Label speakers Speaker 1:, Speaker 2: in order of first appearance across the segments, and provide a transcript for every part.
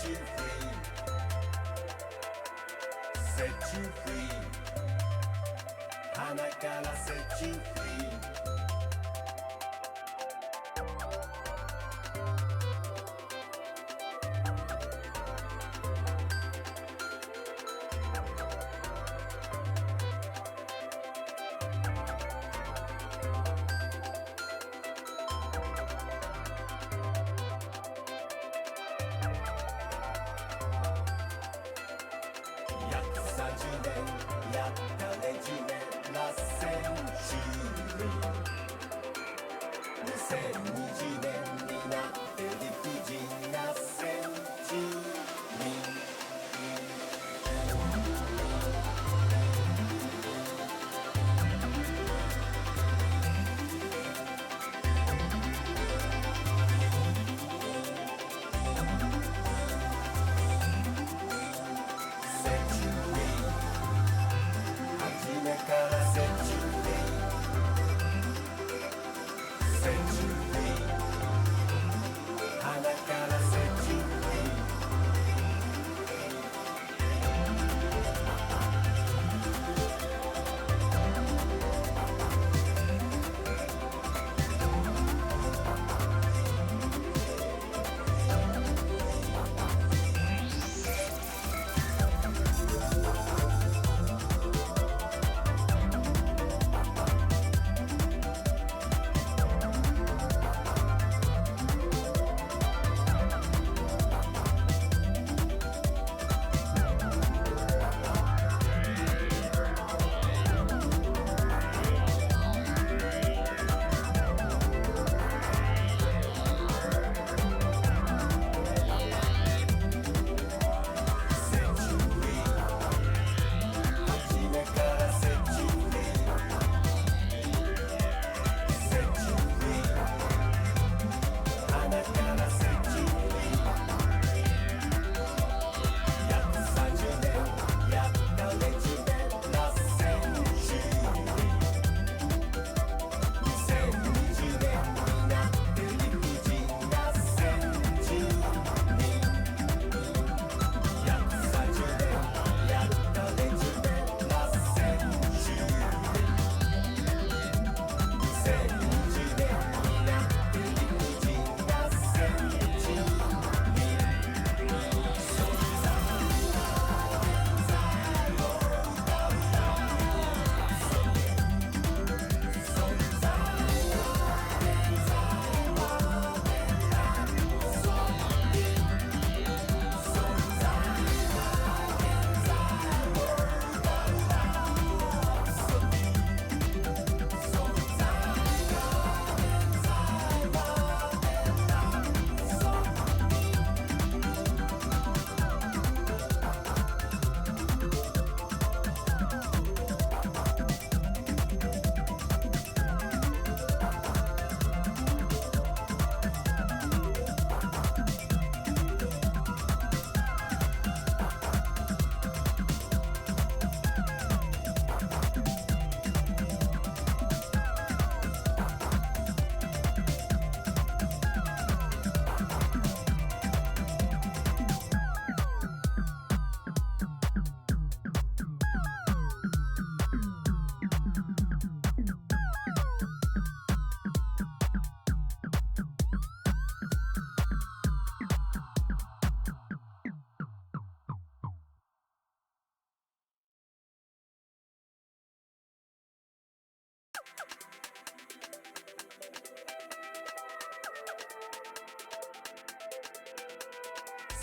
Speaker 1: you free. Set you free. 鼻から set you free. やったねジュネラセンチュリー2020年になって理不尽なセンチュリーからセンチュリーセンチュリー鼻からセンチュリー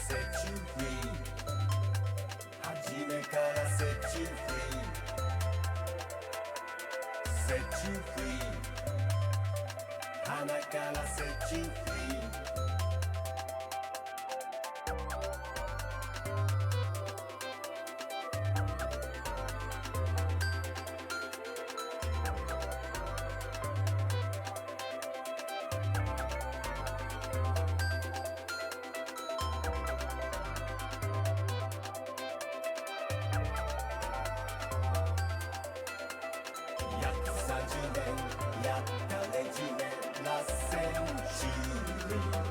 Speaker 1: Set you free 初めから Set you free Set you free 鼻から Set you freeやったねジュネラセンチュリー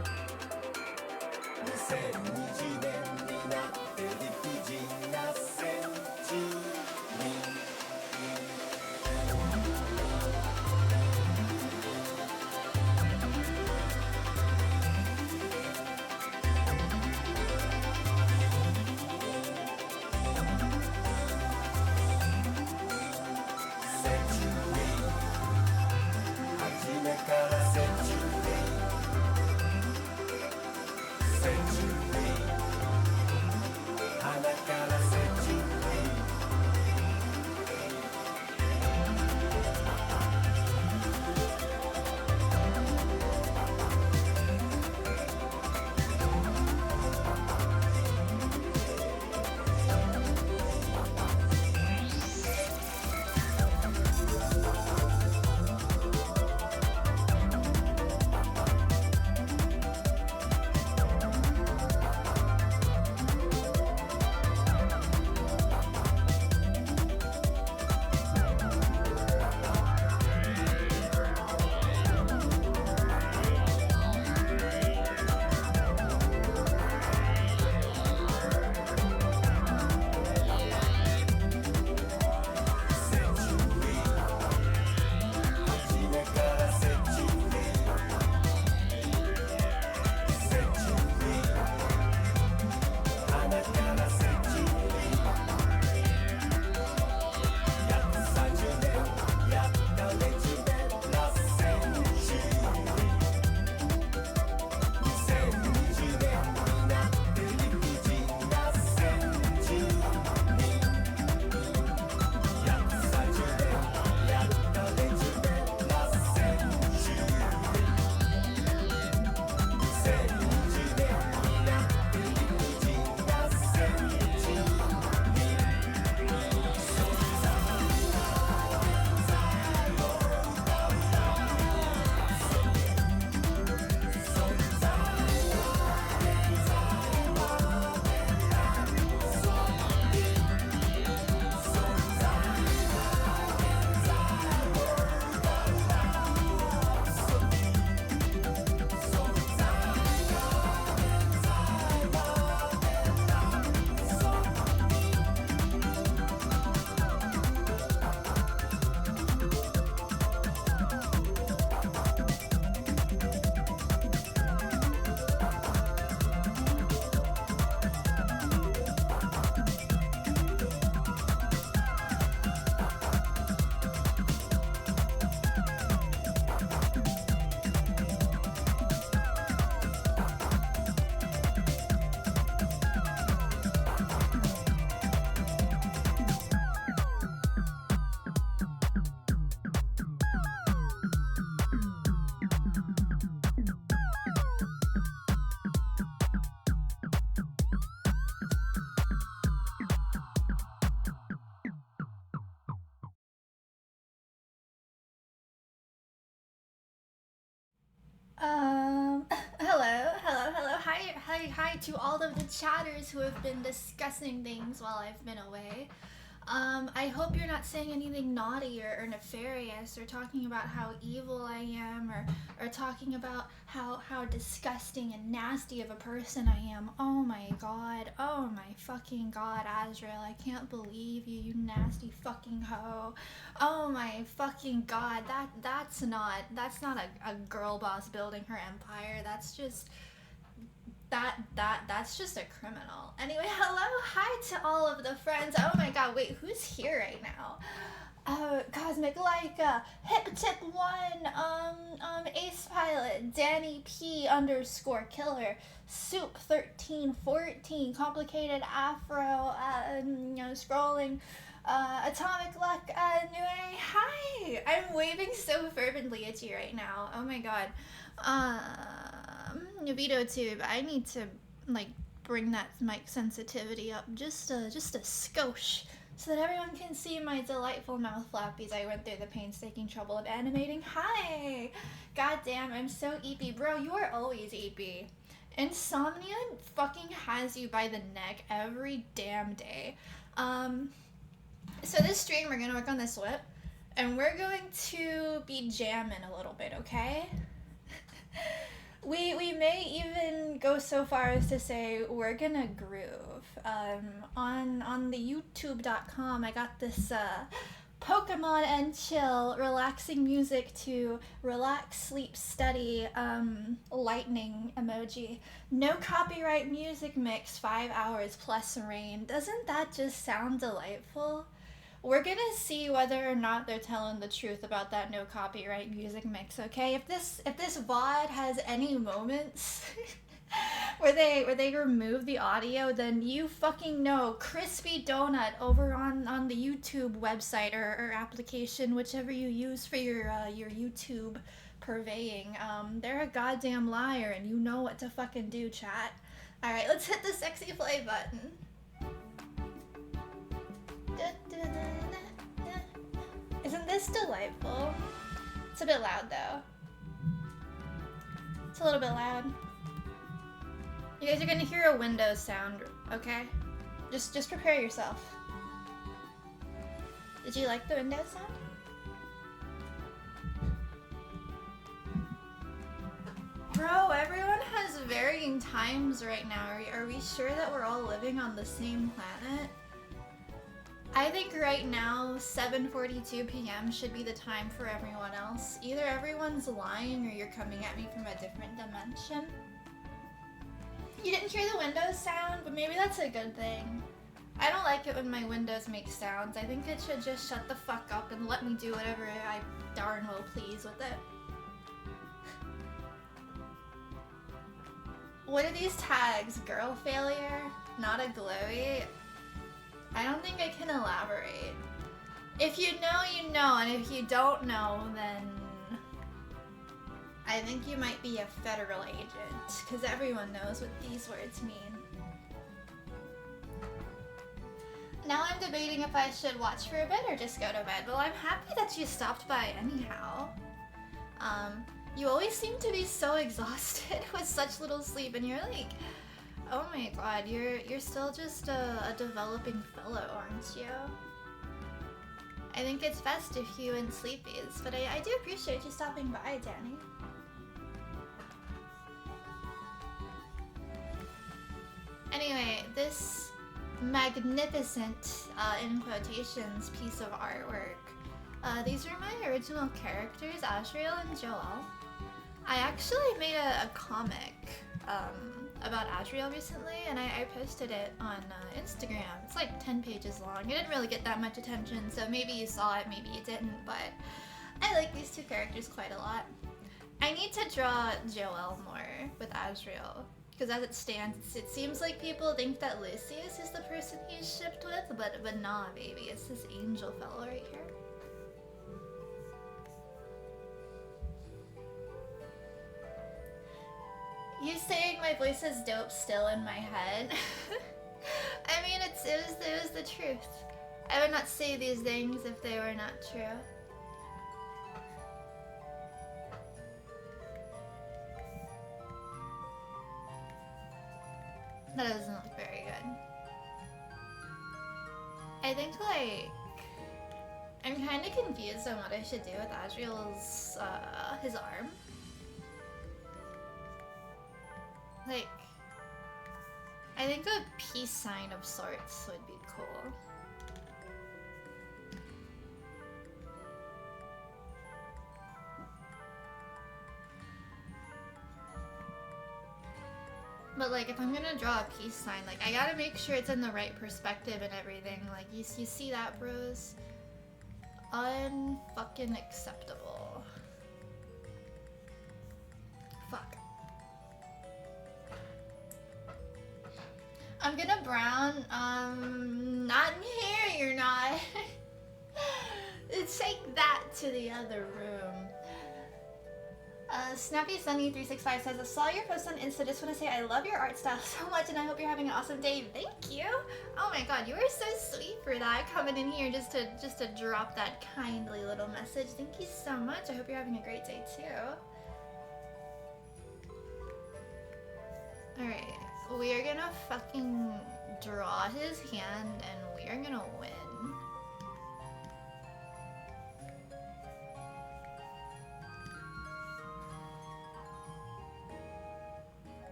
Speaker 2: Hi to all of the chatters who have been discussing things while I've been away. I hope you're not saying anything naughty or nefarious or talking about how evil I am or talking about how disgusting and nasty of a person I am. Oh my god. Oh my fucking god, Azrael. I can't believe you, you nasty fucking hoe. Oh my fucking god. That's not a girl boss building her empire. That's just a criminal. Anyway, hello, hi to all of the friends. Oh my god, wait, who's here right now? Cosmic Leica, Hip Tip 1, Ace Pilot, Danny P underscore Killer, Soup 1314, Complicated Afro, scrolling, Atomic Luck, Nue, hi! I'm waving so fervently at you right now. Oh my god. VitoTube, I need to, like, bring that mic sensitivity up just a skosh, so that everyone can see my delightful mouth flappies I went through the painstaking trouble of animating. Hi! Goddamn, I'm so eepy. Bro, you are always eepy. Insomnia fucking has you by the neck every damn day. So this stream, we're gonna work on this whip, and we're going to be jamming a little bit, okay? We may even go so far as to say we're gonna groove. On the YouTube.com, I got this Pokemon and chill, relaxing music to relax, sleep, study, lightning emoji. No copyright music mix, 5 hours plus rain. Doesn't that just sound delightful? We're gonna see whether or not they're telling the truth about that no copyright music mix, okay? If this VOD has any moments where they remove the audio, then you fucking know Crispy Donut over on the YouTube website or application, whichever you use for your YouTube purveying, they're a goddamn liar, and you know what to fucking do, chat. Alright, let's hit the sexy play button. Isn't this delightful? It's a bit loud though. It's a little bit loud. You guys are gonna hear a Windows sound, okay? Just prepare yourself. Did you like the Windows sound? Bro, everyone has varying times right now. Are we sure that we're all living on the same planet? I think right now, 7:42 p.m. should be the time for everyone else. Either everyone's lying or you're coming at me from a different dimension. You didn't hear the Windows sound, but maybe that's a good thing. I don't like it when my Windows make sounds. I think it should just shut the fuck up and let me do whatever I darn well please with it. What are these tags? Girl failure? Not a glowy? I don't think I can elaborate. If you know, you know, and if you don't know, then I think you might be a federal agent, because everyone knows what these words mean. Now I'm debating if I should watch for a bit or just go to bed. Well, I'm happy that you stopped by anyhow. You always seem to be so exhausted with such little sleep, and you're like, oh my god, you're still just a developing fellow, aren't you? I think it's best if you and sleepies, but I do appreciate you stopping by, Danny. Anyway, this magnificent, in quotations, piece of artwork. These are my original characters, Azrael and Joel. I actually made a comic about Azrael recently, and I posted it on Instagram. It's like 10 pages long. It didn't really get that much attention, so maybe you saw it, maybe you didn't, but I like these two characters quite a lot. I need to draw Joel more with Azrael, because as it stands, it seems like people think that Lucius is the person he's shipped with, but nah, baby, it's this angel fellow right here. You saying my voice is dope still in my head? I mean, it was the truth. I would not say these things if they were not true. That doesn't look very good. I think, like, I'm kind of confused on what I should do with Adriel's, his arm. Like, I think a peace sign of sorts would be cool. But like, if I'm gonna draw a peace sign, like, I gotta make sure it's in the right perspective and everything. Like, you see that, bros? Unfucking acceptable. Fuck. I'm gonna brown. Not in here, you're not. Take that to the other room. Snappy Sunny 365 says, I saw your post on Insta. Just want to say I love your art style so much, and I hope you're having an awesome day. Thank you. Oh my god, you are so sweet for that. Coming in here just to drop that kindly little message. Thank you so much. I hope you're having a great day too. All right, we are gonna fucking draw his hand, and we are gonna win.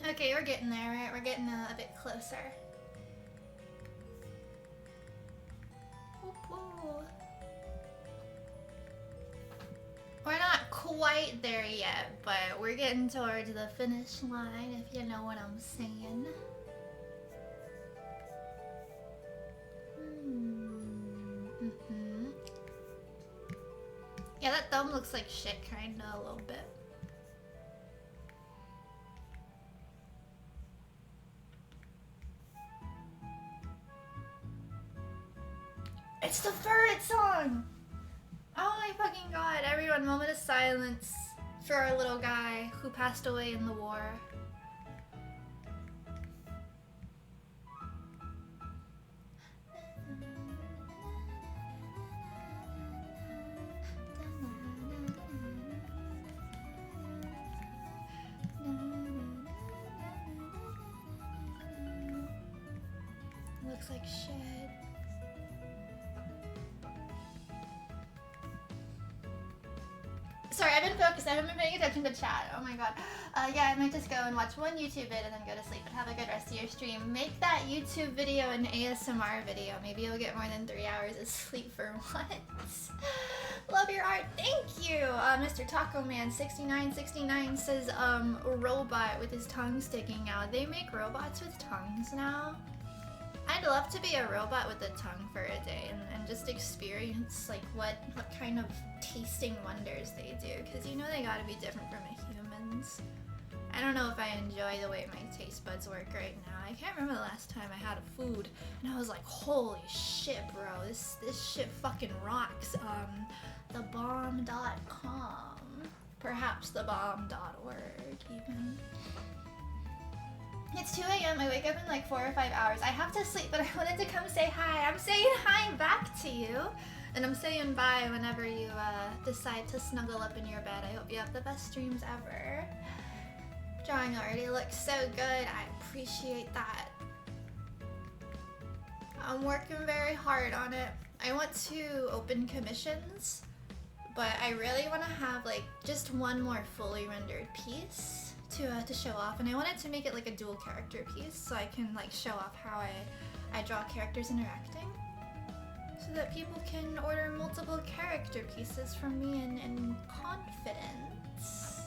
Speaker 2: Okay, we're getting there, right? We're getting a bit closer. Whoop, whoop. We're not quite there yet, but we're getting towards the finish line, if you know what I'm saying. Yeah, that thumb looks like shit, kinda, a little bit. It's the Furret song! Oh my fucking god, everyone, moment of silence for our little guy who passed away in the war. Looks like shit. Sorry, I've been focused. I haven't been paying attention to chat. Oh my god. Yeah, I might just go and watch one YouTube vid and then go to sleep. But have a good rest of your stream. Make that YouTube video an ASMR video. Maybe you'll get more than 3 hours of sleep for once. Love your art. Thank you. Mr. Taco Man 6969 says robot with his tongue sticking out. They make robots with tongues now. I'd love to be a robot with a tongue for a day and just experience like what kind of tasting wonders they do, because you know they gotta be different from humans. I don't know if I enjoy the way my taste buds work right now. I can't remember the last time I had a food and I was like, holy shit, bro, this shit fucking rocks. Thebomb.com, perhaps thebomb.org even. It's 2 a.m. I wake up in like 4 or 5 hours. I have to sleep, but I wanted to come say hi. I'm saying hi back to you. And I'm saying bye whenever you decide to snuggle up in your bed. I hope you have the best streams ever. Drawing already looks so good. I appreciate that. I'm working very hard on it. I want to open commissions, but I really want to have like just one more fully rendered piece to show off, and I wanted to make it like a dual character piece so I can like show off how I draw characters interacting, so that people can order multiple character pieces from me in confidence.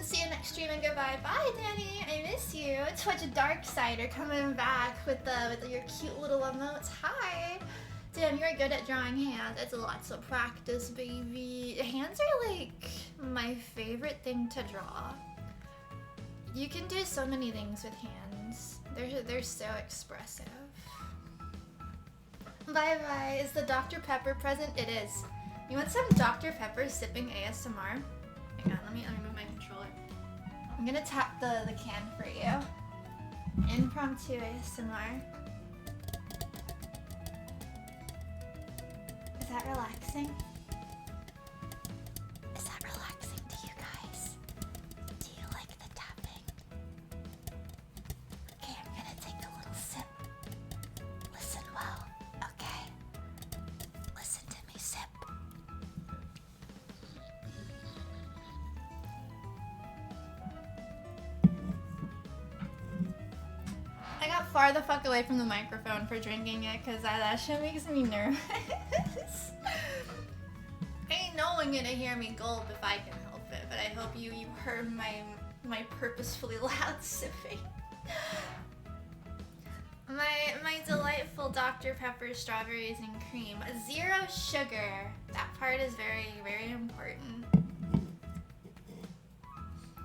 Speaker 2: See you next stream and goodbye. Bye, Danny. I miss you. Twitch Darksider coming back with your cute little emotes. Hi. Damn, you're good at drawing hands. It's lots of practice, baby. Hands are like my favorite thing to draw. You can do so many things with hands. They're so expressive. Bye bye. Is the Dr. Pepper present? It is. You want some Dr. Pepper sipping ASMR? Hang on, let me move my controller. I'm gonna tap the can for you. Impromptu ASMR. Is that relaxing? Is that relaxing to you guys? Do you like the tapping? Okay, I'm gonna take a little sip. Listen well, okay? Listen to me sip. I got far the fuck away from the microphone for drinking it because that shit makes me nervous. Ain't no one gonna hear me gulp if I can help it, but I hope you heard my purposefully loud sipping. My delightful Dr. Pepper strawberries and cream. 0 sugar. That part is very, very important.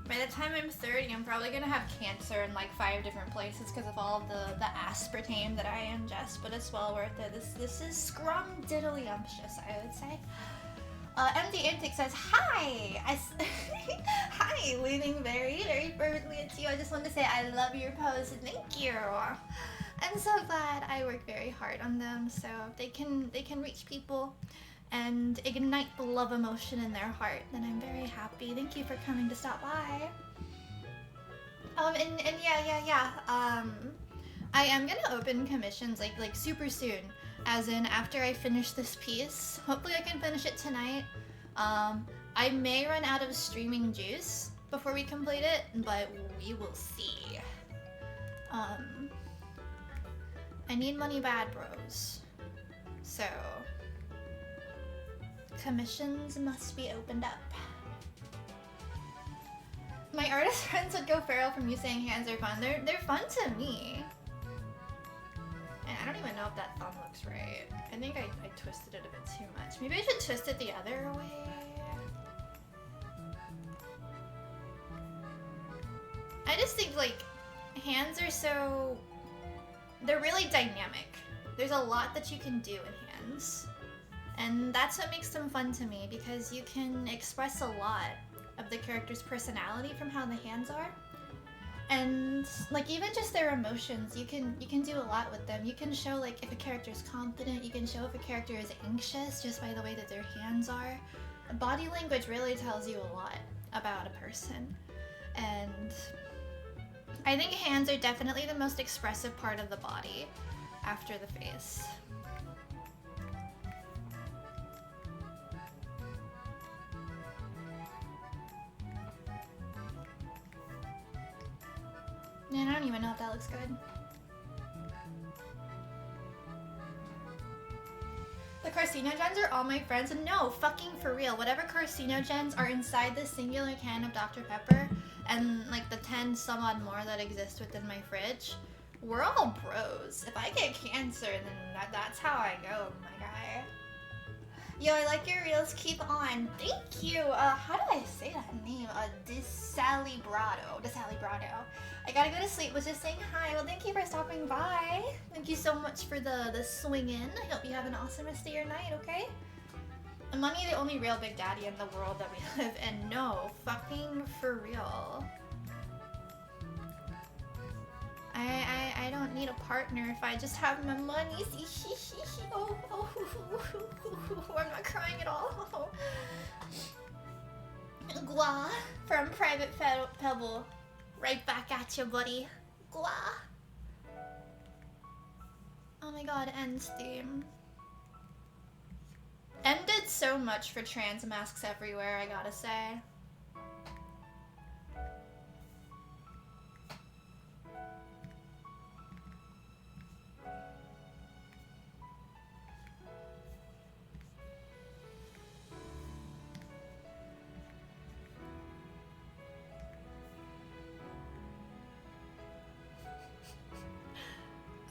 Speaker 2: By the time I'm 30, I'm probably gonna have cancer in like 5 different places because of all of the aspartame that I ingest, but it's well worth it. This is scrum-diddly-umptious, I would say. MD Antic says, hi! Hi, leaning very, very fervently at you. I just want to say I love your pose. Thank you. I'm so glad I work very hard on them so they can reach people and ignite the love emotion in their heart. And I'm very happy. Thank you for coming to stop by. And yeah. I am gonna open commissions like super soon. As in after I finish this piece. Hopefully I can finish it tonight. I may run out of streaming juice before we complete it, but we will see. I need money bad, bros. So commissions must be opened up. My artist friends would go feral from you saying hands are fun. They're fun to me. And I don't even know if that thumb looks right. I think I twisted it a bit too much. Maybe I should twist it the other way. I just think like hands are so... They're really dynamic. There's a lot that you can do in hands. And that's what makes them fun to me because you can express a lot of the character's personality from how the hands are. And like even just their emotions, you can do a lot with them. You can show like if a character is confident, you can show if a character is anxious just by the way that their hands are. Body language really tells you a lot about a person. And I think hands are definitely the most expressive part of the body after the face. Man, I don't even know if that looks good. The carcinogens are all my friends. No, fucking for real. Whatever carcinogens are inside this singular can of Dr. Pepper and like the 10 some odd more that exist within my fridge, we're all bros. If I get cancer, then that's how I go, my guy. Yo, I like your reels. Keep on. Thank you. How do I say that name? Desalibrado. I gotta go to sleep. Was just saying hi. Well, thank you for stopping by. Thank you so much for the swing in. I hope you have an awesome rest of your night, okay? Am I the only real Big Daddy in the world that we live in? No. Fucking for real. I don't need a partner if I just have my money. Oh, I'm not crying at all. Gua from Private Pebble. Right back at you, buddy. Gua. Oh my god, End's theme. End did so much for trans masks everywhere, I gotta say.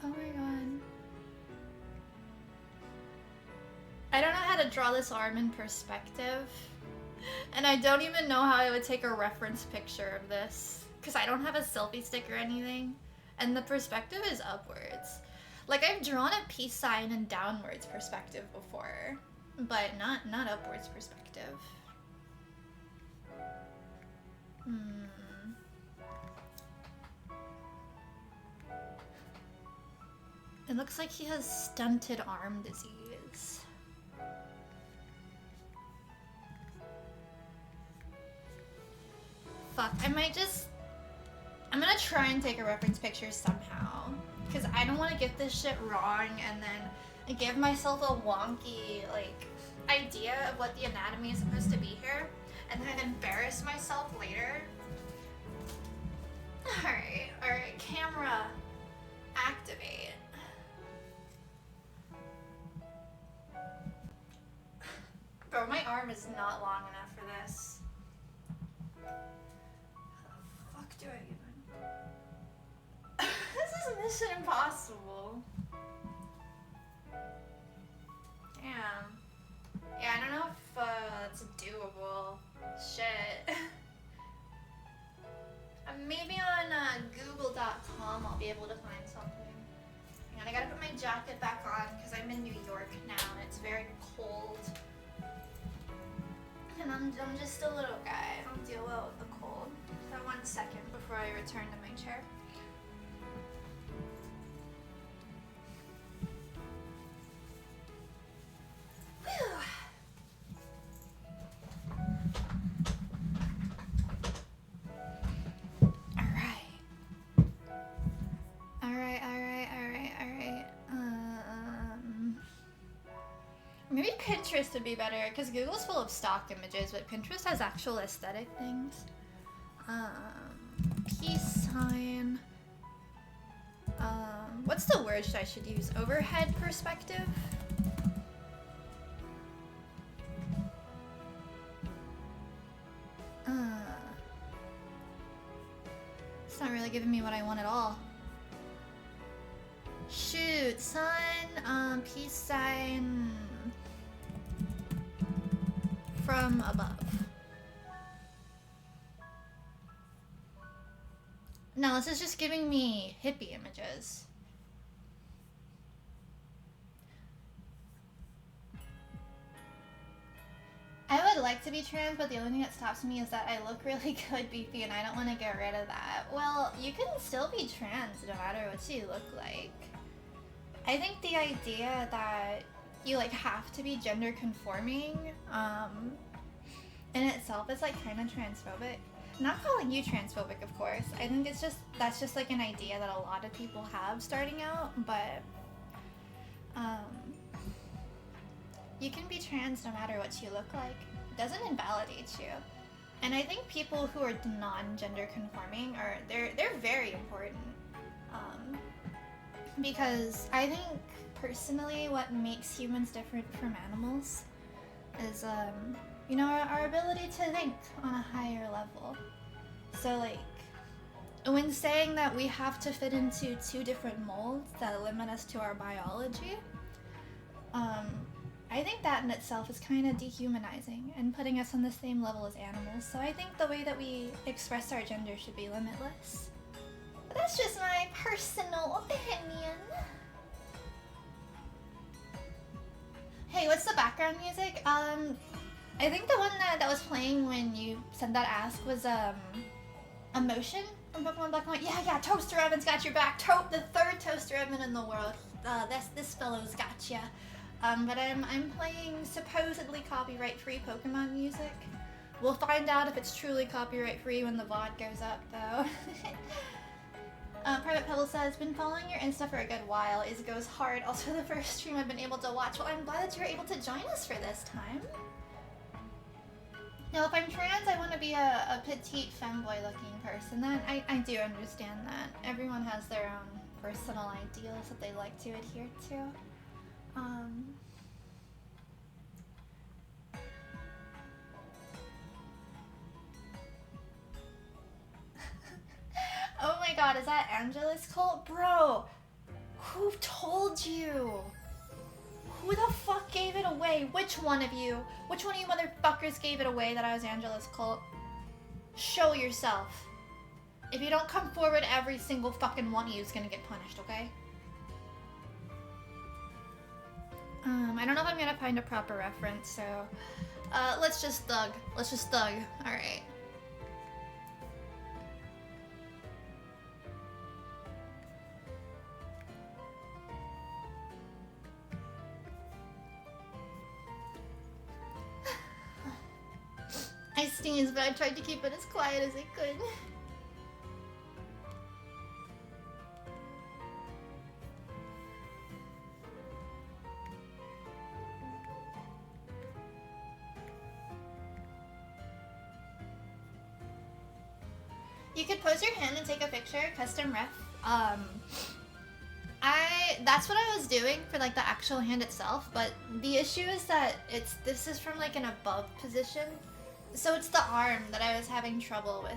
Speaker 2: Oh my god. I don't know how to draw this arm in perspective. And I don't even know how I would take a reference picture of this. Because I don't have a selfie stick or anything. And the perspective is upwards. Like, I've drawn a peace sign in downwards perspective before, but not upwards perspective. It looks like he has stunted arm disease. Fuck, I'm gonna try and take a reference picture somehow. Because I don't want to get this shit wrong and then give myself a wonky, like, idea of what the anatomy is supposed to be here. And then embarrass myself later. Alright, camera, activate. Bro, my arm is not long enough for this. How the fuck do I even... This is Mission Impossible. Damn. Yeah, I don't know if it's doable. Shit. Maybe on Google.com I'll be able to find something. Hang on, I gotta put my jacket back on because I'm in New York now and it's very cold. And I'm just a little guy. I don't deal well with the cold. So 1 second before I return to my chair. Whew. Alright. Maybe Pinterest would be better, because Google's full of stock images, but Pinterest has actual aesthetic things. Peace sign. What's the word I should use? Overhead perspective? It's not really giving me what I want at all. Shoot, sun, peace sign from above. No, this is just giving me hippie images. I would like to be trans, but the only thing that stops me is that I look really good beefy and I don't want to get rid of that. Well, you can still be trans no matter what you look like. I think the idea that you like have to be gender conforming in itself is like kind of transphobic. Not calling you transphobic, of course. I think it's just that's just like an idea that a lot of people have starting out, but you can be trans no matter what you look like. It doesn't invalidate you. And I think people who are non-gender conforming are they're very important. Because I think personally what makes humans different from animals is you know, our ability to think on a higher level. So like when saying that we have to fit into 2 different molds that limit us to our biology, I think that in itself is kind of dehumanizing and putting us on the same level as animals. So I think the way that we express our gender should be limitless. But that's just my personal opinion. Hey, what's the background music? I think the one that was playing when you sent that ask was Emotion from Pokemon Black and White. Yeah, Toaster Evan's got your back. The 3rd Toaster Evan in the world. This fellow's got ya. But I'm playing supposedly copyright-free Pokemon music. We'll find out if it's truly copyright-free when the VOD goes up, though. Private Pebble says, been following your Insta for a good while. It goes hard. Also the first stream I've been able to watch. Well, I'm glad that you're able to join us for this time. Now, if I'm trans, I want to be a petite femboy-looking person. Then I do understand that. Everyone has their own personal ideals that they like to adhere to. Oh my god, is that Angela's cult? Bro, who told you? Who the fuck gave it away? Which one of you? Which one of you motherfuckers gave it away that I was Angela's cult? Show yourself. If you don't come forward, every single fucking one of you is gonna get punished, okay? I don't know if I'm gonna find a proper reference, so... let's just thug. Let's just thug. Alright. I sneezed, but I tried to keep it as quiet as I could. You could pose your hand and take a picture, custom ref. That's what I was doing for like the actual hand itself, but the issue is that this is from like an above position. So it's the arm that I was having trouble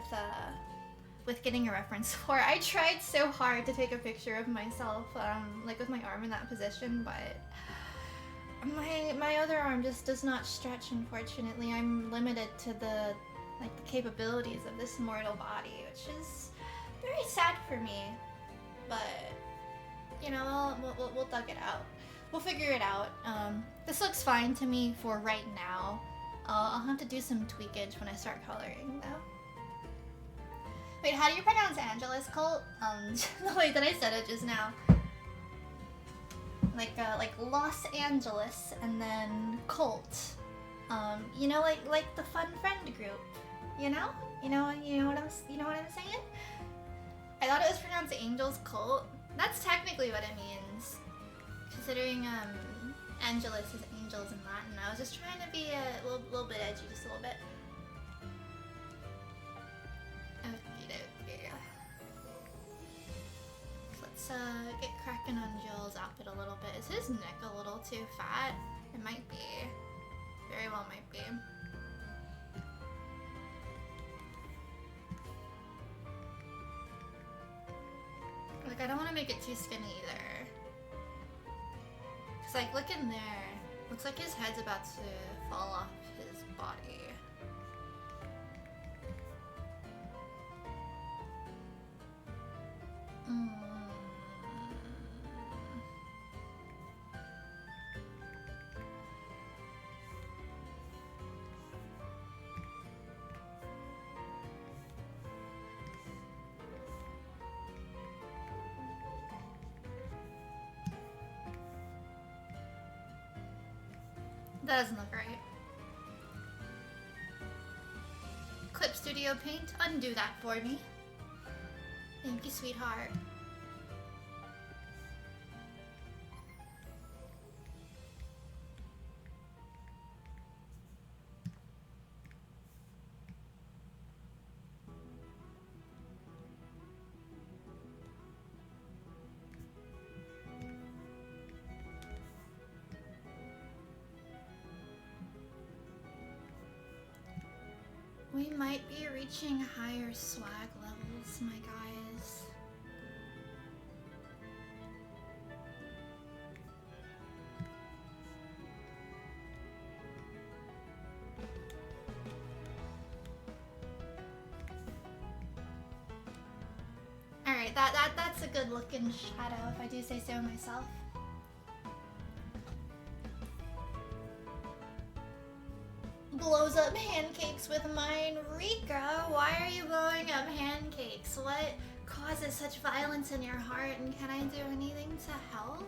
Speaker 2: with getting a reference for. I tried so hard to take a picture of myself, like with my arm in that position, but my other arm just does not stretch, unfortunately. I'm limited to the capabilities of this mortal body, which is very sad for me. But you know, we'll thug it out. We'll figure it out. This looks fine to me for right now. I'll have to do some tweakage when I start coloring, though. Wait, how do you pronounce Angelus Cult? The way that I said it just now. Like Los Angeles and then Cult. You know, like the fun friend group. You know? You know what I'm saying? I thought it was pronounced Angel's Cult. That's technically what it means. Considering Angelus is angels in Latin. I was just trying to be a little bit edgy, just a little bit. Okay. Let's get cracking on Joel's outfit a little bit. Is his neck a little too fat? It might be. Very well might be. Like, I don't want to make it too skinny either. Cause like, look in there. Looks like his head's about to fall off his body. That doesn't look right. Clip Studio Paint, undo that for me. Thank you, sweetheart. We might be reaching higher swag levels, my guys. Alright, that's a good looking shadow, if I do say so myself. Blows up pancakes with mine. Rika, why are you blowing up pancakes? What causes such violence in your heart, and can I do anything to help?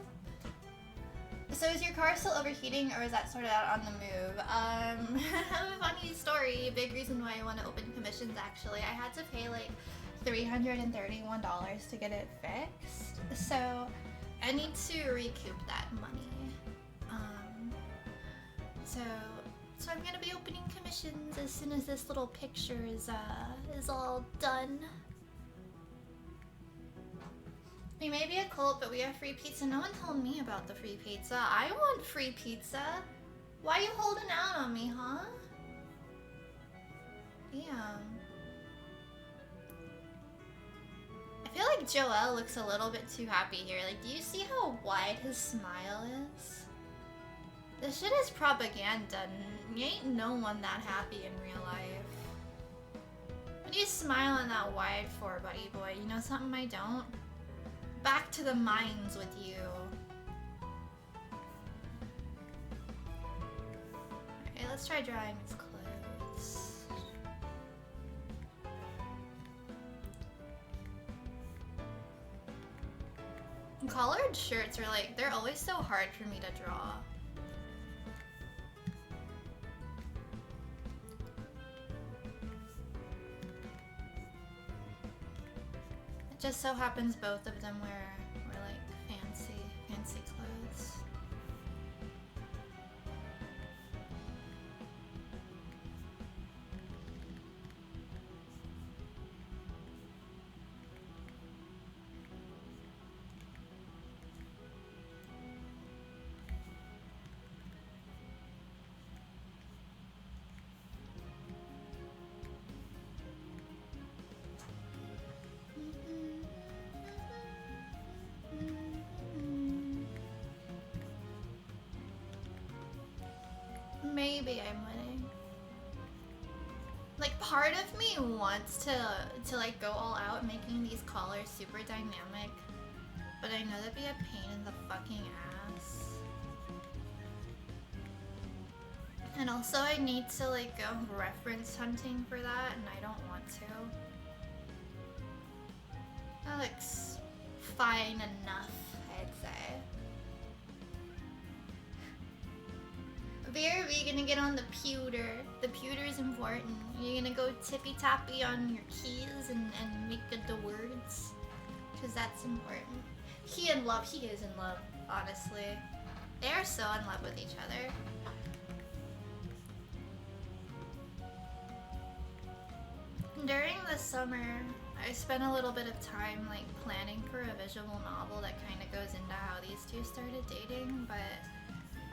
Speaker 2: So is your car still overheating, or is that sorted out on the move? Funny story. Big reason why I want to open commissions, actually. I had to pay like $331 to get it fixed. So I need to recoup that money. So I'm gonna be opening commissions as soon as this little picture is all done. We may be a cult, but we have free pizza. No one told me about the free pizza. I want free pizza. Why are you holding out on me, huh? Damn. I feel like Joel looks a little bit too happy here. Like, do you see how wide his smile is? This shit is propaganda. You ain't no one that happy in real life. What do you smile on that wide for, buddy boy? You know something I don't? Back to the mines with you. Alright, let's try drawing his clothes. Collared shirts are like, they're always so hard for me to draw. It just so happens both of them wear like fancy clothes. Maybe I'm winning. Like, part of me wants to like go all out making these collars super dynamic, but I know that'd be a pain in the fucking ass. And also I need to like go reference hunting for that, and I don't want to. That looks fine enough, I'd say. Are you gonna get on the pewter? The pewter is important. You're gonna go tippy tappy on your keys and make good the words, because that's important. He is in love, honestly. They are so in love with each other. During the summer, I spent a little bit of time like planning for a visual novel that kind of goes into how these two started dating, but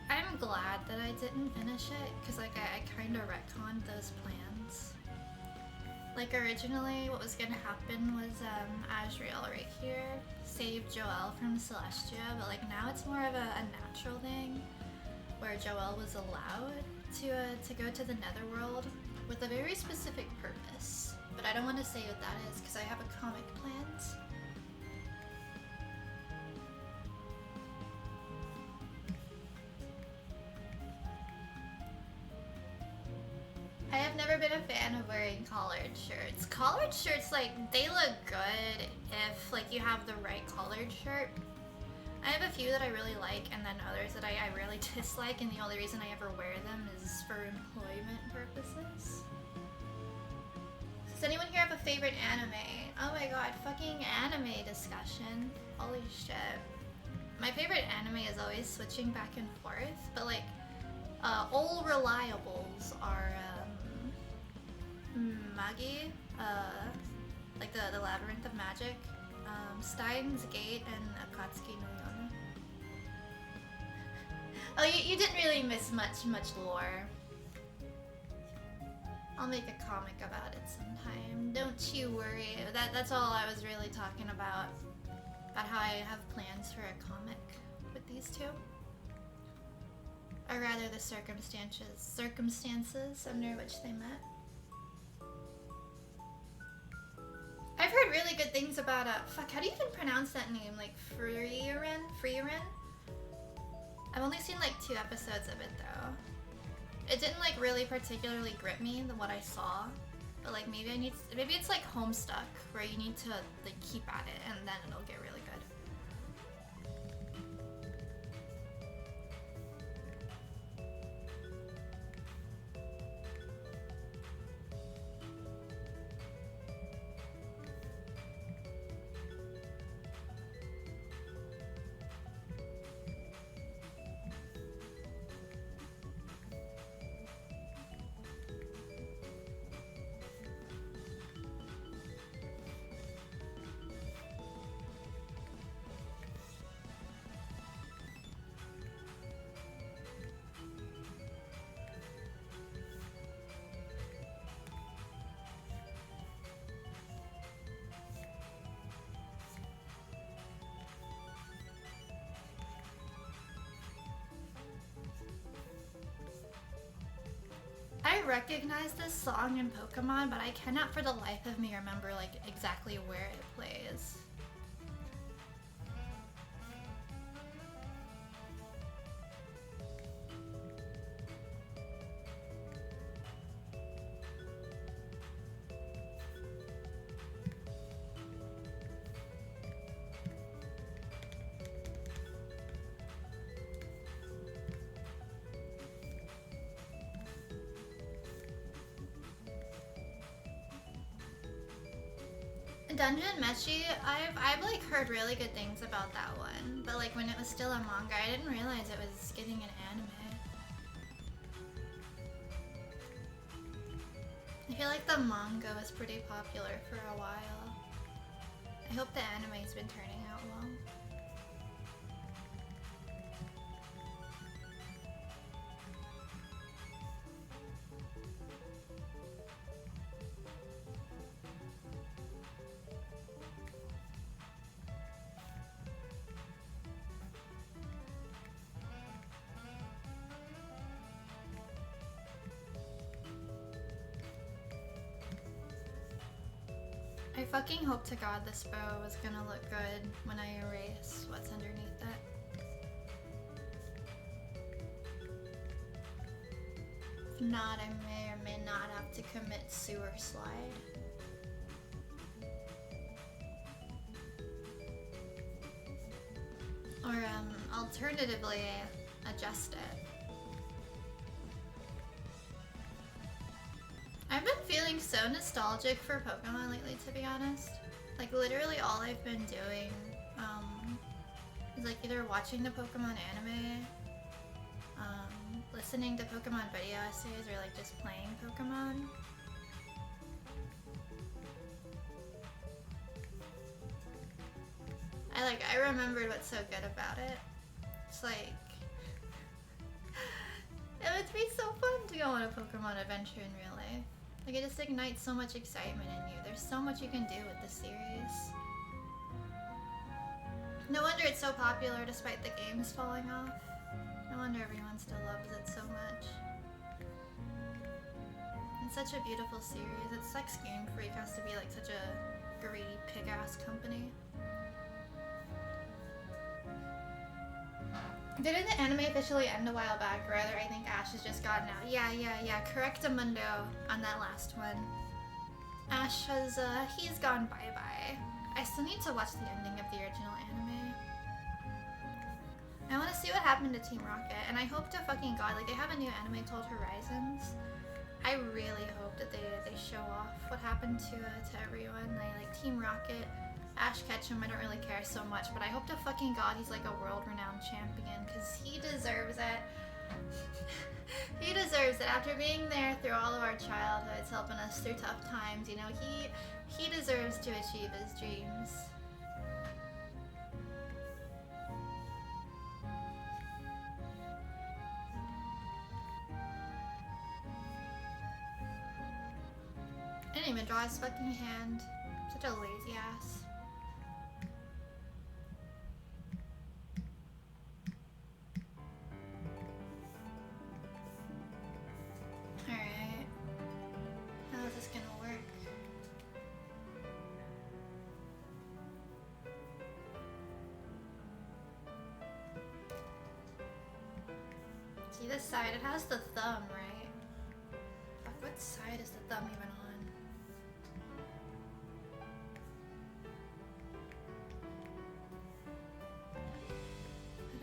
Speaker 2: I'm glad that I didn't finish it, because like I kind of retconned those plans. Like originally what was gonna happen was Asriel right here saved Joelle from Celestia, but like now it's more of a natural thing where Joelle was allowed to go to the Netherworld with a very specific purpose. But I don't want to say what that is because I have a comic planned. I have never been a fan of wearing collared shirts. Collared shirts, like, they look good if, like, you have the right collared shirt. I have a few that I really like, and then others that I really dislike, and the only reason I ever wear them is for employment purposes. Does anyone here have a favorite anime? Oh my god, fucking anime discussion. Holy shit. My favorite anime is always switching back and forth, but like, all reliables are, Magi, like the Labyrinth of Magic, Steins Gate, and Akatsuki no Yona. Oh, you didn't really miss much lore. I'll make a comic about it sometime. Don't you worry. That's all I was really talking about how I have plans for a comic with these two. Or rather, the circumstances under which they met. I've heard really good things about, fuck, how do you even pronounce that name? Like, Frieren? I've only seen like 2 episodes of it though. It didn't like really particularly grip me than what I saw, but like maybe it's like Homestuck, where you need to like keep at it and then it'll get really good. recognize this song in Pokemon, but I cannot for the life of me remember like exactly where it plays. Dungeon Meshi, I've like heard really good things about that one, but like when it was still a manga, I didn't realize it was getting an anime. I feel like the manga was pretty popular for a while. I hope the anime's been turning out well. I fucking hope to God this bow is gonna look good when I erase what's underneath it. If not, I may or may not have to commit sewer slide. Or alternatively, adjust it. I've been feeling so nostalgic for Pokemon lately, to be honest. Like literally all I've been doing is like either watching the Pokemon anime, listening to Pokemon video essays, or like just playing Pokemon. I remembered what's so good about it. It's like it would be so fun to go on a Pokemon adventure in real life. Like it just ignites so much excitement in you. There's so much you can do with the series. No wonder it's so popular despite the games falling off. No wonder everyone still loves it so much. It's such a beautiful series. It sucks Game Freak has to be like such a greedy pig-ass company. Didn't the anime officially end a while back? Rather, I think Ash has just gotten out. Yeah. Correctamundo on that last one. Ash has, he's gone bye-bye. I still need to watch the ending of the original anime. I want to see what happened to Team Rocket, and I hope to fucking God, like, they have a new anime called Horizons. I really hope that they show off what happened to everyone. Like Team Rocket, Ash Ketchum, I don't really care so much, but I hope to fucking God he's like a world-renowned champion, because he deserves it. He deserves it. After being there through all of our childhoods, helping us through tough times, you know, he deserves to achieve his dreams. I didn't even draw his fucking hand. Such a lazy ass. Alright. How is this gonna work? See this side? It has the thumb, right? Fuck, what side is the thumb even on?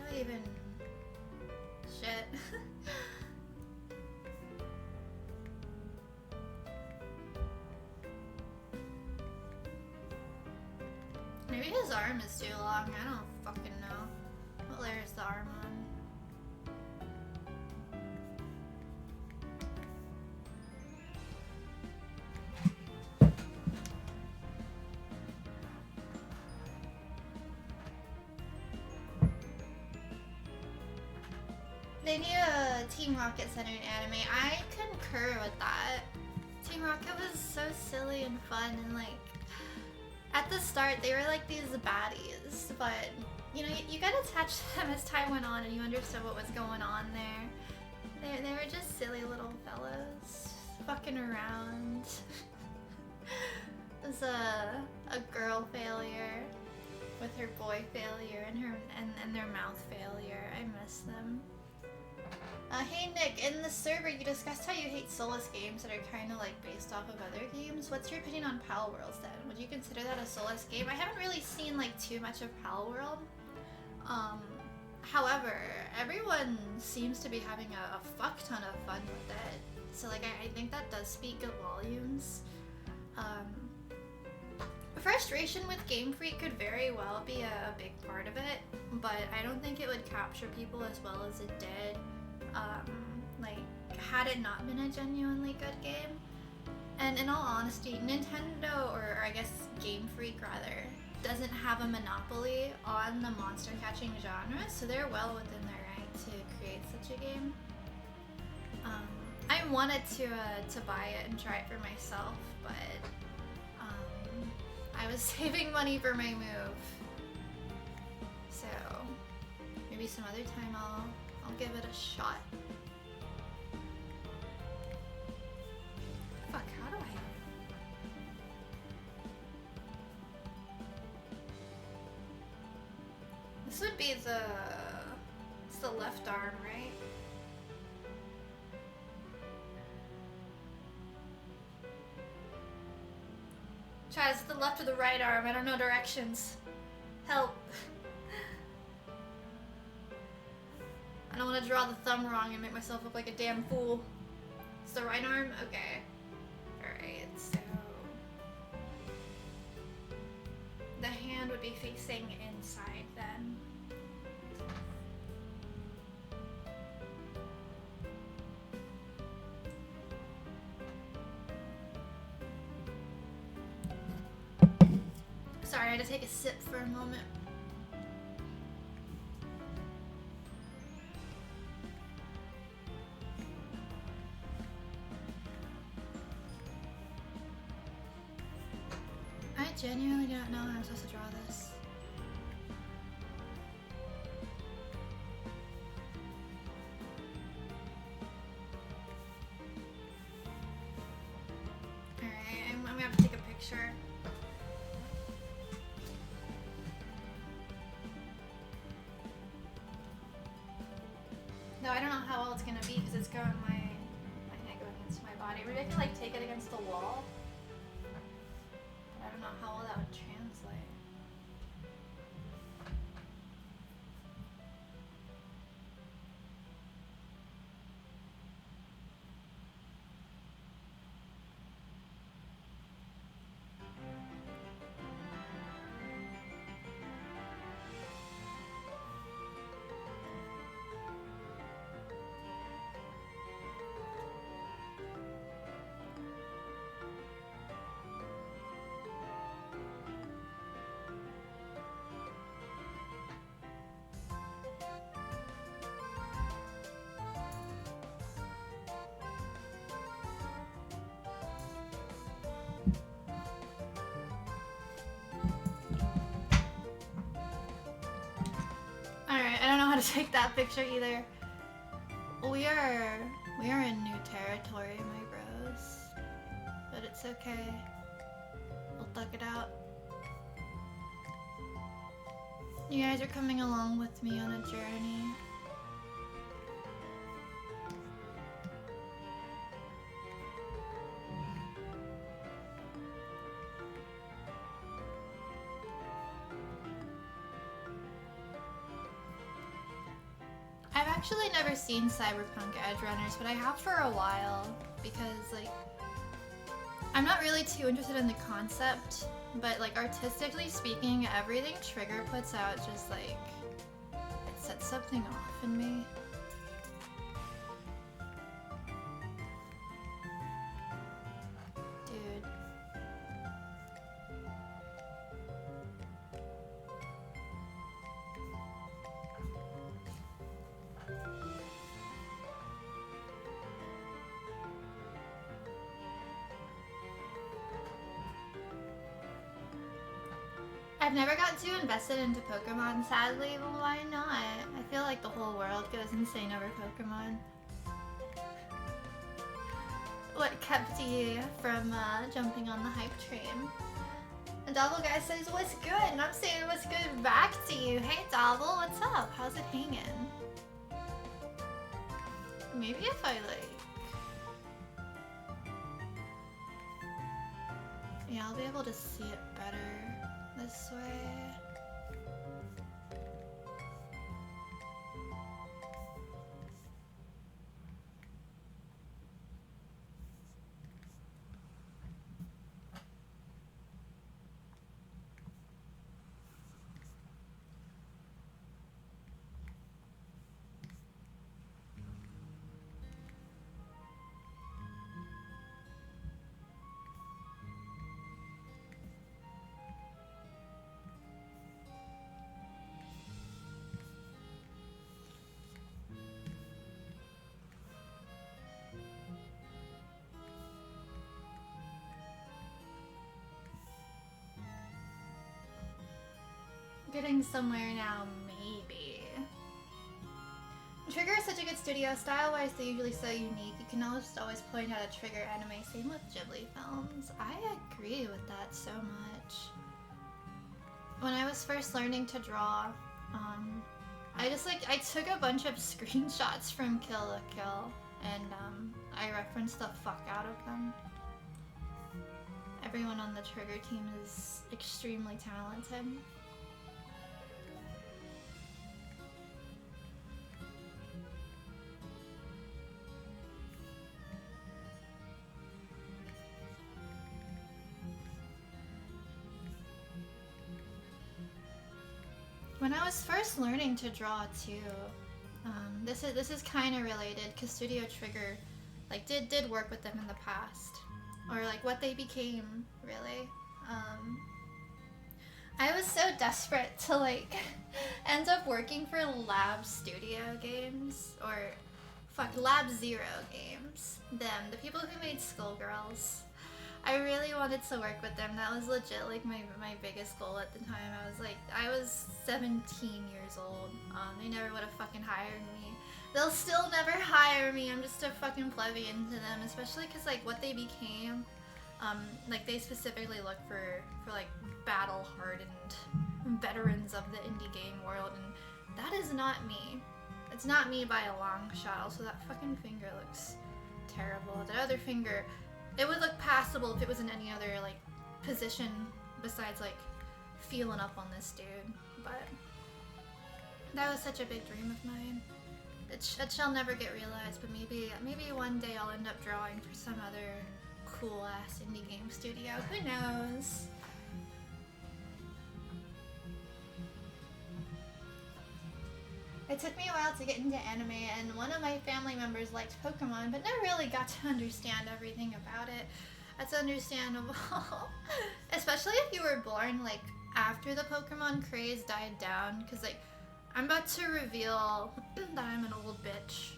Speaker 2: How do I even... Shit. Maybe his arm is too long. I don't fucking know. What layer is the arm on? They need a Team Rocket centered anime. I concur with that. Team Rocket was so silly and fun, and like at the start they were like these baddies, but you know, you got attached to them as time went on and you understood what was going on there. They were just silly little fellows. walking around as a girl failure with her boy failure and their mouth failure. I miss them. Hey Nick, in the server you discussed how you hate Soulless games that are kind of like based off of other games. What's your opinion on Pal Worlds then? Would you consider that a Soulless game? I haven't really seen like too much of Pal World. However, everyone seems to be having a fuck ton of fun with it. So like I think that does speak volumes. Frustration with Game Freak could very well be a big part of it, but I don't think it would capture people as well as it did. Like, had it not been a genuinely good game. And in all honesty, Nintendo, or I guess Game Freak rather, doesn't have a monopoly on the monster catching genre, so they're well within their right to create such a game. I wanted to buy it and try it for myself, but I was saving money for my move. So maybe some other time I'll give it a shot. Fuck, how do I? This would be it's the left arm, right? Chaz, the left or the right arm? I don't know directions. Help. I don't want to draw the thumb wrong and make myself look like a damn fool. It's the right arm? Okay. Alright, so... the hand would be facing inside then. Sorry, I had to take a sip for a moment. I genuinely do not know how I'm supposed to draw this. Alright, I'm gonna have to take a picture. No, I don't know how well it's gonna be because it's going my hand going against my body. Maybe I can like take it against the wall. I don't know how well that would translate. Alright, I don't know how to take that picture either. We are in new territory, my bros. But it's okay. We'll thug it out. You guys are coming along with me on a journey. I've actually never seen Cyberpunk Edge Runners, but I have for a while because, like, I'm not really too interested in the concept, but, like, artistically speaking, everything Trigger puts out just, like, it sets something off in me. Dude. I've never got too invested into Pokemon, sadly, but why not? I feel like the whole world goes insane over Pokemon. What, kept you from jumping on the hype train. And Double Guy says, what's good? And I'm saying what's good back to you. Hey Double, what's up? How's it hanging? Maybe if I yeah, I'll be able to see it better this way. Getting somewhere now, maybe. Trigger is such a good studio. Style-wise, they're usually so unique. You can always point out a Trigger anime. Same with Ghibli films. I agree with that so much. When I was first learning to draw, I took a bunch of screenshots from Kill la Kill, and I referenced the fuck out of them. Everyone on the Trigger team is extremely talented. When I was first learning to draw too, this is kind of related because Studio Trigger, like, did work with them in the past, or like what they became really. I was so desperate to like end up working for Lab Studio Games, or Lab Zero Games. Them, the people who made Skullgirls. I really wanted to work with them. That was legit like my biggest goal at the time. I was 17 years old. They never would have fucking hired me. They'll still never hire me. I'm just a fucking plebeian to them, especially because like what they became, like they specifically look for like battle-hardened veterans of the indie game world, and that is not me. It's not me by a long shot. Also, that fucking finger looks terrible. The other finger, it would look passable if it was in any other like position besides like feeling up on this dude, but that was such a big dream of mine. It shall never get realized, but maybe one day I'll end up drawing for some other cool ass indie game studio. Who knows? It took me a while to get into anime, and one of my family members liked Pokemon, but never really got to understand everything about it. That's understandable. Especially if you were born, like, after the Pokemon craze died down, because, like, I'm about to reveal that I'm an old bitch,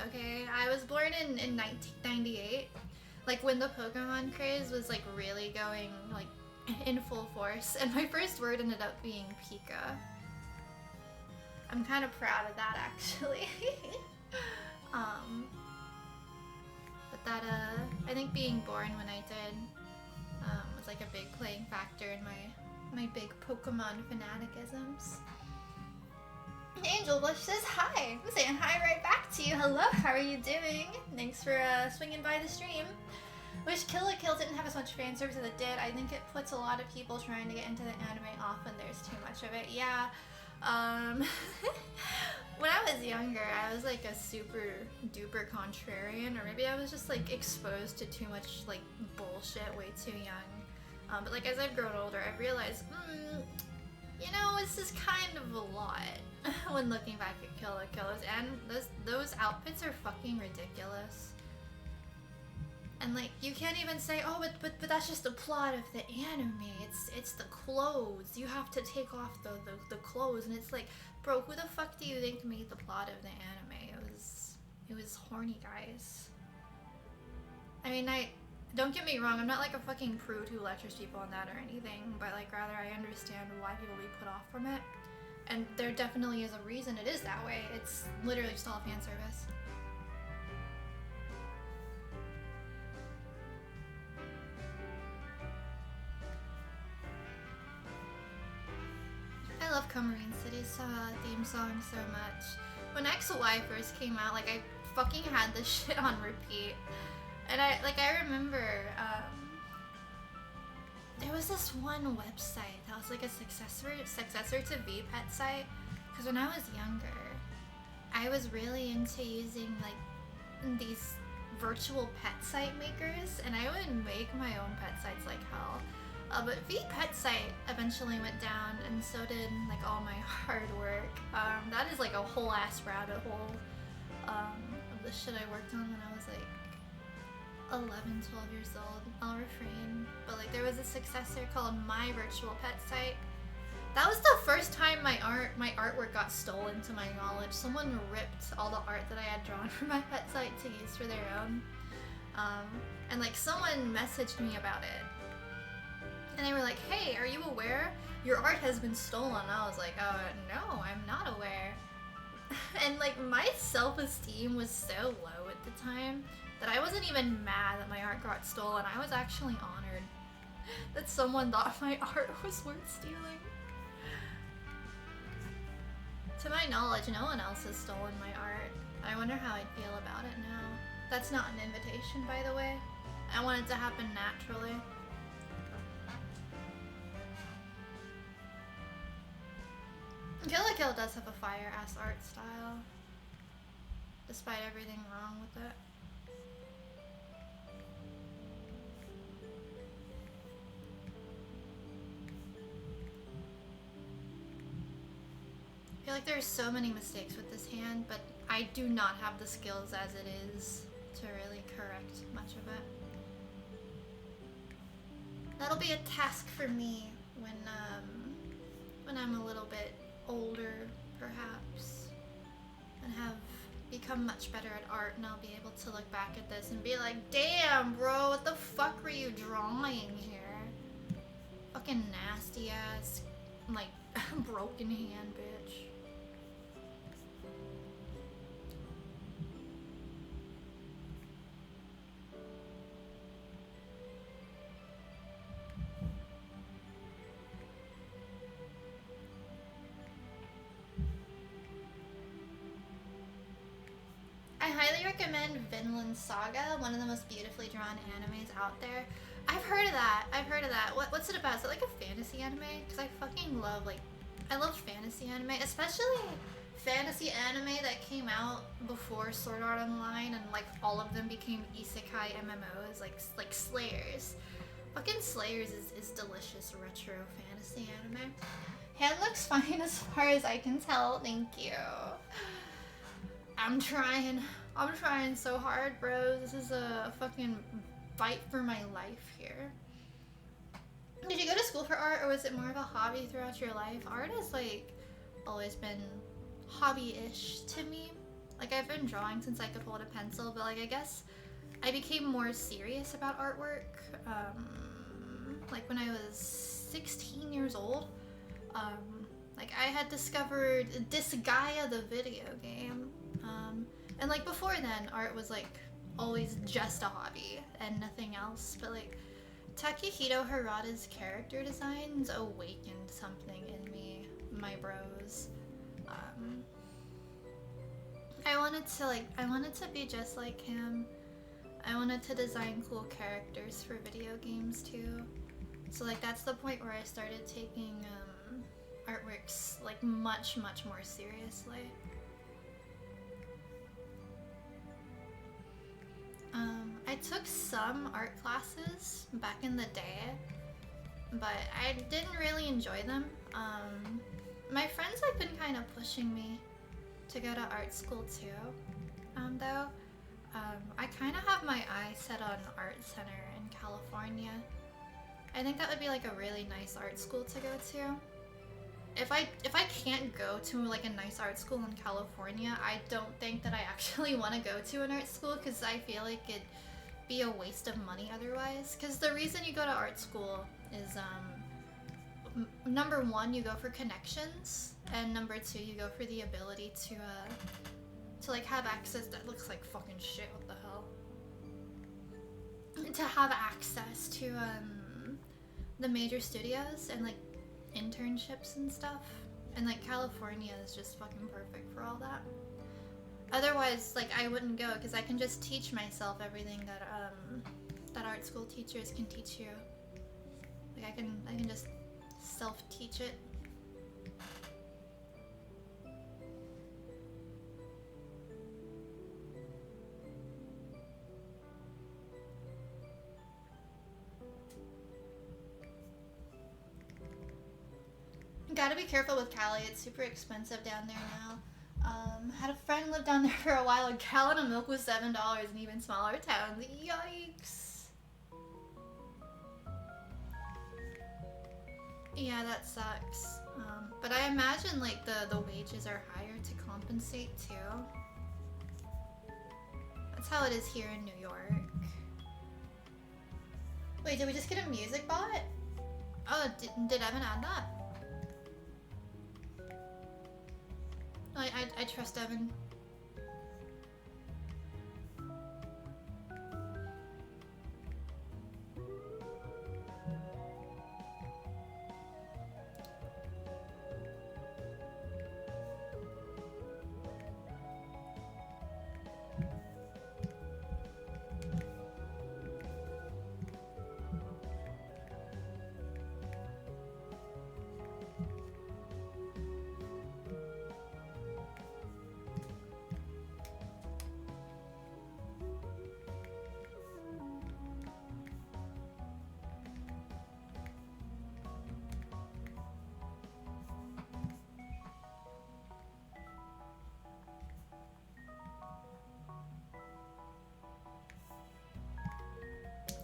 Speaker 2: okay? I was born in 1998, like, when the Pokemon craze was, like, really going, like, in full force, and my first word ended up being Pika. I'm kind of proud of that, actually. But that, I think being born when I did was like a big playing factor in my big Pokemon fanaticisms. Angel Bush says hi. I'm saying hi right back to you. Hello, how are you doing? Thanks for swinging by the stream. Wish Kill la Kill didn't have as much fan service as it did. I think it puts a lot of people trying to get into the anime off when there's too much of it. Yeah. When I was younger, I was like a super duper contrarian, or maybe I was just like exposed to too much like bullshit way too young. But like as I've grown older, I've realized, you know, this is kind of a lot when looking back at Kill la Kill. And those outfits are fucking ridiculous. And like you can't even say, oh, but that's just the plot of the anime. It's the clothes. You have to take off the clothes, and it's like, bro, who the fuck do you think made the plot of the anime? It was horny guys. I mean, don't get me wrong. I'm not like a fucking prude who lectures people on that or anything, but like rather I understand why people be put off from it, and there definitely is a reason it is that way. It's literally just all fan service. Become Marine City theme song so much. When XY first came out, like I fucking had this shit on repeat. And I remember there was this one website that was like a successor to VPet site. Because when I was younger, I was really into using like these virtual pet site makers, and I would make my own pet sites like hell. But VPet site eventually went down, and so did like all my hard work. That is like a whole ass rabbit hole of the shit I worked on when I was like 11, 12 years old. I'll refrain. But like there was a successor called My Virtual Pet Site. That was the first time my artwork got stolen to my knowledge. Someone ripped all the art that I had drawn for my pet site to use for their own. And like someone messaged me about it. And they were like, hey, are you aware? Your art has been stolen. I was like, no, I'm not aware. And like my self-esteem was so low at the time that I wasn't even mad that my art got stolen. I was actually honored that someone thought my art was worth stealing. To my knowledge, no one else has stolen my art. I wonder how I'd feel about it now. That's not an invitation, by the way. I want it to happen naturally. Kill la Kill does have a fire-ass art style, despite everything wrong with it. I feel like there's so many mistakes with this hand, but I do not have the skills as it is to really correct much of it. That'll be a task for me when I'm a little bit older, perhaps, and have become much better at art, and I'll be able to look back at this and be like, damn, bro, what the fuck were you drawing here? Fucking nasty ass, like, broken hand, bitch. I highly recommend Vinland Saga, one of the most beautifully drawn animes out there. I've heard of that. What's it about? Is it like a fantasy anime? Because I fucking love, like, I love fantasy anime, especially fantasy anime that came out before Sword Art Online, and like all of them became isekai MMOs, like Slayers. Fucking Slayers is delicious retro fantasy anime. Hand looks fine as far as I can tell, thank you. I'm trying so hard, bros. This is a fucking fight for my life here. Did you go to school for art, or was it more of a hobby throughout your life? Art has like always been hobby-ish to me. Like I've been drawing since I could hold a pencil, but like I guess I became more serious about artwork like when I was 16 years old. Like I had discovered Disgaea the video game. And like before then, art was like always just a hobby and nothing else. But like Takehito Harada's character designs awakened something in me, my bros. I wanted to be just like him. I wanted to design cool characters for video games too. So like that's the point where I started taking artworks like much more seriously. I took some art classes back in the day, but I didn't really enjoy them. My friends have been kind of pushing me to go to art school too, though. I kind of have my eye set on Art Center in California. I think that would be like a really nice art school to go to. If I can't go to like a nice art school in California, I don't think that I actually want to go to an art school, because I feel like it'd be a waste of money otherwise. Because the reason you go to art school is number one, you go for connections, and number two, you go for the ability to like have access. That looks like fucking shit. What the hell? To have access to the major studios and like internships and stuff. And like California is just fucking perfect for all that. Otherwise, like I wouldn't go because I can just teach myself everything that art school teachers can teach you. Like I can just self-teach it. Gotta be careful with Cali. It's super expensive down there now. Had a friend live down there for a while. A gallon of milk was $7 in even smaller towns. Yikes. Yeah, that sucks. But I imagine like the wages are higher to compensate too. That's how it is here in New York. Wait, did we just get a music bot? Oh, did Evan add that? I trust Evan.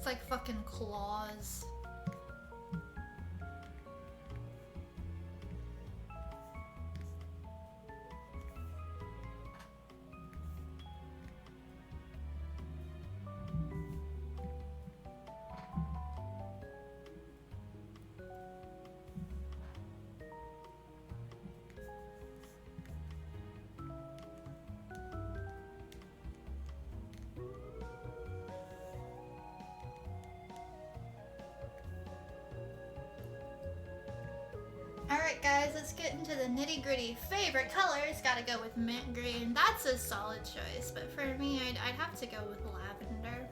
Speaker 2: It's like fucking claws. Alright guys, let's get into the nitty gritty. Favorite colors, gotta go with mint green. That's a solid choice, but for me, I'd have to go with lavender.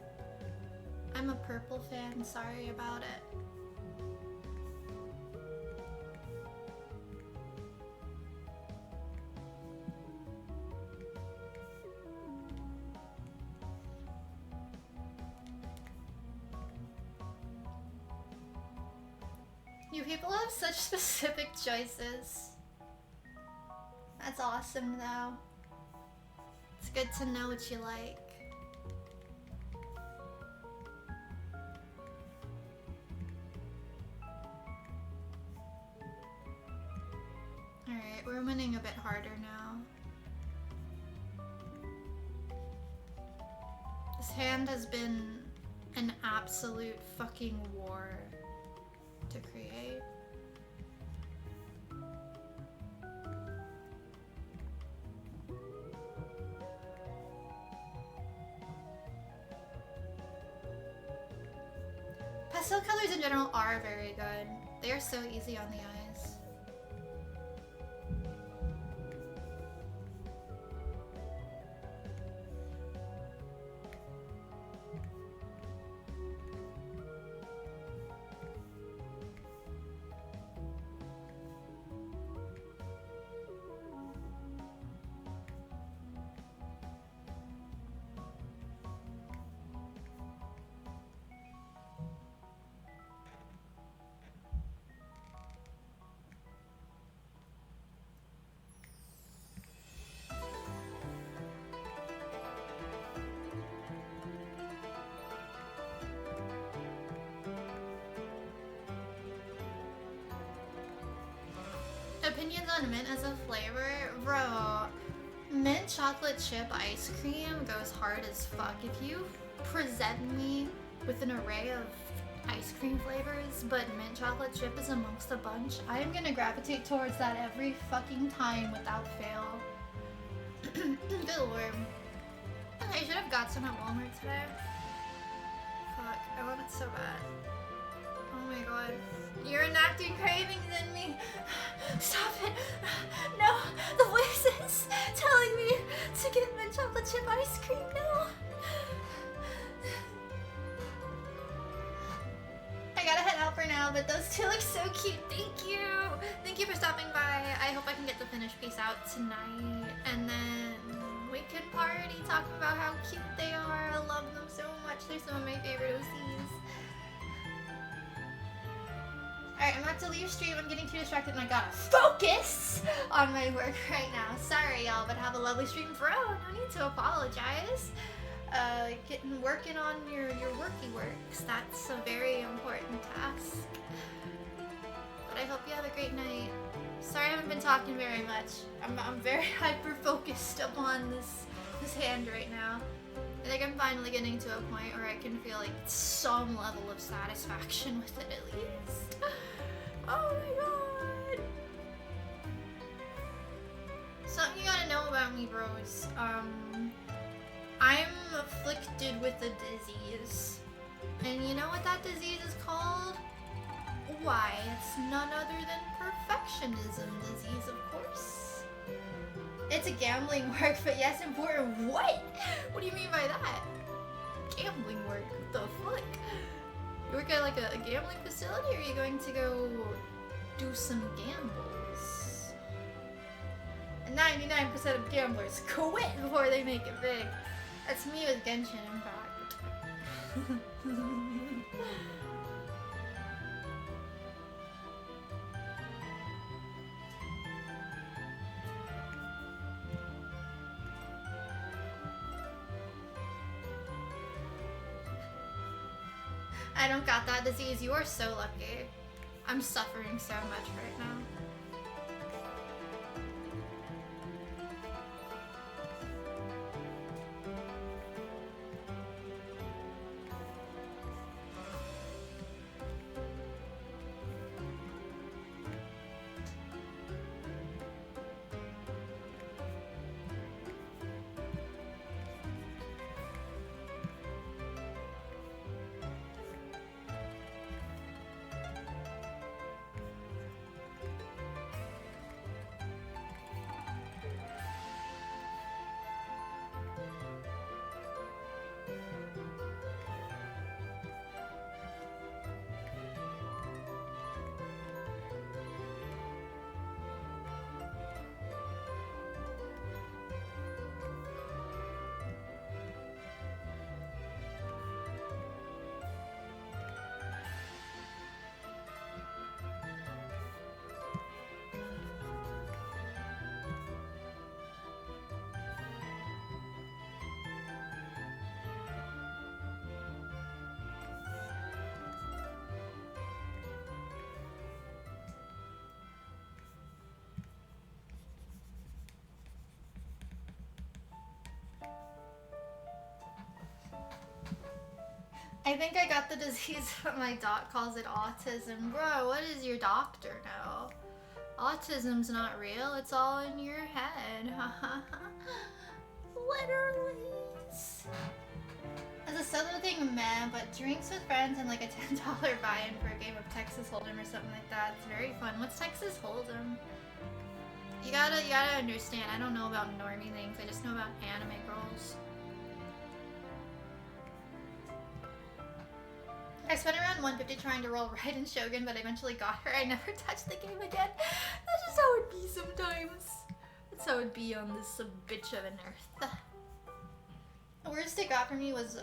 Speaker 2: I'm a purple fan, sorry about it. You people have such specific choices. That's awesome though. It's good to know what you like. Alright, we're winning a bit harder now. This hand has been an absolute fucking war to create. Pastel colors in general are very good. They are so easy on the eyes. Opinions on mint as a flavor? Bro, mint chocolate chip ice cream goes hard as fuck. If you present me with an array of ice cream flavors, but mint chocolate chip is amongst a bunch, I am gonna gravitate towards that every fucking time without fail. Good lord. I should have got some at Walmart today. Fuck, I want it so bad. Oh my god. You're enacting cravings in me. Stop it. No, the voices telling me to get mint chocolate chip ice cream now. I gotta head out for now, but those two look so cute. Thank you. Thank you for stopping by. I hope I can get the finished piece out tonight. And then we can party talking about how cute they are. I love them so much. They're some of my favorite OCs. Alright, I'm about to leave stream. I'm getting too distracted and I gotta focus on my work right now. Sorry, y'all, but have a lovely stream, bro. No need to apologize. Working on your worky works. That's a very important task. But I hope you have a great night. Sorry I haven't been talking very much. I'm very hyper focused upon this hand right now. I think I'm finally getting to a point where I can feel like some level of satisfaction with it at least. Oh my god! Something you gotta know about me, bros. I'm afflicted with a disease. And you know what that disease is called? Why, it's none other than perfectionism disease, of course. It's a gambling work, but yes, important. What? What do you mean by that? Gambling work? What the fuck? You work at like a gambling facility, or are you going to go do some gambles? And 99% of gamblers quit before they make it big. That's me with Genshin, in fact. I don't got that disease. You are so lucky. I'm suffering so much right now. I think I got the disease, but my doc calls it autism. Bro, what does your doctor know? Autism's not real, it's all in your head. Literally. As a solo thing, man, but drinks with friends and like a $10 buy-in for a game of Texas Hold'em or something like that. It's very fun. What's Texas Hold'em? You gotta understand, I don't know about normie things, I just know about anime girls. I spent around 150 trying to roll right in Shogun, but I eventually got her. I never touched the game again. That's just how it be sometimes. That's how it be on this bitch of an earth. The worst it got for me was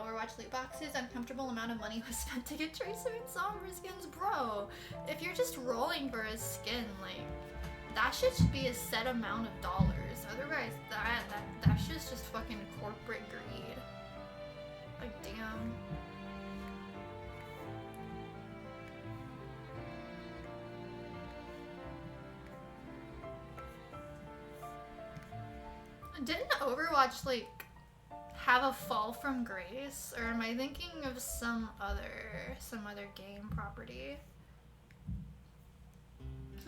Speaker 2: Overwatch loot boxes. Uncomfortable amount of money was spent to get Tracer and Sombra skins. Bro, if you're just rolling for a skin, like, that shit should be a set amount of dollars. Otherwise, that shit's just fucking corporate greed. Like, damn. Didn't Overwatch, like, have a fall from grace? Or am I thinking of some other game property?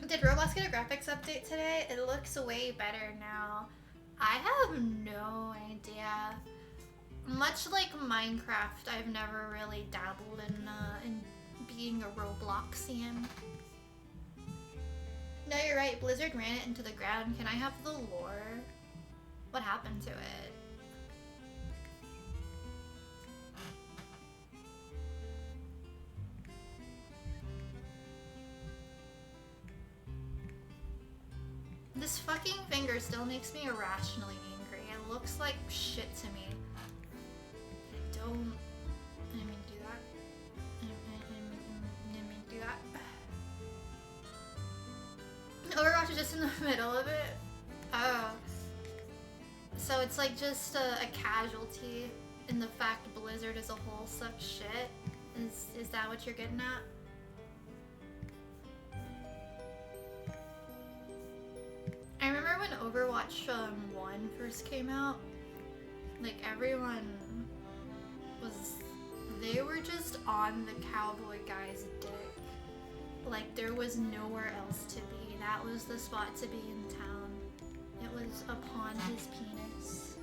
Speaker 2: Did Roblox get a graphics update today? It looks way better now. I have no idea. Much like Minecraft, I've never really dabbled in being a Robloxian. No, you're right. Blizzard ran it into the ground. Can I have the lore? What happened to it? This fucking finger still makes me irrationally angry. It looks like shit to me. I didn't mean to do that. I didn't mean to do that. Overwatch is just in the middle of it. Oh. So it's like just a casualty in the fact Blizzard as a whole sucks shit? Is that what you're getting at? I remember when Overwatch 1 first came out, like everyone they were just on the cowboy guy's dick. Like there was nowhere else to be. That was the spot to be in town. It was upon his penis.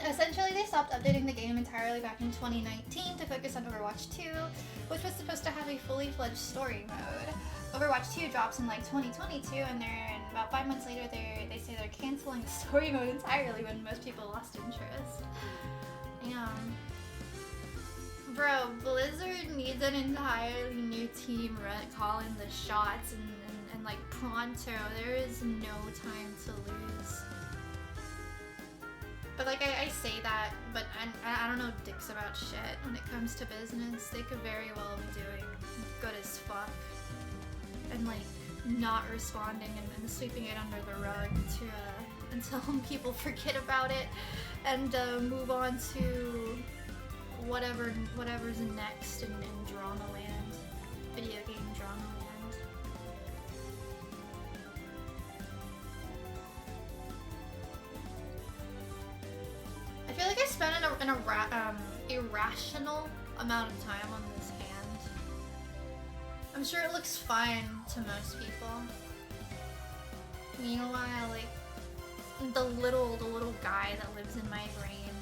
Speaker 2: Essentially, they stopped updating the game entirely back in 2019 to focus on Overwatch 2, which was supposed to have a fully fledged story mode. Overwatch 2 drops in like 2022, and about 5 months later, they say they're canceling the story mode entirely when most people lost interest. Bro, Blizzard needs an entirely new team calling the shots and like pronto. There is no time to lose. But like I say that, but I don't know dicks about shit when it comes to business. They could very well be doing good as fuck and like not responding and sweeping it under the rug to until people forget about it and move on to whatever's next in drama land, video game drama land. I feel like I spent an irrational amount of time on this hand. I'm sure it looks fine to most people. Meanwhile, like the little guy that lives in my brain,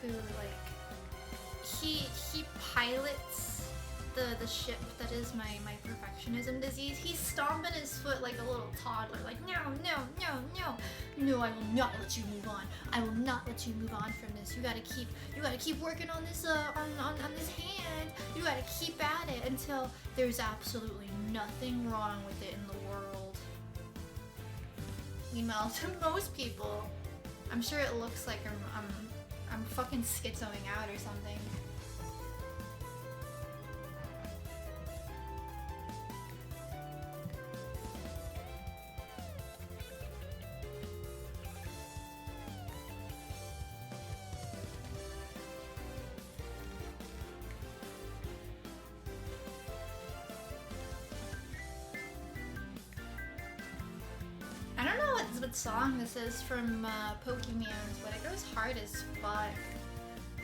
Speaker 2: who like he pilots the ship that is my perfectionism disease. He's stomping his foot like a little toddler, like no, I will not let you move on. I will not let you move on from this. You gotta keep working on this on this hand. You gotta keep at it until there's absolutely nothing wrong with it in the world. Meanwhile, to most people, I'm sure it looks like I'm fucking schizoing out or something. What song this is from Pokemon, but it goes hard as fuck.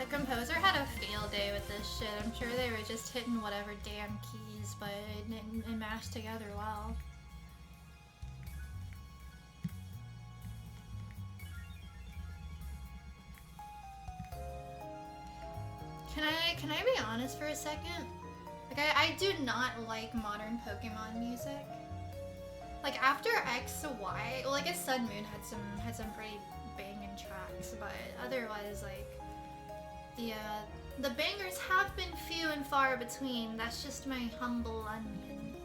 Speaker 2: The composer had a field day with this shit. I'm sure they were just hitting whatever damn keys, but it mashed together well. Can I be honest for a second? Like I do not like modern Pokemon music. Like after X, Y, well I guess Sun Moon had some pretty banging tracks, but otherwise like the bangers have been few and far between. That's just my humble opinion.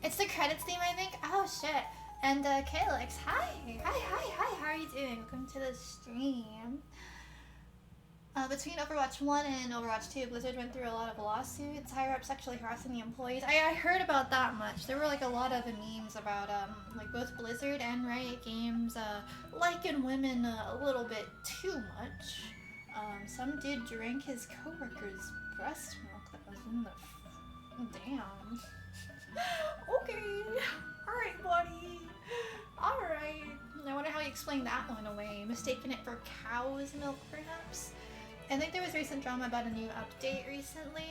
Speaker 2: It's the credits theme, I think. Oh shit. And Calyx, hi, how are you doing? Welcome to the stream. Between Overwatch 1 and Overwatch 2, Blizzard went through a lot of lawsuits, higher-ups sexually harassing the employees. I heard about that much. There were like a lot of memes about like both Blizzard and Riot Games liking women a little bit too much. Some did drink his coworker's breast milk that was in the... Damn. Okay. Alright, buddy. Alright. I wonder how you explain that one away. Mistaking it for cow's milk, perhaps? I think there was recent drama about a new update recently.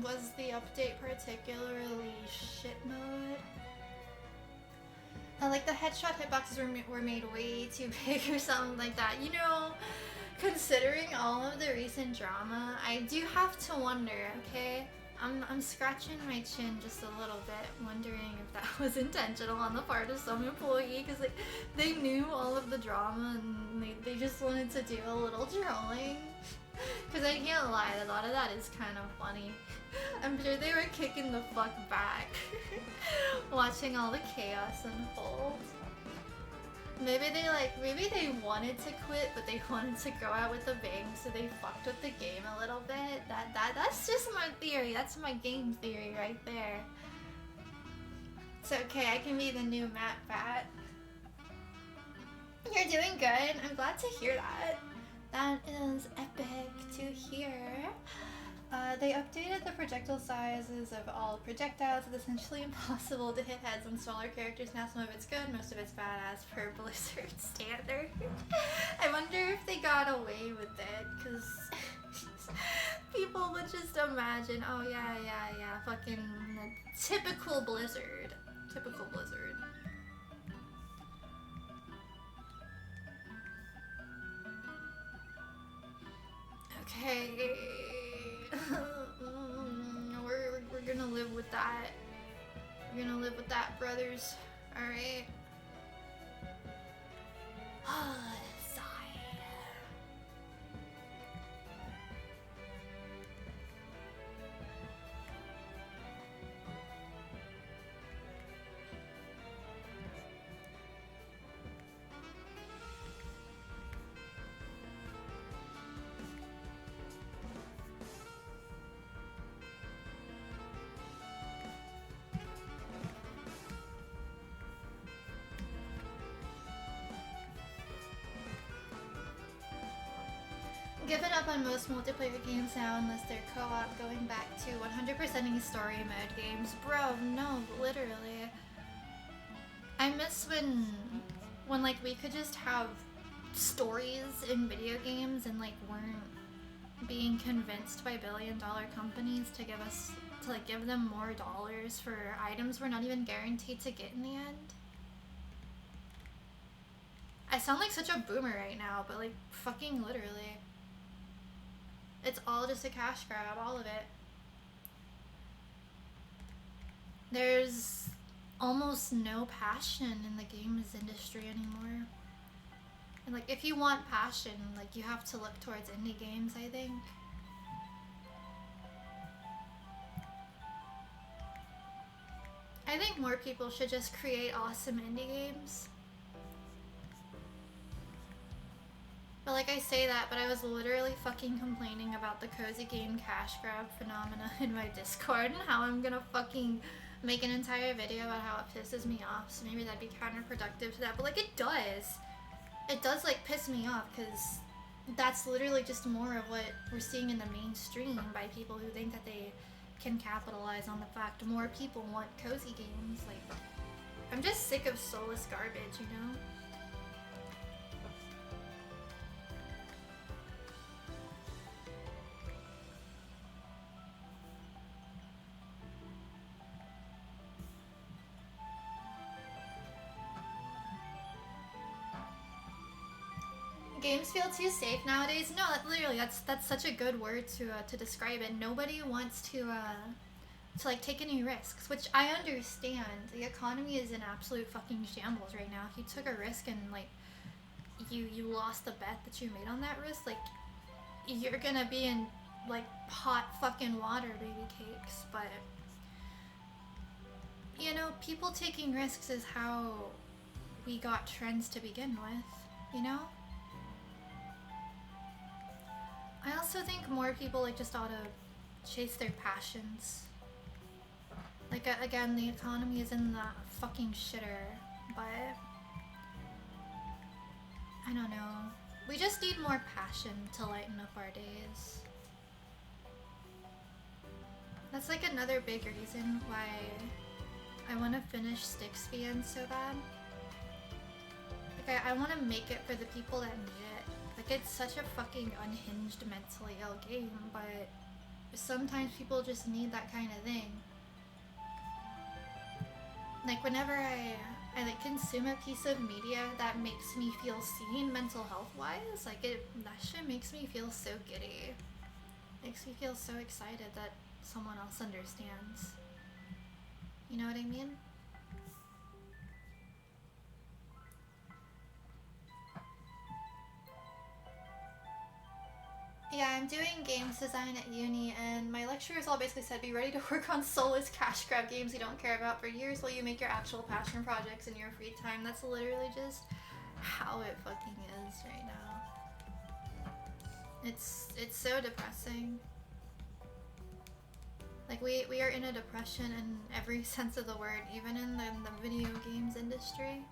Speaker 2: Was the update particularly shit mode? Like the headshot hitboxes were made way too big or something like that. You know, considering all of the recent drama, I do have to wonder, okay? I'm scratching my chin just a little bit, wondering if that was intentional on the part of some employee, because like, they knew all of the drama and they just wanted to do a little trolling. Because I can't lie, a lot of that is kind of funny. I'm sure they were kicking the fuck back watching all the chaos unfold. Maybe they wanted to quit, but they wanted to go out with a bang, so they fucked with the game a little bit. That's just my theory. That's my game theory right there. It's okay, I can be the new Matt Bat. You're doing good. I'm glad to hear that. That is epic to hear. They updated the projectile sizes of all projectiles. It's essentially impossible to hit heads on smaller characters. Now some of it's good, most of it's bad as per Blizzard standard. I wonder if they got away with it, because people would just imagine, oh yeah, fucking typical Blizzard. Typical Blizzard. Okay. We're gonna live with that. We're gonna live with that, brothers. Alright. Sigh. Given up on most multiplayer games now unless they're co-op, going back to 100%ing story mode games. Bro, no, literally. I miss when like we could just have stories in video games and like weren't being convinced by billion-dollar companies to give them more dollars for items we're not even guaranteed to get in the end. I sound like such a boomer right now, but like fucking literally. It's all just a cash grab, all of it. There's almost no passion in the games industry anymore. And like, if you want passion, like you have to look towards indie games, I think. I think more people should just create awesome indie games. But like I say that, but I was literally fucking complaining about the cozy game cash grab phenomena in my Discord and how I'm gonna fucking make an entire video about how it pisses me off, so maybe that'd be counterproductive to that, but like it does. It does like piss me off, because that's literally just more of what we're seeing in the mainstream by people who think that they can capitalize on the fact more people want cozy games. Like, I'm just sick of soulless garbage, you know? Games feel too safe nowadays. No, literally, that's such a good word to describe it. Nobody wants to like take any risks, which I understand. The economy is in absolute fucking shambles right now. If you took a risk and like you lost the bet that you made on that risk, like you're gonna be in like hot fucking water, baby cakes. But you know, people taking risks is how we got trends to begin with, you know? I also think more people like just ought to chase their passions. Like again, the economy is in the fucking shitter, but I don't know. We just need more passion to lighten up our days. That's like another big reason why I want to finish Styxvian so bad. Like I want to make it for the people that need it. Like Like, it's such a fucking unhinged, mentally ill game, but sometimes people just need that kind of thing. Like, whenever I like consume a piece of media that makes me feel seen mental health wise, like that shit makes me feel so giddy. Makes me feel so excited that someone else understands. You know what I mean? Yeah, I'm doing games design at uni, and my lecturers all basically said, be ready to work on soulless cash grab games you don't care about for years while you make your actual passion projects in your free time. That's literally just how it fucking is right now. It's so depressing. Like, we are in a depression in every sense of the word, even in the video games industry.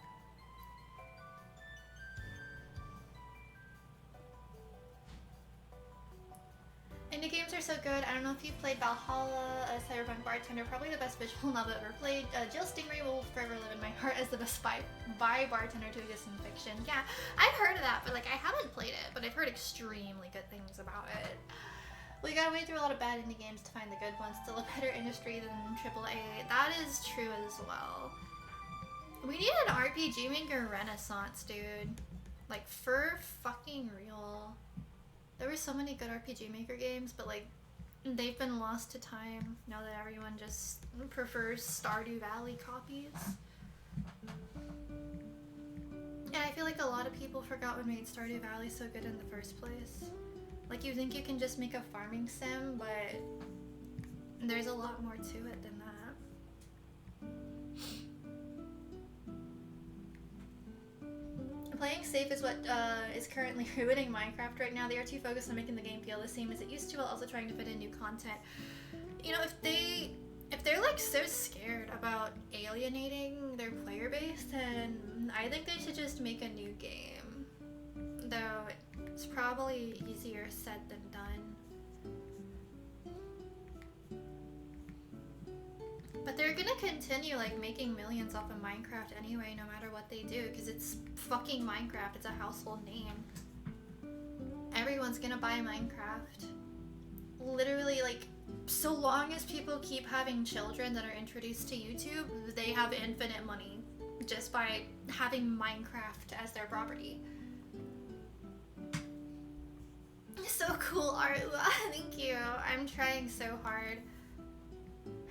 Speaker 2: Indie games are so good. I don't know if you've played Valhalla, Cyberpunk Bartender, probably the best visual novel I've ever played. Jill Stingray will forever live in my heart as the best by bartender to exist in fiction. Yeah, I've heard of that, but like I haven't played it, but I've heard extremely good things about it. We gotta wade through a lot of bad indie games to find the good ones. Still a better industry than AAA. That is true as well. We need an RPG maker renaissance, dude. Like, for fucking real. There were so many good RPG Maker games, but like, they've been lost to time now that everyone just prefers Stardew Valley copies. And I feel like a lot of people forgot what made Stardew Valley so good in the first place. Like, you think you can just make a farming sim, but there's a lot more to it than that. Playing safe is what is currently ruining Minecraft right now. They are too focused on making the game feel the same as it used to while also trying to fit in new content. You know, if they're like so scared about alienating their player base, then I think they should just make a new game. Though it's probably easier said than done. But they're gonna continue like making millions off of Minecraft anyway, no matter what they do, because it's fucking Minecraft. It's a household name. Everyone's gonna buy Minecraft. Literally, like, so long as people keep having children that are introduced to YouTube, they have infinite money just by having Minecraft as their property. So cool, art. Thank you. I'm trying so hard.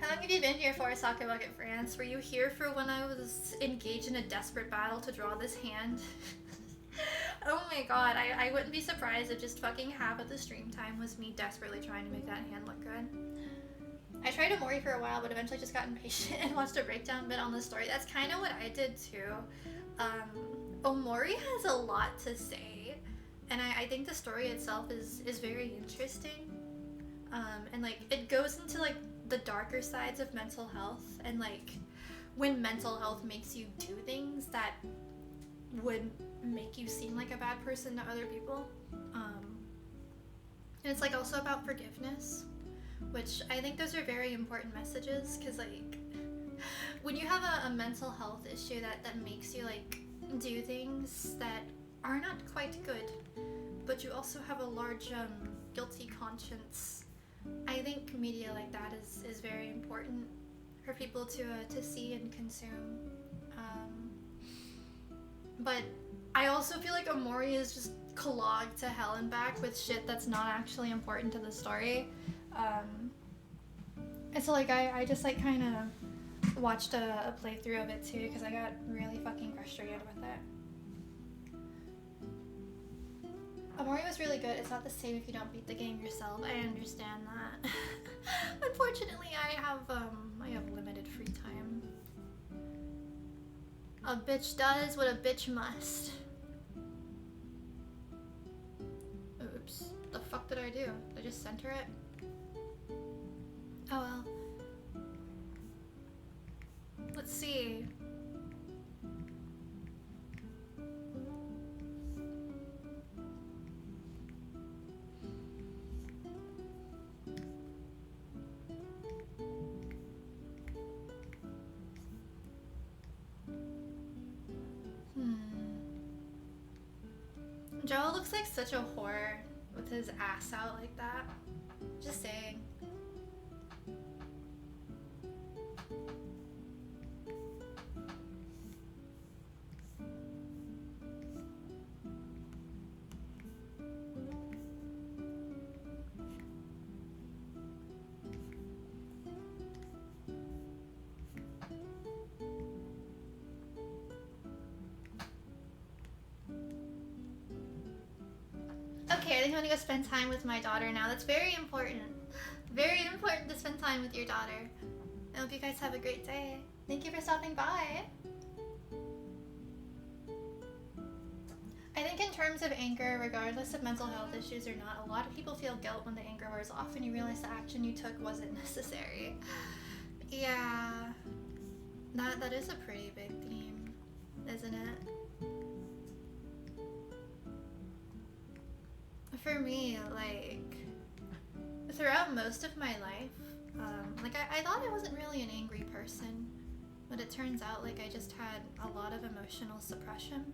Speaker 2: How long have you been here for, Soccer Bucket France? Were you here for when I was engaged in a desperate battle to draw this hand? Oh my god, I wouldn't be surprised if just fucking half of the stream time was me desperately trying to make that hand look good. I tried Omori for a while, but eventually just got impatient and watched a breakdown bit on the story. That's kind of what I did too. Omori has a lot to say, and I think the story itself is very interesting. And like, it goes into like the darker sides of mental health, and like when mental health makes you do things that would make you seem like a bad person to other people. And it's like also about forgiveness, which I think those are very important messages, because like when you have a mental health issue that makes you like do things that are not quite good, but you also have a large guilty conscience, I think media like that is very important for people to see and consume. But I also feel like Omori is just clogged to hell and back with shit that's not actually important to the story. And so like I just like kind of watched a playthrough of it too, because I got really fucking frustrated with it. Omori was really good. It's not the same if you don't beat the game yourself. I understand that. Unfortunately, I have limited free time. A bitch does what a bitch must. Oops. The fuck did I do? Did I just center it? Oh well. Let's see. Joe looks like such a whore with his ass out like that. Just saying. Okay, I think I'm gonna go spend time with my daughter now. That's very important. Very important to spend time with your daughter. I hope you guys have a great day. Thank you for stopping by. I think in terms of anger, regardless of mental health issues or not, a lot of people feel guilt when the anger wears off and you realize the action you took wasn't necessary. Yeah, that is a pretty big theme, isn't it? For me, like, throughout most of my life, I thought I wasn't really an angry person, but it turns out, like, I just had a lot of emotional suppression.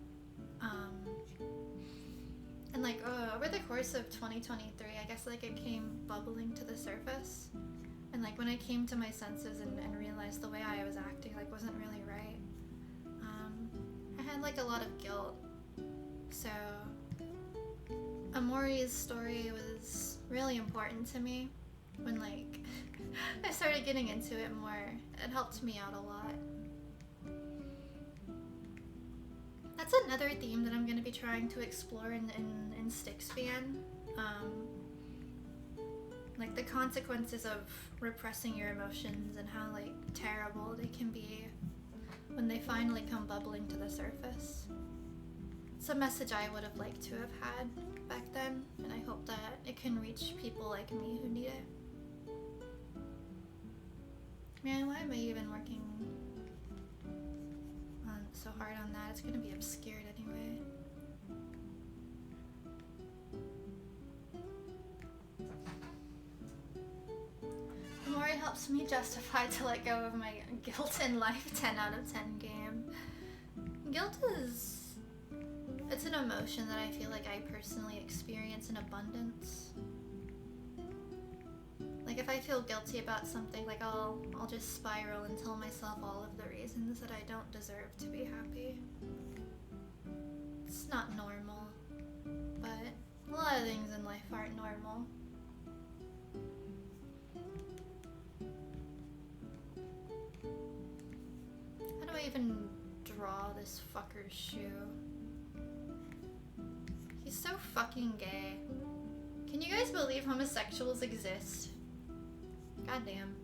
Speaker 2: And, like, over the course of 2023, I guess, like, it came bubbling to the surface. And, like, when I came to my senses and realized the way I was acting, like, wasn't really right, I had, like, a lot of guilt. So Amori's story was really important to me when, like, I started getting into it more. It helped me out a lot. That's another theme that I'm going to be trying to explore in Styxspan. Like, the consequences of repressing your emotions and how, like, terrible they can be when they finally come bubbling to the surface. It's a message I would have liked to have had back then, and I hope that it can reach people like me who need it. Man, why am I even working so hard on that? It's gonna be obscured anyway. Amori helps me justify to let go of my guilt in life 10 out of 10 game. Guilt it's an emotion that I feel like I personally experience in abundance. Like, if I feel guilty about something, like, I'll just spiral and tell myself all of the reasons that I don't deserve to be happy. It's not normal, but a lot of things in life aren't normal. How do I even draw this fucker's shoe? He's so fucking gay. Can you guys believe homosexuals exist? Goddamn.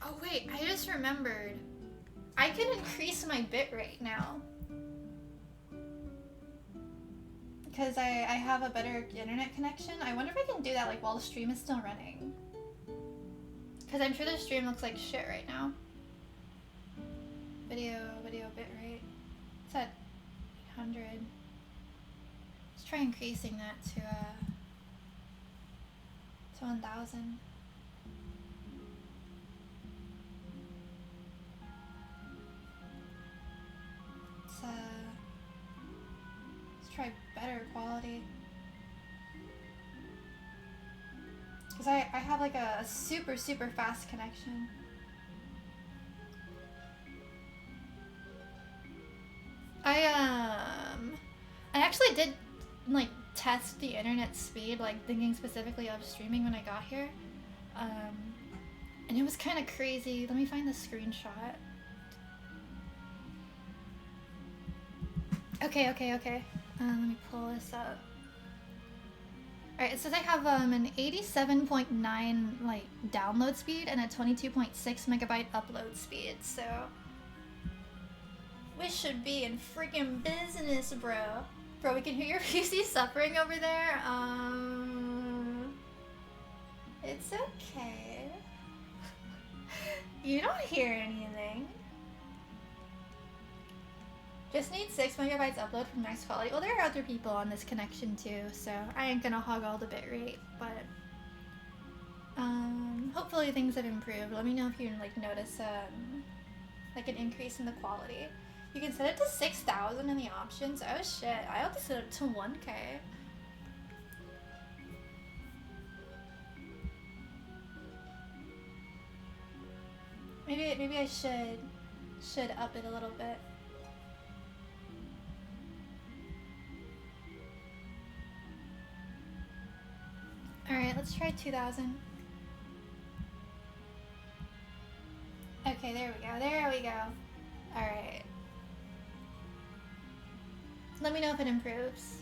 Speaker 2: Oh wait, I just remembered. I can increase my bitrate now. Because I have a better internet connection. I wonder if I can do that, like, while the stream is still running. Because I'm sure the stream looks like shit right now. Video bitrate. It's at 800. Let's try increasing that to 1000. Let's try better quality. Because I have like a super fast connection. I actually did, like, test the internet speed, like, thinking specifically of streaming when I got here. And it was kind of crazy. Let me find the screenshot. Okay. Let me pull this up. Alright, it says I have an 87.9 like download speed and a 22.6 megabyte upload speed, so we should be in freaking business, bro. Bro, we can hear your PC suffering over there. It's okay. You don't hear anything. Just need 6 megabytes upload from nice quality. Well, there are other people on this connection too, so I ain't gonna hog all the bitrate, but hopefully things have improved. Let me know if you like notice like an increase in the quality. You can set it to 6,000 in the options. Oh shit, I have to set it to 1K. Maybe I should up it a little bit. Alright, let's try 2,000. Okay, there we go. Alright. Let me know if it improves.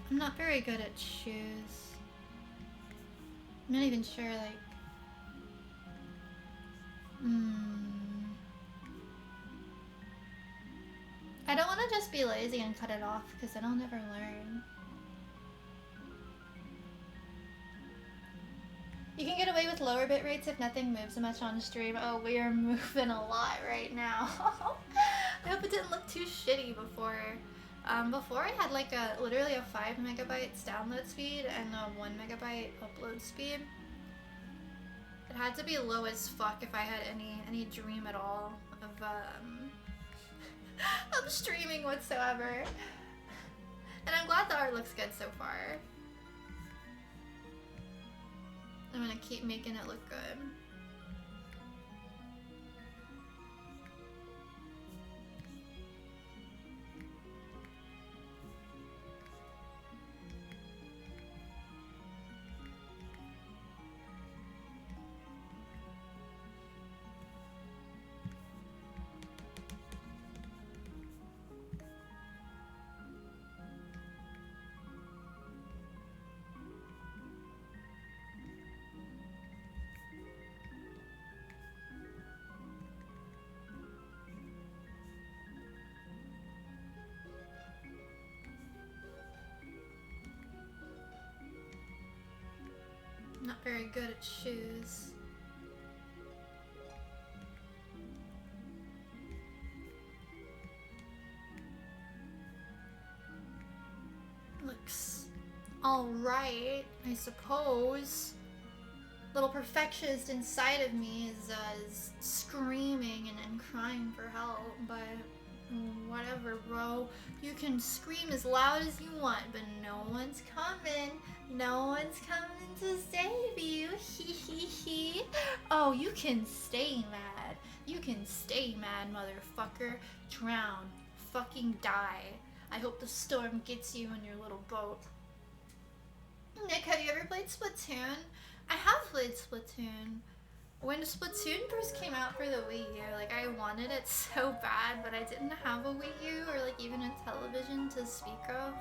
Speaker 2: I'm not very good at shoes. I'm not even sure, like... I don't want to just be lazy and cut it off, because then I'll never learn. You can get away with lower bit rates if nothing moves much on stream. Oh, we are moving a lot right now. I hope it didn't look too shitty before. Before I had like literally a 5 megabytes download speed and a 1 megabyte upload speed. It had to be low as fuck if I had any dream at all of of streaming whatsoever. And I'm glad the art looks good so far. I'm gonna keep making it look good. Not very good at shoes. Looks alright, I suppose. Little perfectionist inside of me is screaming and crying for help, but whatever, bro. You can scream as loud as you want, but no one's coming. No one's coming to save you. Hee hee hee. Oh, you can stay mad. You can stay mad, motherfucker. Drown. Fucking die. I hope the storm gets you in your little boat. Nick, have you ever played Splatoon? I have played Splatoon. When Splatoon first came out for the Wii U, like, I wanted it so bad, but I didn't have a Wii U or, like, even a television to speak of.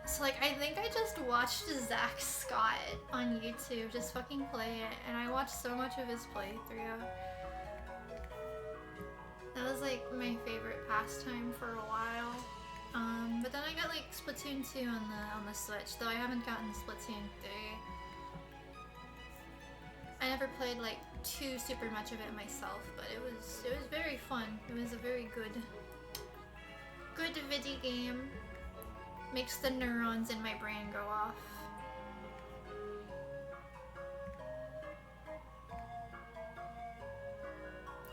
Speaker 2: So, like, I think I just watched Zach Scott on YouTube just fucking play it, and I watched so much of his playthrough. That was, like, my favorite pastime for a while. But then I got, like, Splatoon 2 on the Switch, though I haven't gotten Splatoon 3. I never played like too super much of it myself, but it was very fun. It was a very good video game. Makes the neurons in my brain go off.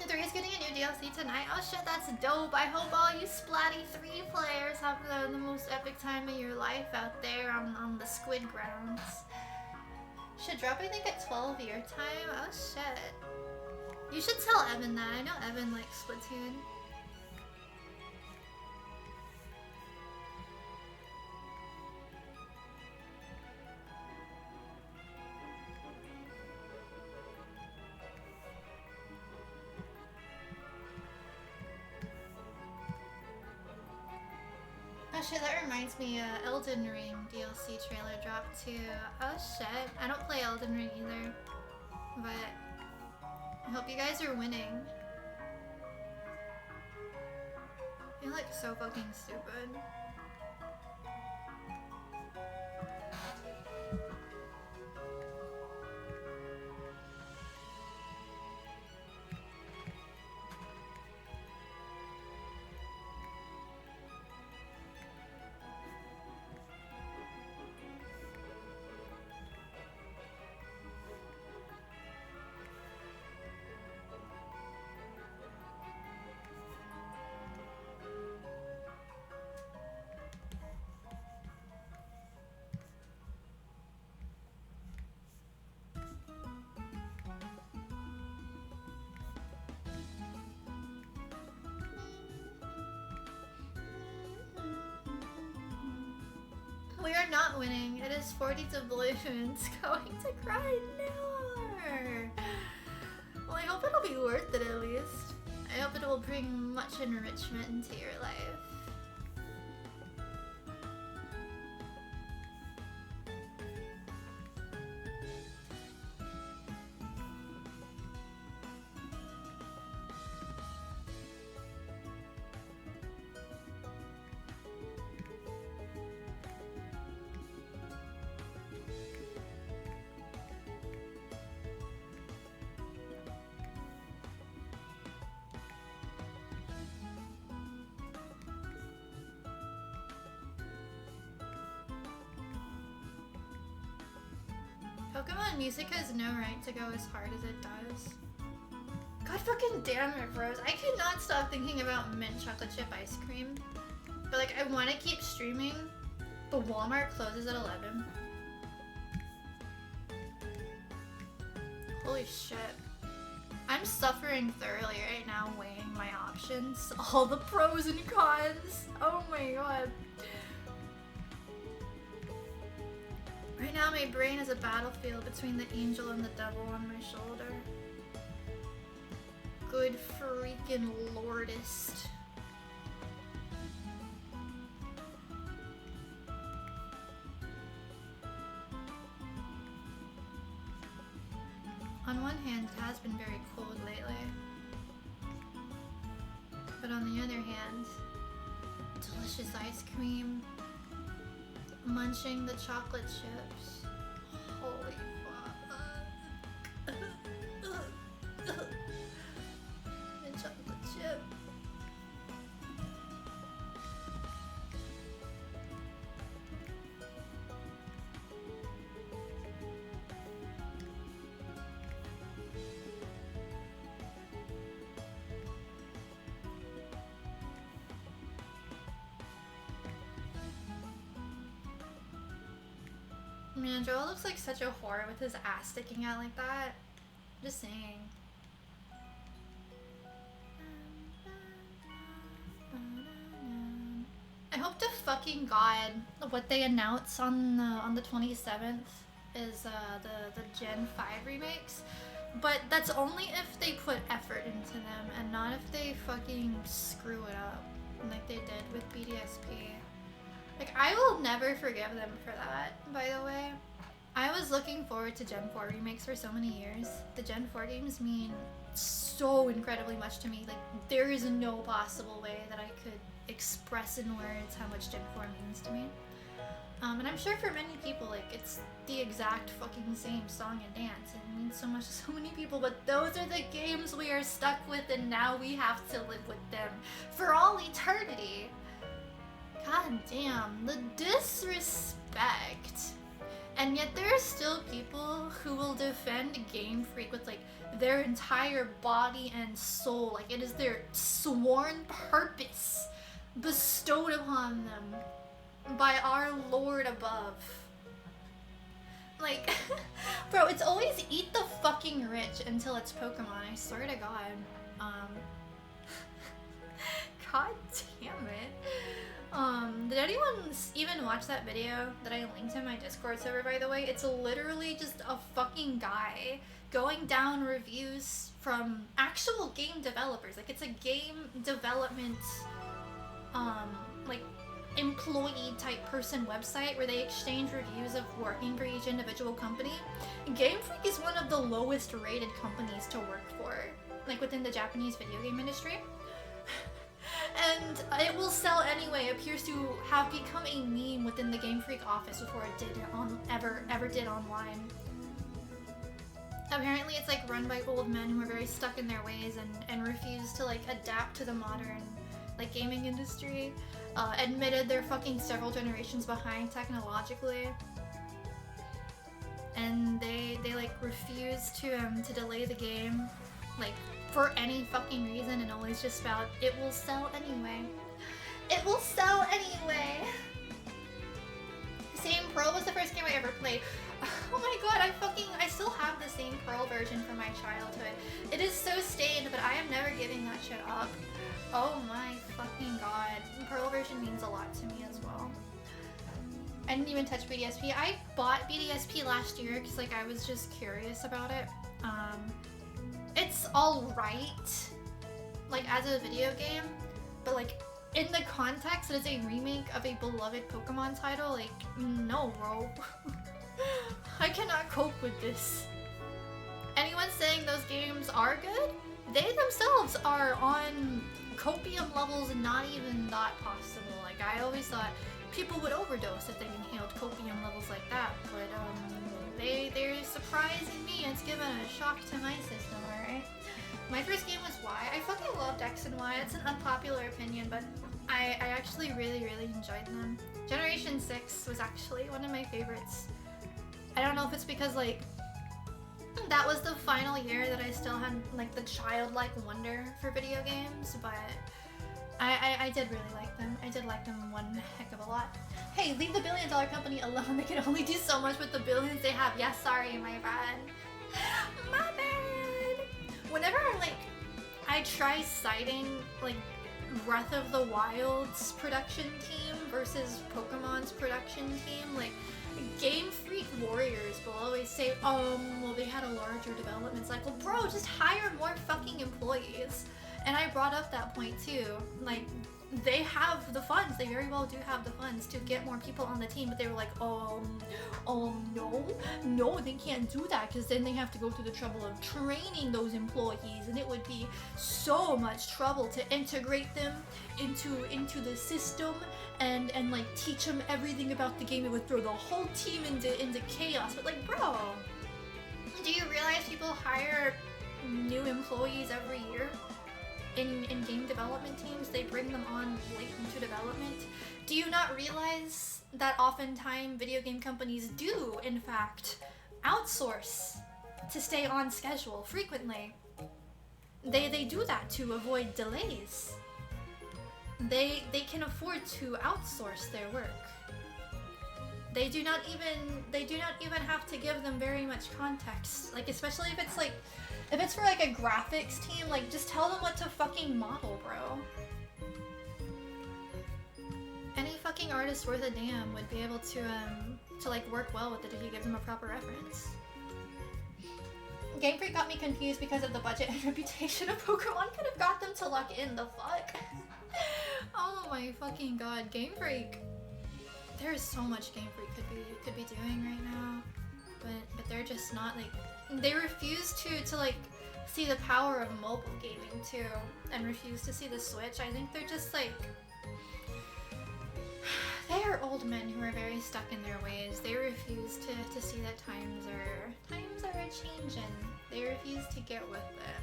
Speaker 2: The 3 is getting a new DLC tonight. Oh shit, that's dope. I hope all you Splatty 3 players have the most epic time of your life out there on the Squid Grounds. Should drop, I think, at 12 your time. Oh shit. You should tell Evan that. I know Evan likes Splatoon. Oh shit, that reminds me, Elden Ring DLC trailer dropped too. Oh shit, I don't play Elden Ring either, but I hope you guys are winning. You look so fucking stupid. We are not winning. It is 40 to blue. It's going to cry now. Well, I hope it'll be worth it at least. I hope it will bring much enrichment into your life. Pokemon music has no right to go as hard as it does. God fucking damn it, bros. I cannot stop thinking about mint chocolate chip ice cream. But like, I want to keep streaming, but Walmart closes at 11. Holy shit. I'm suffering thoroughly right now weighing my options. All the pros and cons. Oh my god. Right now my brain is a battlefield between the angel and the devil on my shoulder. Good freaking lordest. On one hand, it has been very cold lately. But on the other hand, delicious ice cream. Munching the chocolate chips. Holy fuck. The chocolate chip. Man, Joel looks like such a whore with his ass sticking out like that. Just saying. I hope to fucking god what they announce on the 27th is the Gen 5 remakes. But that's only if they put effort into them and not if they fucking screw it up like they did with BDSP. Like, I will never forgive them for that, by the way. I was looking forward to Gen 4 remakes for so many years. The Gen 4 games mean so incredibly much to me. Like, there is no possible way that I could express in words how much Gen 4 means to me. And I'm sure for many people, like, it's the exact fucking same song and dance. It means so much to so many people, but those are the games we are stuck with, and now we have to live with them for all eternity. God damn, the disrespect. And yet there are still people who will defend Game Freak with like their entire body and soul. Like it is their sworn purpose bestowed upon them by our Lord above. Like, bro, it's always eat the fucking rich until it's Pokemon, I swear to God. God damn it. Did anyone even watch that video that I linked in my Discord server, by the way? It's literally just a fucking guy going down reviews from actual game developers. Like, it's a game development, like, employee type person website where they exchange reviews of working for each individual company. Game Freak is one of the lowest rated companies to work for, like, within the Japanese video game industry. And it will sell anyway appears to have become a meme within the Game Freak office before it did ever did online. Apparently it's like run by old men who are very stuck in their ways and refuse to like adapt to the modern like gaming industry. Admitted they're fucking several generations behind technologically. And they like refuse to delay the game like for any fucking reason, and always just spout, it will sell anyway. It will sell anyway. Same Pearl was the first game I ever played. Oh my god, I still have the same Pearl version from my childhood. It is so stained, but I am never giving that shit up. Oh my fucking god. The Pearl version means a lot to me as well. I didn't even touch BDSP. I bought BDSP last year because like I was just curious about it. It's alright, like as a video game, but like in the context, it is a remake of a beloved Pokemon title. Like, no, bro. I cannot cope with this. Anyone saying those games are good, they themselves are on copium levels not even that possible. Like, I always thought people would overdose if they inhaled copium levels like that, but they're surprising me. It's given a shock to my system, alright? My first game was Y. I fucking loved X and Y. It's an unpopular opinion, but I actually really enjoyed them. Generation 6 was actually one of my favorites. I don't know if it's because like that was the final year that I still had like the childlike wonder for video games, but I did really like them. I did like them one heck of a lot. Hey, leave the $1 billion company alone. They can only do so much with the billions they have. Yes, sorry, my bad. My bad. Whenever I try citing like Breath of the Wild's production team versus Pokemon's production team, like Game Freak Warriors will always say, well, they had a larger development cycle. Bro, just hire more fucking employees. And I brought up that point too. Like, they have the funds. They very well do have the funds to get more people on the team, but they were like, no, they can't do that because then they have to go through the trouble of training those employees, and it would be so much trouble to integrate them into the system and like teach them everything about the game. It would throw the whole team into chaos. But like, bro, do you realize people hire new employees every year? In game development teams, they bring them on late into development. Do you not realize that oftentimes video game companies do, in fact, outsource to stay on schedule frequently? They do that to avoid delays. They can afford to outsource their work. They do not even have to give them very much context. Like, especially if it's for like a graphics team, like just tell them what to fucking model, bro. Any fucking artist worth a damn would be able to like work well with it if you give them a proper reference. Game Freak got me confused because of the budget and reputation of Pokemon could have got them to lock in. The fuck? Oh my fucking god, Game Freak. There's so much Game Freak could be doing right now, but they're just not like. They refuse to like see the power of mobile gaming too, and refuse to see the Switch. I think they're just like, they are old men who are very stuck in their ways. They refuse to see that times are a changing. They refuse to get with it.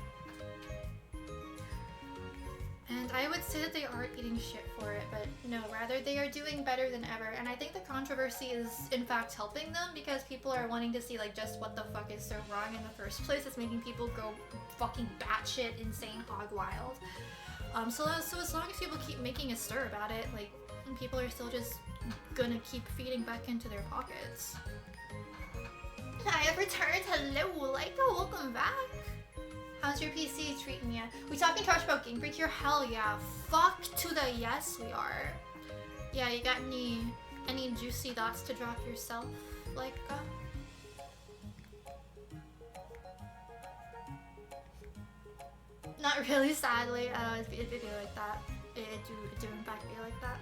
Speaker 2: And I would say that they aren't eating shit for it, but no, rather they are doing better than ever. And I think the controversy is in fact helping them because people are wanting to see like just what the fuck is so wrong in the first place. It's making people go fucking batshit insane hog wild. So as long as people keep making a stir about it, like people are still just gonna keep feeding back into their pockets. I have returned. Hello, Leica, welcome back. How's your PC treating ya? We talking trash about Game Freak here? Hell yeah. Fuck to the yes we are. Yeah, you got any juicy thoughts to drop yourself, Leica? Not really, sadly. It'd be like that. It do in fact be like that.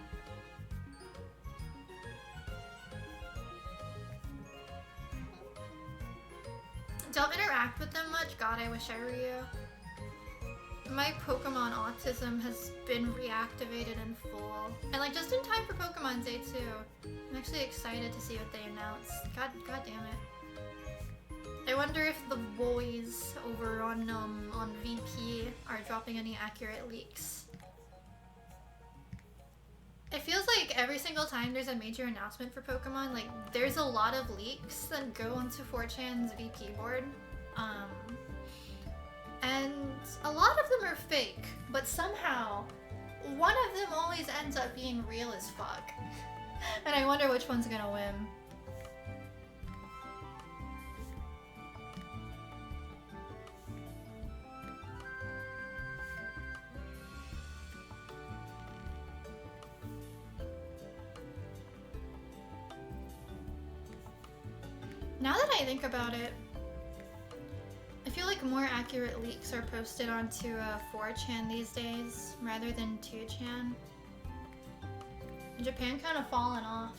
Speaker 2: Don't interact with them much. God, I wish I were you. My Pokemon autism has been reactivated in full. And like just in time for Pokemon Day too. I'm actually excited to see what they announce. God damn it. I wonder if the boys over on VP are dropping any accurate leaks. It feels like every single time there's a major announcement for Pokemon, like there's a lot of leaks that go onto 4chan's VP board. And a lot of them are fake, but somehow one of them always ends up being real as fuck. And I wonder which one's gonna win. Now that I think about it, I feel like more accurate leaks are posted onto 4chan these days rather than 2chan. Japan kind of fallen off.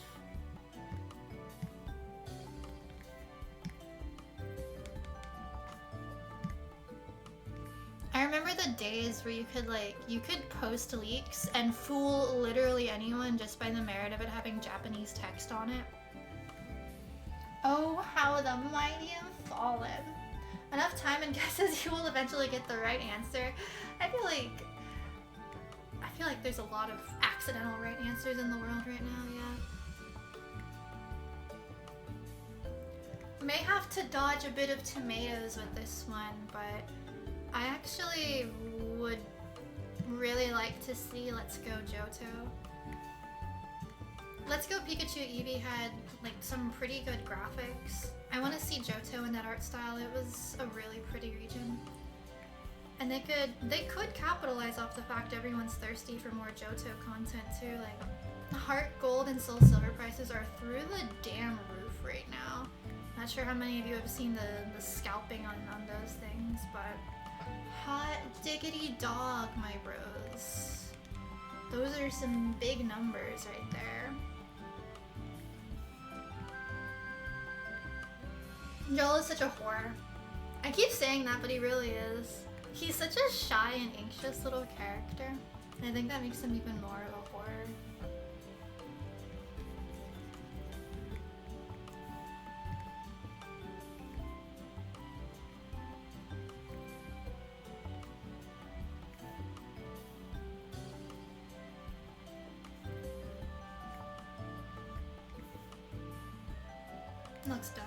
Speaker 2: I remember the days where you could post leaks and fool literally anyone just by the merit of it having Japanese text on it. Oh, how the mighty have fallen. Enough time and guesses, you will eventually get the right answer. I feel like there's a lot of accidental right answers in the world right now, yeah. May have to dodge a bit of tomatoes with this one, but I actually would really like to see Let's Go Johto. Let's Go Pikachu Eevee had like some pretty good graphics. I want to see Johto in that art style. It was a really pretty region. And they could capitalize off the fact everyone's thirsty for more Johto content too. Like, Heart Gold and Soul Silver prices are through the damn roof right now. Not sure how many of you have seen the scalping on those things, but hot diggity dog, my bros. Those are some big numbers right there. Joel is such a whore. I keep saying that, but he really is. He's such a shy and anxious little character. And I think that makes him even more of a whore. Looks dumb.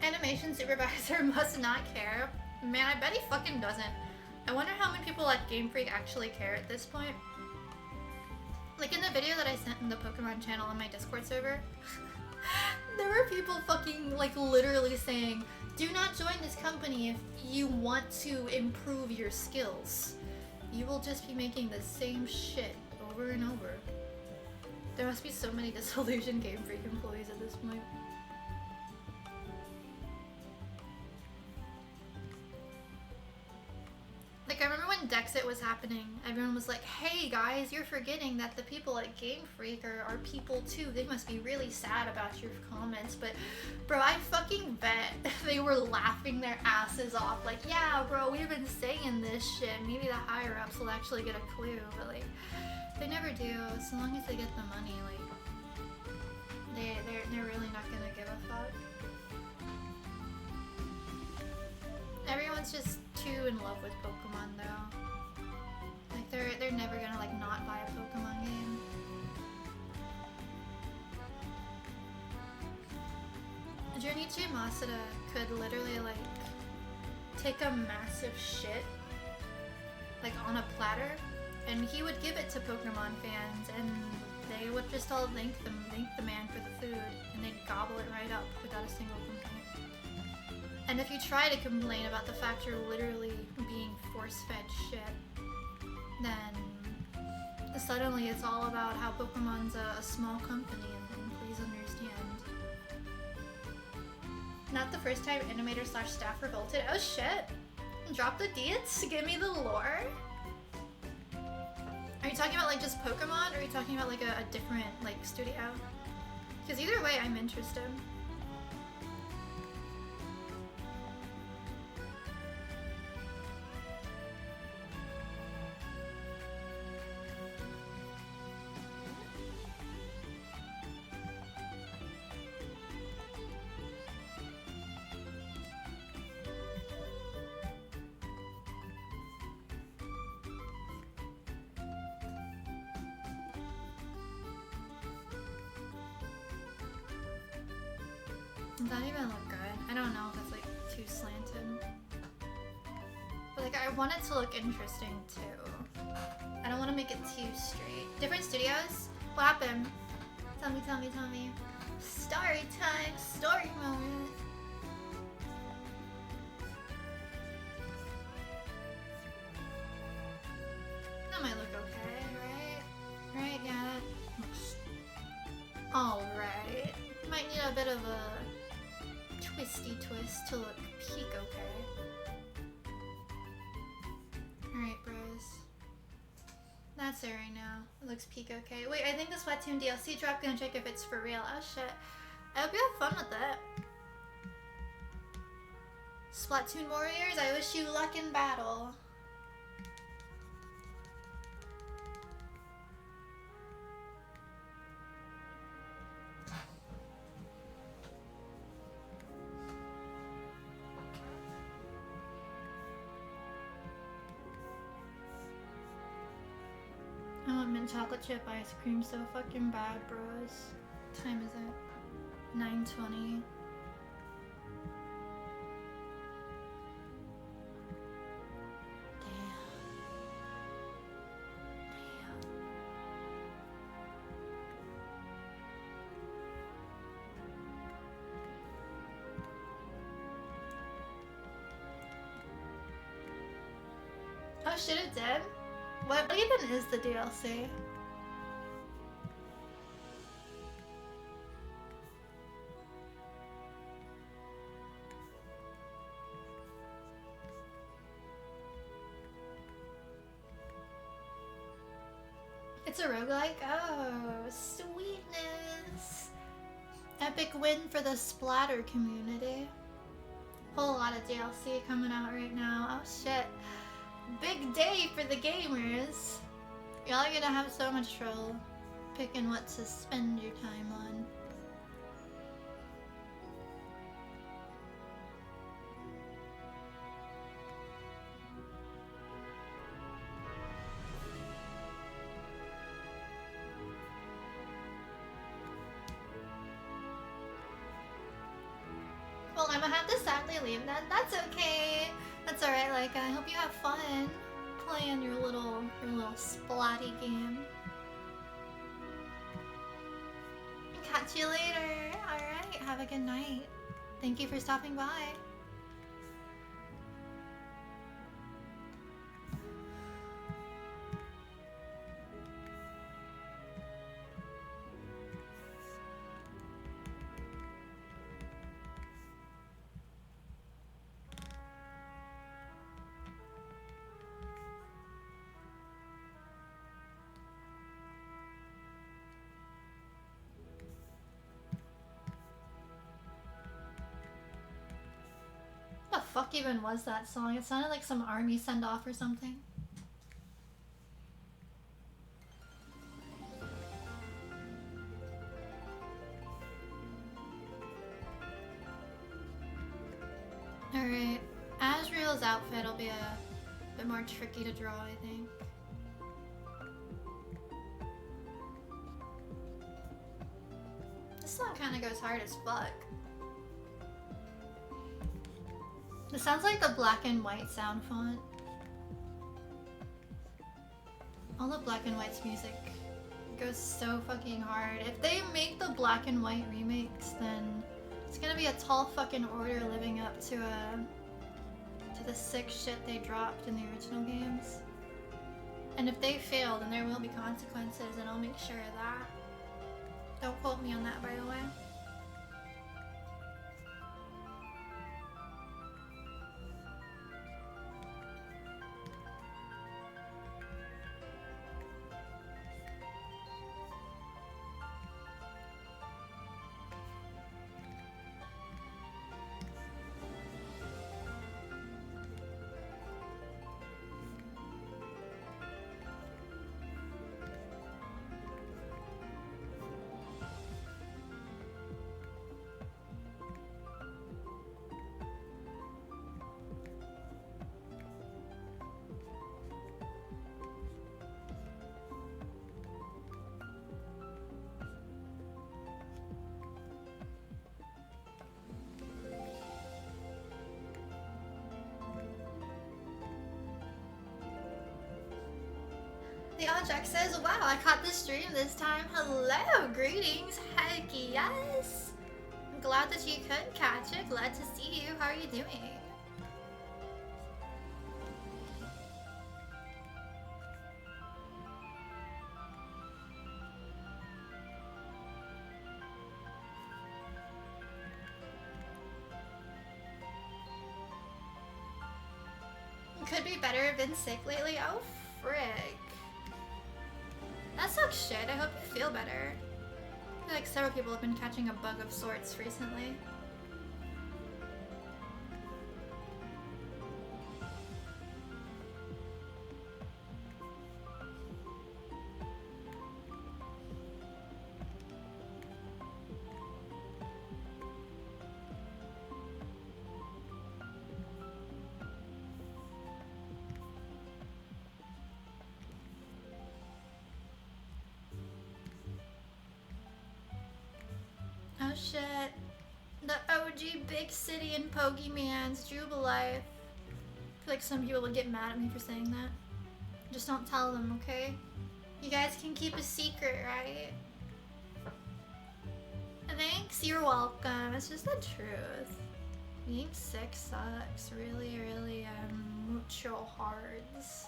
Speaker 2: Animation supervisor must not care. Man, I bet he fucking doesn't. I wonder how many people at Game Freak actually care at this point. Like in the video that I sent in the Pokemon channel on my Discord server, there were people fucking like literally saying, do not join this company if you want to improve your skills. You will just be making the same shit over and over. There must be so many disillusioned Game Freak employees at this point. Like, I remember when Dexit was happening, everyone was like, hey guys, you're forgetting that the people at Game Freak are people too. They must be really sad about your comments. But, bro, I fucking bet they were laughing their asses off. Like, yeah, bro, we've been saying this shit. Maybe the higher-ups will actually get a clue. But, like, they never do. As long as they get the money, like, they're really not gonna give a fuck. Everyone's just too in love with Pokemon though. Like they're never gonna like not buy a Pokemon game. Junichi Masuda could literally like take a massive shit like on a platter and he would give it to Pokemon fans and they would just all thank the man for the food and they'd gobble it right up without a single complaint. And if you try to complain about the fact you're literally being force-fed shit, then suddenly it's all about how Pokemon's a small company, and please understand. Not the first time animator / staff revolted. Oh shit! Drop the deets, give me the lore. Are you talking about like just Pokemon, or are you talking about like a different like studio? Because either way, I'm interested. Does that even look good? I don't know if it's like too slanted. But like I want it to look interesting too. I don't want to make it too straight. Different studios? What happened? Tell me. Story time, story moment. That might look okay, right? Right, yeah, that looks That's it right now. It looks peak okay. Wait, I think the Splatoon DLC drop. Gonna check if it's for real. Oh shit. I hope you have fun with it. Splatoon Warriors, I wish you luck in battle. I want mint chocolate chip ice cream so fucking bad, bros. What time is it? 9:20. Oh shit, it did? What even is the DLC? It's a roguelike? Oh, sweetness. Epic win for the splatter community. Whole lot of DLC coming out right now. Oh shit. Big day for the gamers. Y'all are gonna have so much trouble picking what to spend your time on. Well, I'm gonna have to sadly leave then. That's okay. That's alright, like, I hope you have fun playing your little splatty game. Catch you later. Alright, have a good night. Thank you for stopping by. What the fuck even was that song? It sounded like some army send-off or something. Alright, Asriel's outfit will be a bit more tricky to draw, I think. This song kinda goes hard as fuck. It sounds like the black and white sound font. All the black and white's music goes so fucking hard. If they make the black and white remakes, then it's gonna be a tall fucking order living up to the sick shit they dropped in the original games. And if they fail, then there will be consequences, and I'll make sure of that. Don't quote me on that, by the way. The object says, wow, I caught the stream this time. Hello, greetings. Heck yes. I'm glad that you could catch it. Glad to see you. How are you doing? Could be better. Been sick lately. Oh, frick. That sucks shit. I hope you feel better. I feel like several people have been catching a bug of sorts recently. Oh shit. The OG big city in Pokemon's Jubilife. I feel like some people would get mad at me for saying that. Just don't tell them, okay? You guys can keep a secret, right? Thanks, you're welcome. It's just the truth. Being sick sucks really, really mucho hards.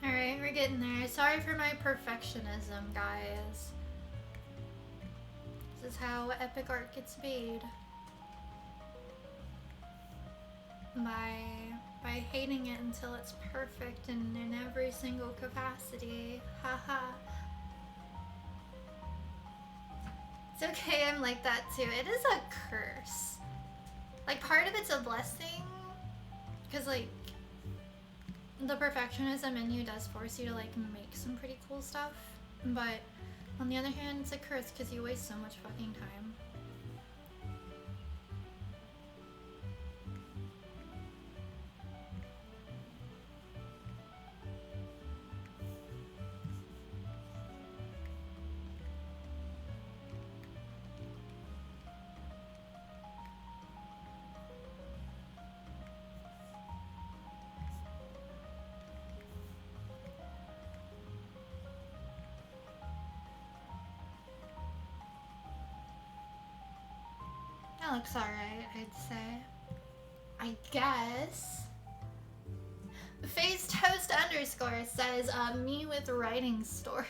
Speaker 2: Alright, we're getting there. Sorry for my perfectionism, guys. This is how epic art gets made. By hating it until it's perfect and in every single capacity. Haha. It's okay, I'm like that too. It is a curse. Like, part of it's a blessing, because like the perfectionism in you does force you to like make some pretty cool stuff, but on the other hand, it's a curse because you waste so much fucking time. That looks alright, I'd say. I guess. Phase Toast underscore says, me with writing stories.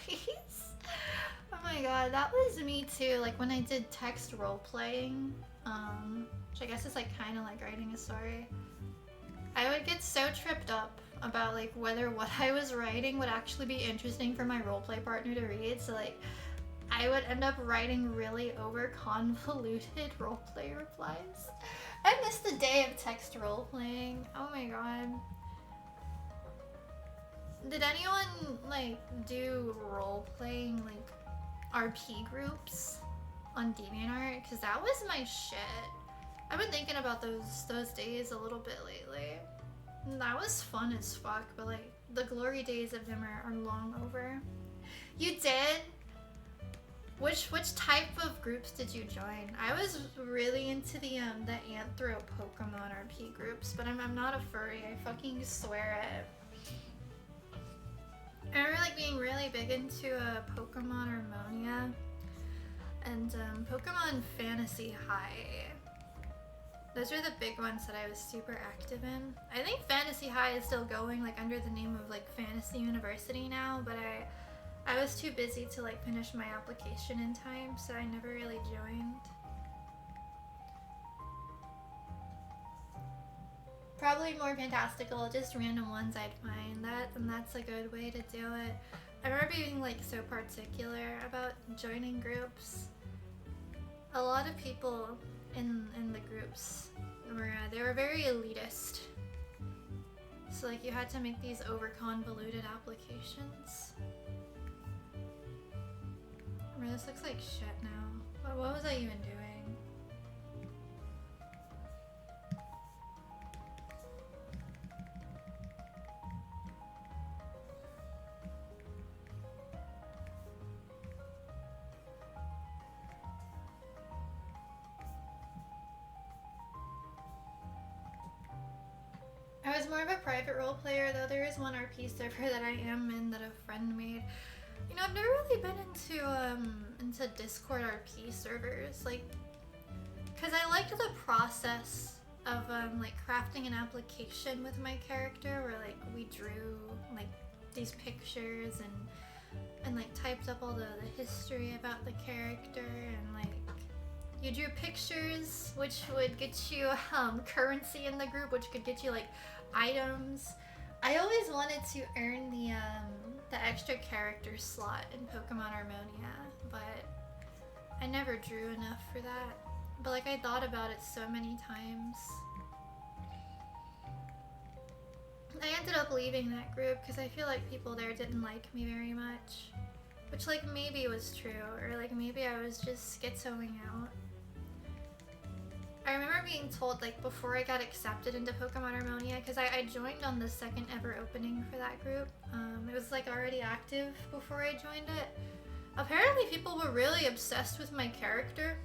Speaker 2: Oh my god, that was me too. Like when I did text role playing, which I guess is like kind of like writing a story. I would get so tripped up about like whether what I was writing would actually be interesting for my roleplay partner to read. So like, I would end up writing really over convoluted roleplay replies. I miss the day of text roleplaying. Oh my god. Did anyone like do roleplaying like RP groups on DeviantArt? Because that was my shit. I've been thinking about those days a little bit lately. That was fun as fuck, but like the glory days of them are long over. You did? Which type of groups did you join? I was really into the Anthro Pokemon RP groups, but I'm not a furry. I fucking swear it. I remember like being really big into Pokemon Harmonia and Pokemon Fantasy High. Those are the big ones that I was super active in. I think Fantasy High is still going like under the name of like Fantasy University now, but I was too busy to like finish my application in time, so I never really joined. Probably more fantastical, just random ones I'd find that, and that's a good way to do it. I remember being like so particular about joining groups. A lot of people in the groups they were very elitist. So like you had to make these over convoluted applications. This looks like shit now. What was I even doing? was more of a private role player, though there is one RP server that I am in that a friend made. You know, I've never really been into Discord RP servers, like, cause I liked the process of like crafting an application with my character, where like we drew like these pictures and like typed up all the history about the character, and like you drew pictures which would get you currency in the group, which could get you like items. I always wanted to earn the extra character slot in Pokemon Harmonia, but I never drew enough for that. But like I thought about it so many times. I ended up leaving that group because I feel like people there didn't like me very much. Which like maybe was true, or like maybe I was just schizoing out. I remember being told like before I got accepted into Pokemon Harmonia, because I joined on the second ever opening for that group. It was like already active before I joined it. Apparently people were really obsessed with my character.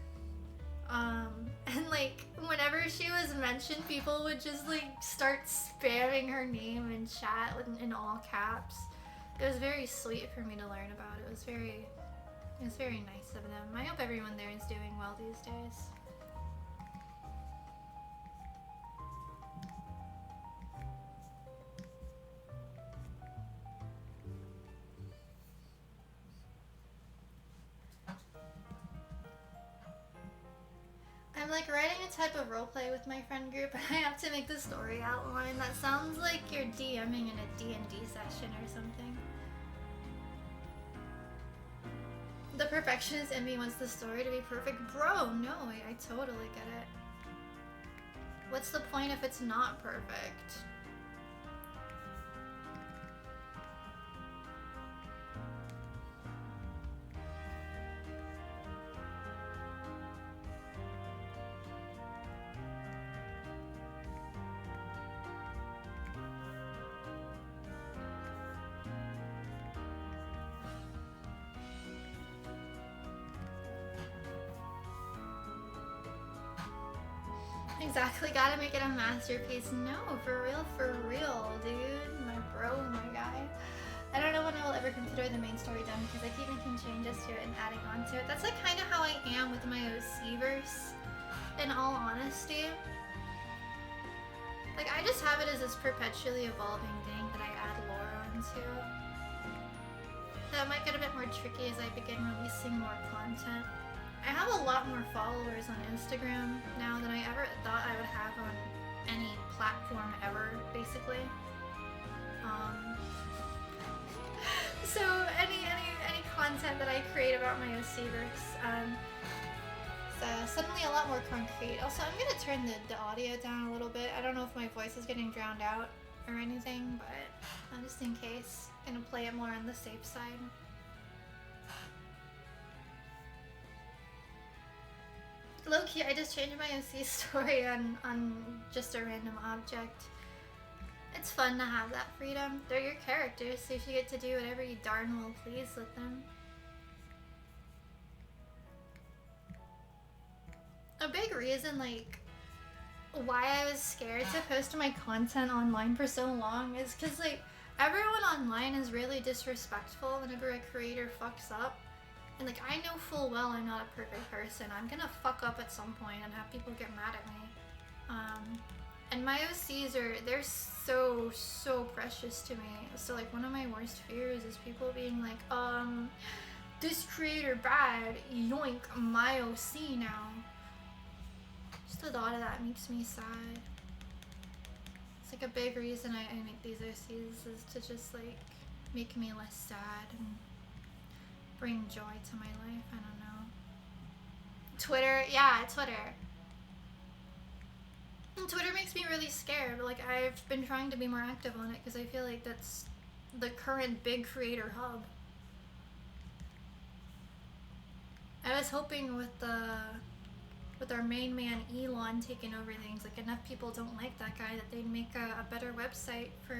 Speaker 2: And like whenever she was mentioned, people would just like start spamming her name in chat in all caps. It was very sweet for me to learn about. It was very nice of them. I hope everyone there is doing well these days. I'm like writing a type of roleplay with my friend group, and I have to make the story outline. That sounds like you're DMing in a D&D session or something. The perfectionist in me wants the story to be perfect. Bro, no, I totally get it. What's the point if it's not perfect? Exactly, gotta make it a masterpiece. No, for real, dude. My bro, my guy. I don't know when I will ever consider the main story done, because I keep making changes to it and adding on to it. That's like kind of how I am with my OC-verse, in all honesty. Like, I just have it as this perpetually evolving thing that I add lore onto. That might get a bit more tricky as I begin releasing more content. I have a lot more followers on Instagram now than I ever thought I would have on any platform ever, basically. So any content that I create about my OC-verse, is suddenly a lot more concrete. Also, I'm gonna turn the audio down a little bit. I don't know if my voice is getting drowned out or anything, but just in case, I'm gonna play it more on the safe side. Low-key, I just changed my OC story on just a random object. It's fun to have that freedom. They're your characters, so you get to do whatever you darn well please with them. A big reason, like, why I was scared to post my content online for so long is because, like, everyone online is really disrespectful whenever a creator fucks up. And like, I know full well I'm not a perfect person. I'm gonna fuck up at some point and have people get mad at me. And my OCs they're so precious to me. So like, one of my worst fears is people being like, this creator bad, yoink, my OC now. Just the thought of that makes me sad. It's like a big reason I make these OCs is to just like, make me less sad and bring joy to my life. I don't know. Twitter, yeah, Twitter. And Twitter makes me really scared. Like, I've been trying to be more active on it because I feel like that's the current big creator hub. I was hoping with our main man Elon taking over things, like enough people don't like that guy that they'd make a better website for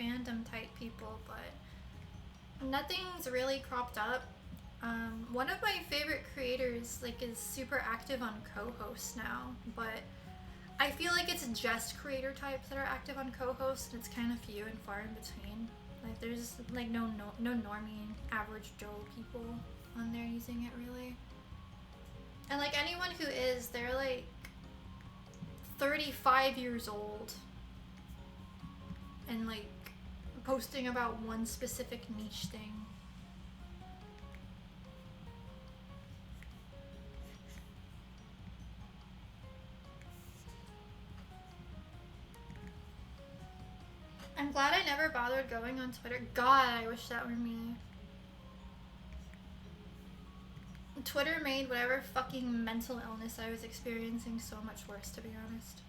Speaker 2: fandom type people, but nothing's really cropped up. One of my favorite creators like is super active on co-host now, but I feel like it's just creator types that are active on co-host, and it's kind of few and far in between. Like there's like no normie average Joe people on there using it really. And like anyone who is, they're like 35 years old and like posting about one specific niche thing. I'm glad I never bothered going on Twitter. God, I wish that were me. Twitter made whatever fucking mental illness I was experiencing so much worse, to be honest.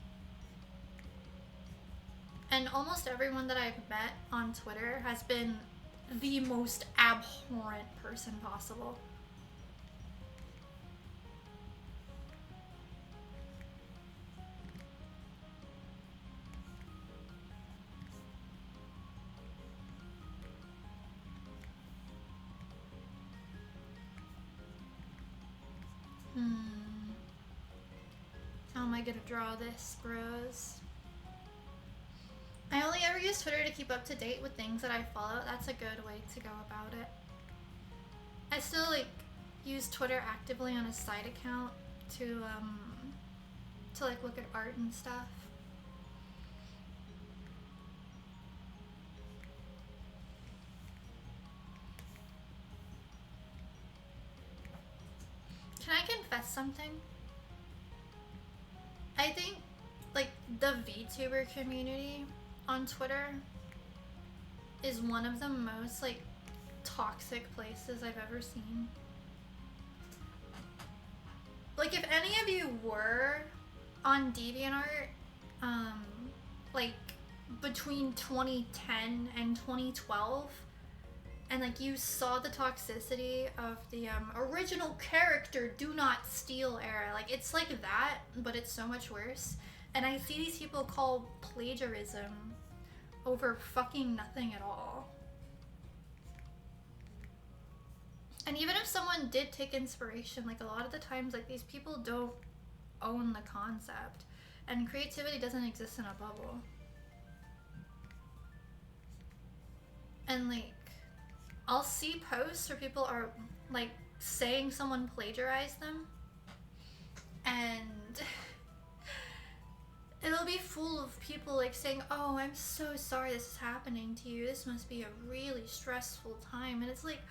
Speaker 2: And almost everyone that I've met on Twitter has been the most abhorrent person possible. How am I gonna draw this, bros? I only ever use Twitter to keep up to date with things that I follow. That's a good way to go about it. I still like use Twitter actively on a side account to like look at art and stuff. Can I confess something? I think like the VTuber community on Twitter is one of the most like toxic places I've ever seen. Like if any of you were on DeviantArt like between 2010 and 2012 and like you saw the toxicity of the original character do not steal era, like it's like that but it's so much worse. And I see these people call plagiarism over fucking nothing at all. And even if someone did take inspiration, like a lot of the times like these people don't own the concept, and creativity doesn't exist in a bubble. And like I'll see posts where people are like saying someone plagiarized them, and it'll be full of people like saying, oh, I'm so sorry this is happening to you, this must be a really stressful time. And it's like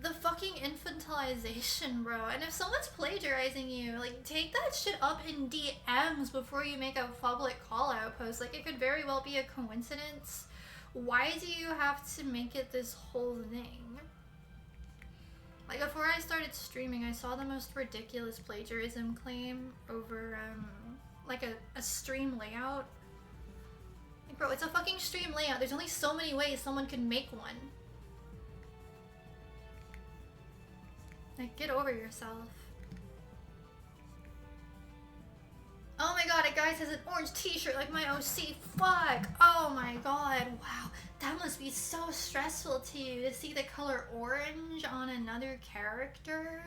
Speaker 2: the fucking infantilization, bro. And if someone's plagiarizing you, like take that shit up in DMs before you make a public call out post. Like it could very well be a coincidence. Why do you have to make it this whole thing? Like before I started streaming, I saw the most ridiculous plagiarism claim over like a stream layout. Like bro, it's a fucking stream layout. There's only so many ways someone can make one. Like get over yourself. Oh my god, a guy has an orange t-shirt like my OC. Fuck. Oh my god. Wow. That must be so stressful to you to see the color orange on another character.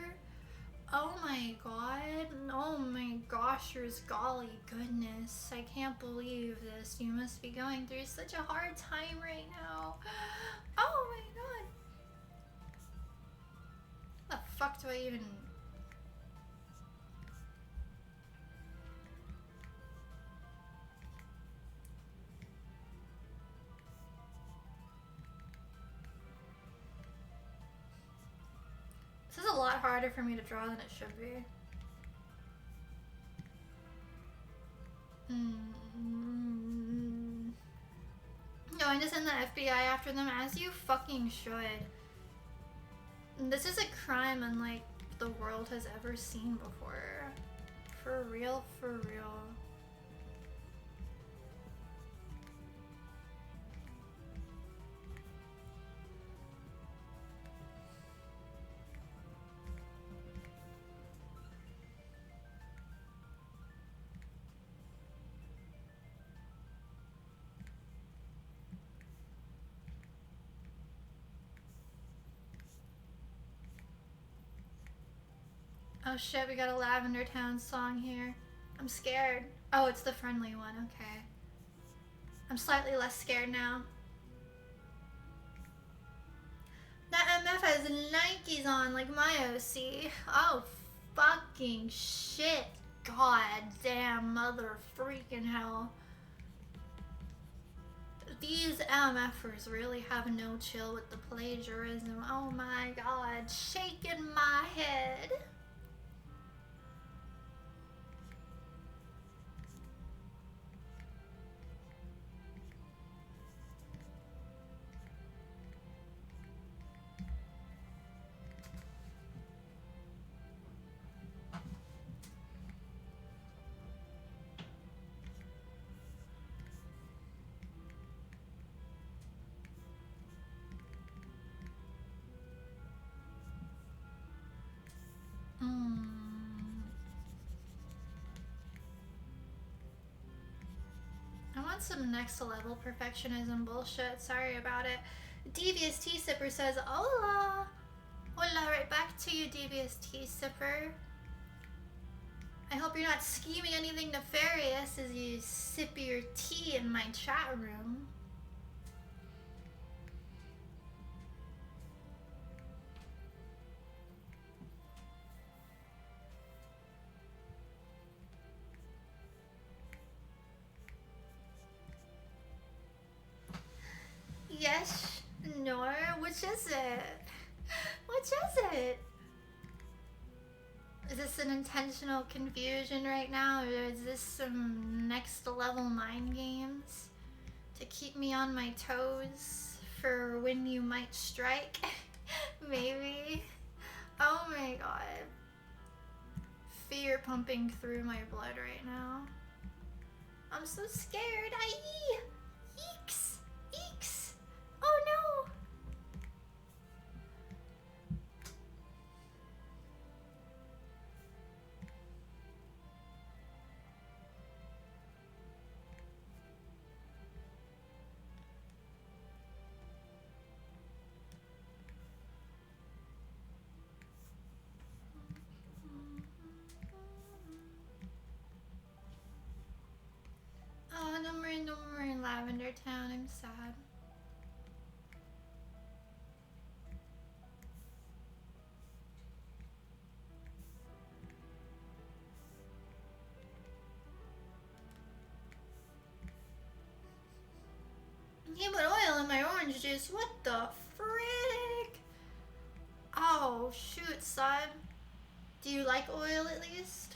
Speaker 2: Oh my god. Oh my gosh, yours golly goodness. I can't believe this. You must be going through such a hard time right now. Oh my god. What the fuck do I even... This is a lot harder for me to draw than it should be. Going to send the FBI after them, as you fucking should. This is a crime unlike the world has ever seen before. For real, for real. Oh shit, we got a Lavender Town song here. I'm scared. Oh, it's the friendly one, okay. I'm slightly less scared now. That MF has Nikes on like my OC. Oh, fucking shit. God damn mother freaking hell. These MFers really have no chill with the plagiarism. Oh my god, shaking my head. I want some next level perfectionism bullshit. Sorry about it. Devious Tea Sipper says, hola. Hola, right back to you, Devious Tea Sipper. I hope you're not scheming anything nefarious as you sip your tea in my chat room. Yes, Nor, which is it? Which is it? Is this an intentional confusion right now, or is this some next level mind games to keep me on my toes for when you might strike? Maybe. Oh my god. Fear pumping through my blood right now. I'm so scared. Aye! Eeks! Eeks! Oh no! Oh, no more in Lavender Town. I'm sad. You put oil in my orange juice. What the frick? Oh, shoot, son. Do you like oil at least?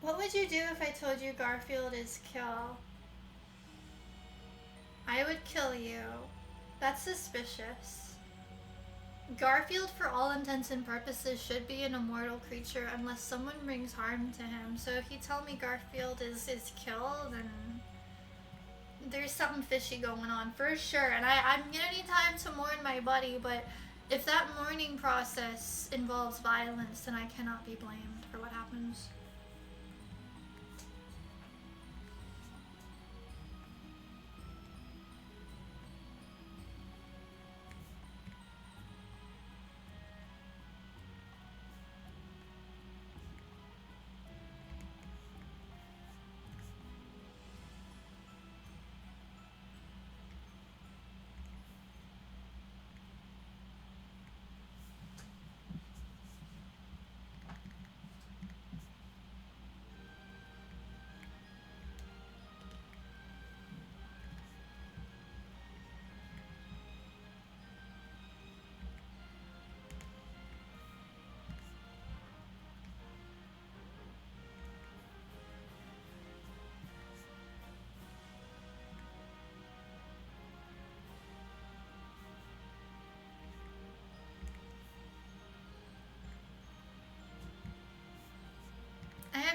Speaker 2: What would you do if I told you Garfield is kill? I would kill you. That's suspicious. Garfield, for all intents and purposes, should be an immortal creature unless someone brings harm to him. So if you tell me Garfield is kill, then there's something fishy going on for sure. And I'm gonna need time to mourn my buddy, but if that mourning process involves violence, then I cannot be blamed for what happens.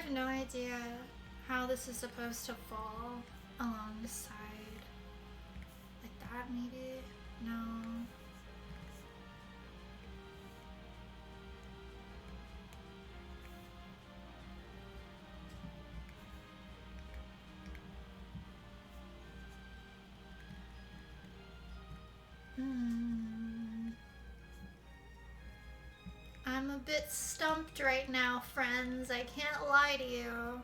Speaker 2: have no idea how this is supposed to fall along the side. Like that, maybe? No. I'm a bit stumped right now, friends. I can't lie to you.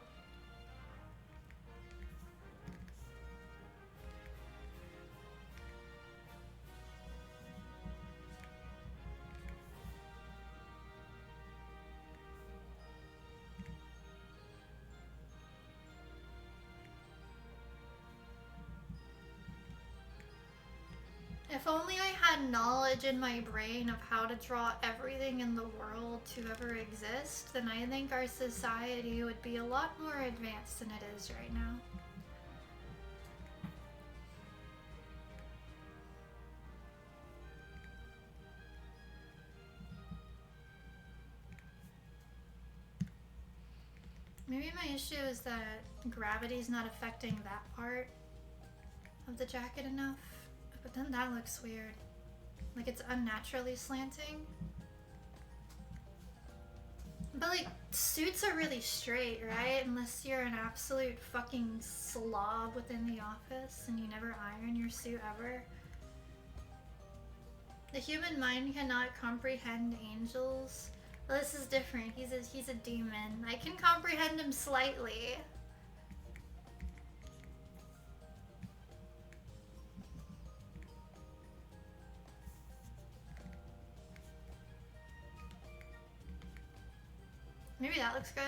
Speaker 2: If only I had knowledge in my brain of how to draw everything in the world to ever exist, then I think our society would be a lot more advanced than it is right now. Maybe my issue is that gravity's not affecting that part of the jacket enough. But then that looks weird. Like it's unnaturally slanting. But like, suits are really straight, right? Unless you're an absolute fucking slob within the office and you never iron your suit ever. The human mind cannot comprehend angels. Well, this is different. He's a demon. I can comprehend him slightly. Maybe that looks good.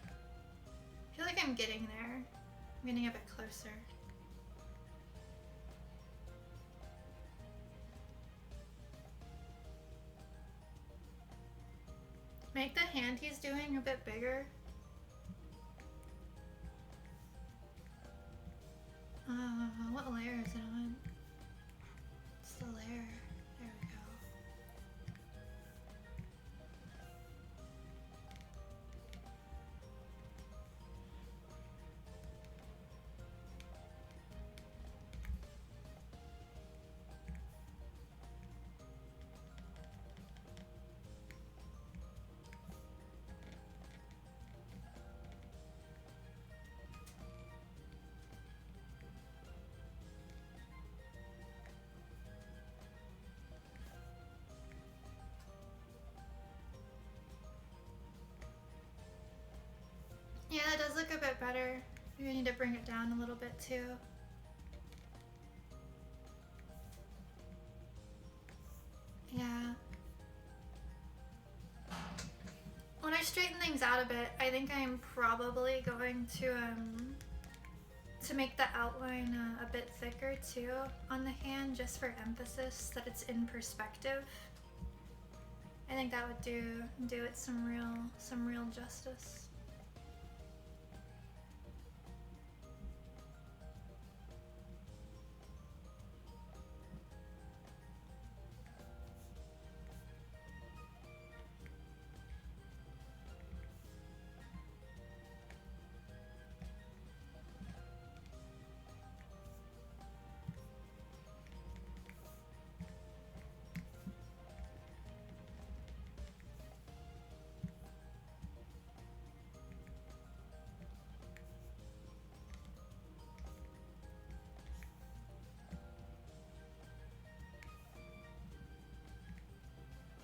Speaker 2: I feel like I'm getting there. I'm getting a bit closer. Make the hand he's doing a bit bigger. What layer is it on? It's the layer. There we go. Yeah, that does look a bit better. Maybe I need to bring it down a little bit too. Yeah. When I straighten things out a bit, I think I'm probably going to make the outline a bit thicker too on the hand, just for emphasis that it's in perspective. I think that would do it some real justice.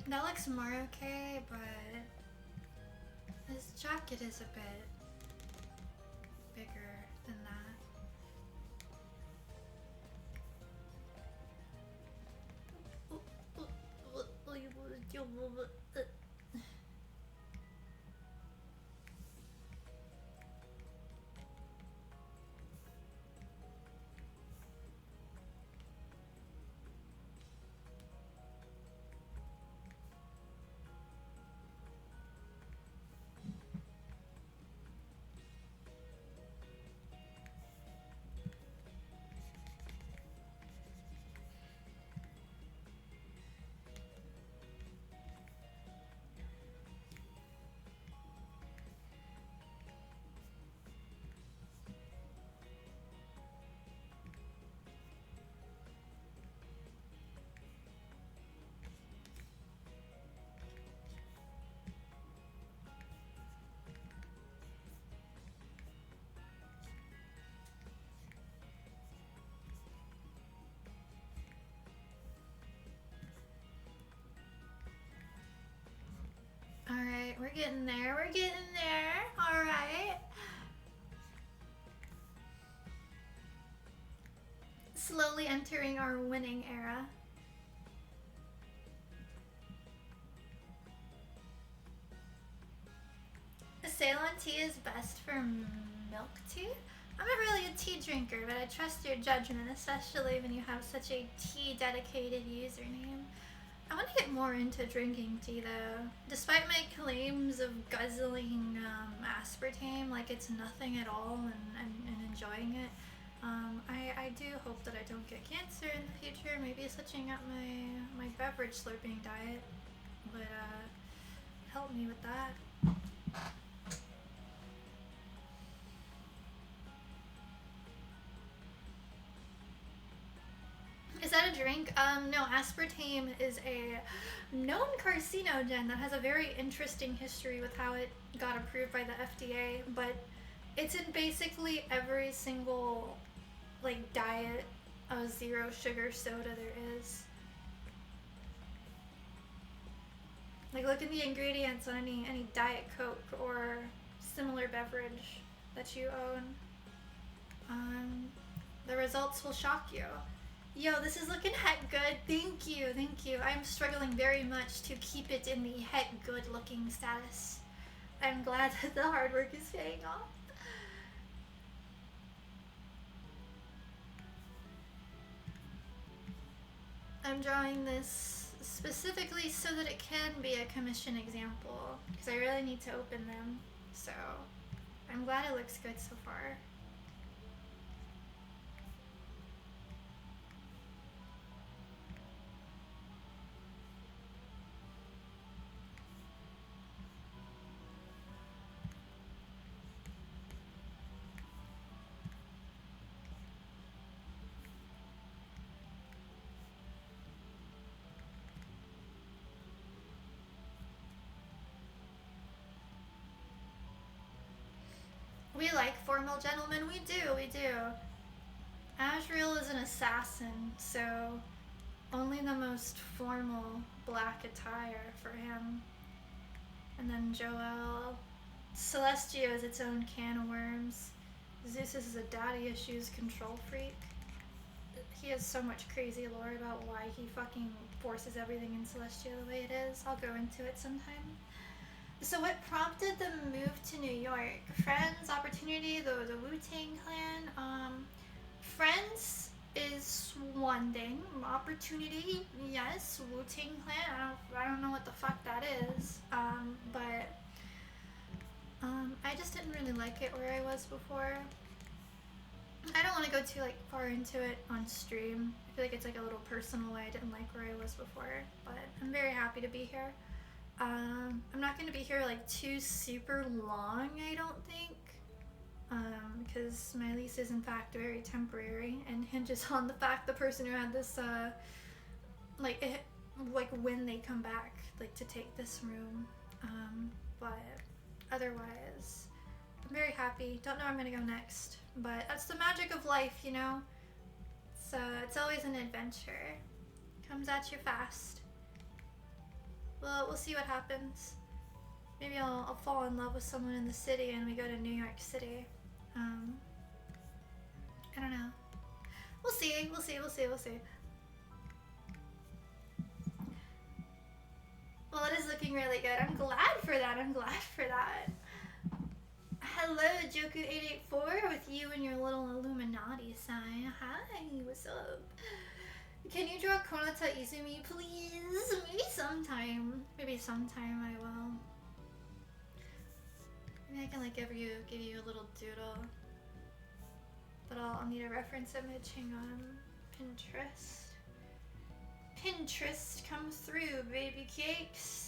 Speaker 2: That looks more okay, but his jacket is a bit bigger than that. getting there. We're getting there. All right. Slowly entering our winning era. Ceylon tea is best for milk tea? I'm not really a tea drinker, but I trust your judgment, especially when you have such a tea-dedicated username. I want to get more into drinking tea, though. Despite my claims of guzzling aspartame like it's nothing at all and enjoying it, I do hope that I don't get cancer in the future. Maybe switching up my beverage slurping diet would help me with that. Is that a drink? No, aspartame is a known carcinogen that has a very interesting history with how it got approved by the FDA, but it's in basically every single like diet of zero sugar soda there is. Like look at the ingredients on any Diet Coke or similar beverage that you own. The results will shock you. Yo, this is looking heck good. Thank you, thank you. I'm struggling very much to keep it in the heck good looking status. I'm glad that the hard work is paying off. I'm drawing this specifically so that it can be a commission example, because I really need to open them. So, I'm glad it looks good so far. We like formal gentlemen. We do. Asriel is an assassin, so only the most formal black attire for him. And then Joel. Celestio is its own can of worms. Zeus is a daddy issues control freak. He has so much crazy lore about why he fucking forces everything in Celestio the way it is. I'll go into it sometime. So what prompted the move to New York? Friends, opportunity, the Wu-Tang Clan. Friends is one thing. Opportunity, yes. Wu-Tang Clan, I don't know what the fuck that is. But I just didn't really like it where I was before. I don't want to go too like far into it on stream. I feel like it's like a little personal why I didn't like where I was before. But I'm very happy to be here. I'm not going to be here like too super long, I don't think, because my lease is in fact very temporary and hinges on the fact the person who had this, like when they come back, like to take this room, but otherwise, I'm very happy. Don't know where I'm going to go next, but that's the magic of life, you know, so it's always an adventure. Comes at you fast. Well, we'll see what happens. Maybe I'll fall in love with someone in the city and we go to New York City. I don't know. We'll see. Well, it is looking really good. I'm glad for that. Hello, Joku884 with you and your little Illuminati sign. Hi, what's up? Can you draw Konata Izumi, please? Maybe sometime I will. Maybe I can like give you a little doodle. But I'll need a reference image. Hang on. Pinterest comes through, baby cakes.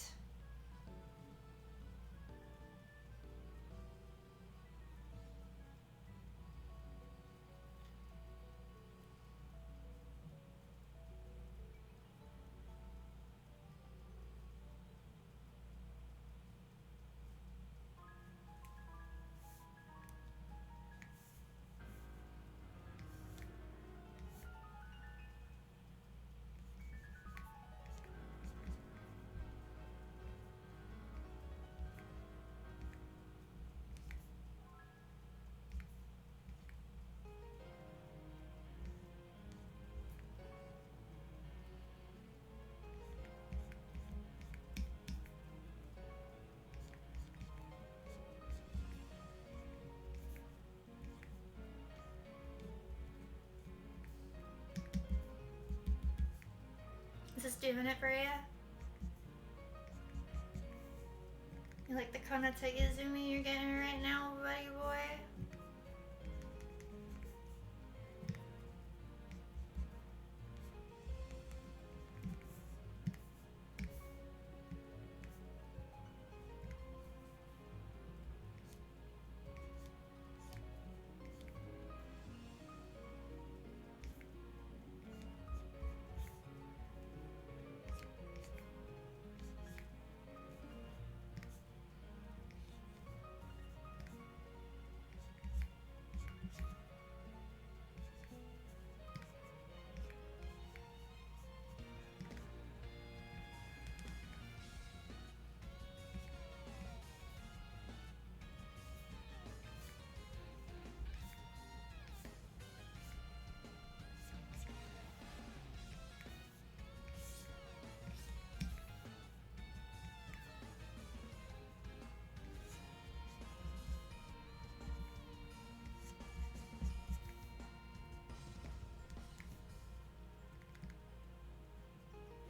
Speaker 2: Is this doing it for you? You like the Konata Izumi you're getting right now, buddy boy?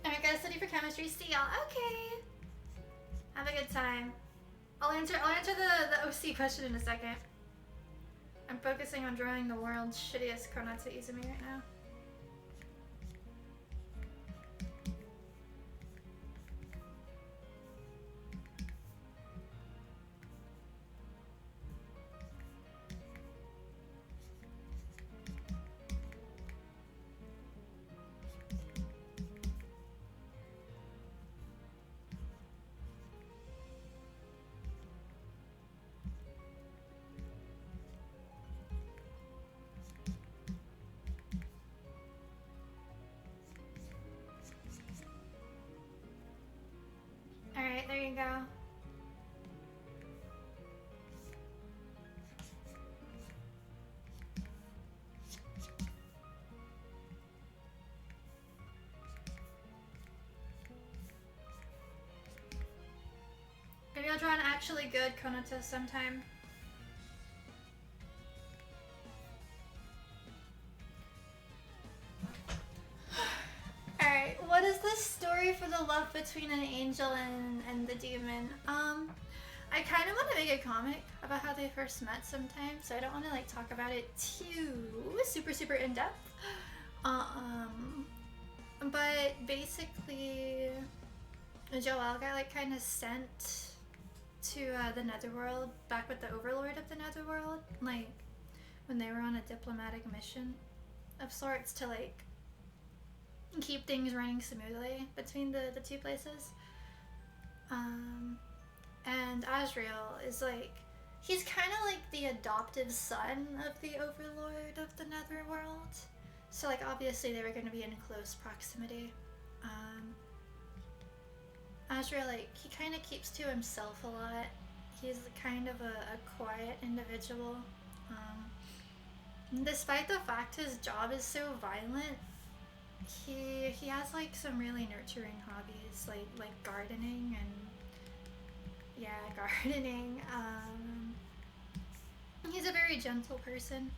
Speaker 2: Alright guys, study for chemistry. See y'all. Okay. Have a good time. I'll answer the OC question in a second. I'm focusing on drawing the world's shittiest Konata Izumi right now. Alright, there you go. Maybe I'll draw an actually good Konata sometime. Alright, what is the story for the love between an angel and the demon? I kind of want to make a comic about how they first met sometime, so I don't want to like talk about it too super in depth. But basically, Joel got like kind of sent to the Netherworld back with the Overlord of the Netherworld, like when they were on a diplomatic mission of sorts to like keep things running smoothly between the two places. And Asriel is like, he's kind of like the adoptive son of the Overlord of the Netherworld. So like obviously they were going to be in close proximity. Asriel, like, he kind of keeps to himself a lot. He's kind of a quiet individual. Despite the fact his job is so violent, he has like some really nurturing hobbies, like gardening and gardening. He's a very gentle person,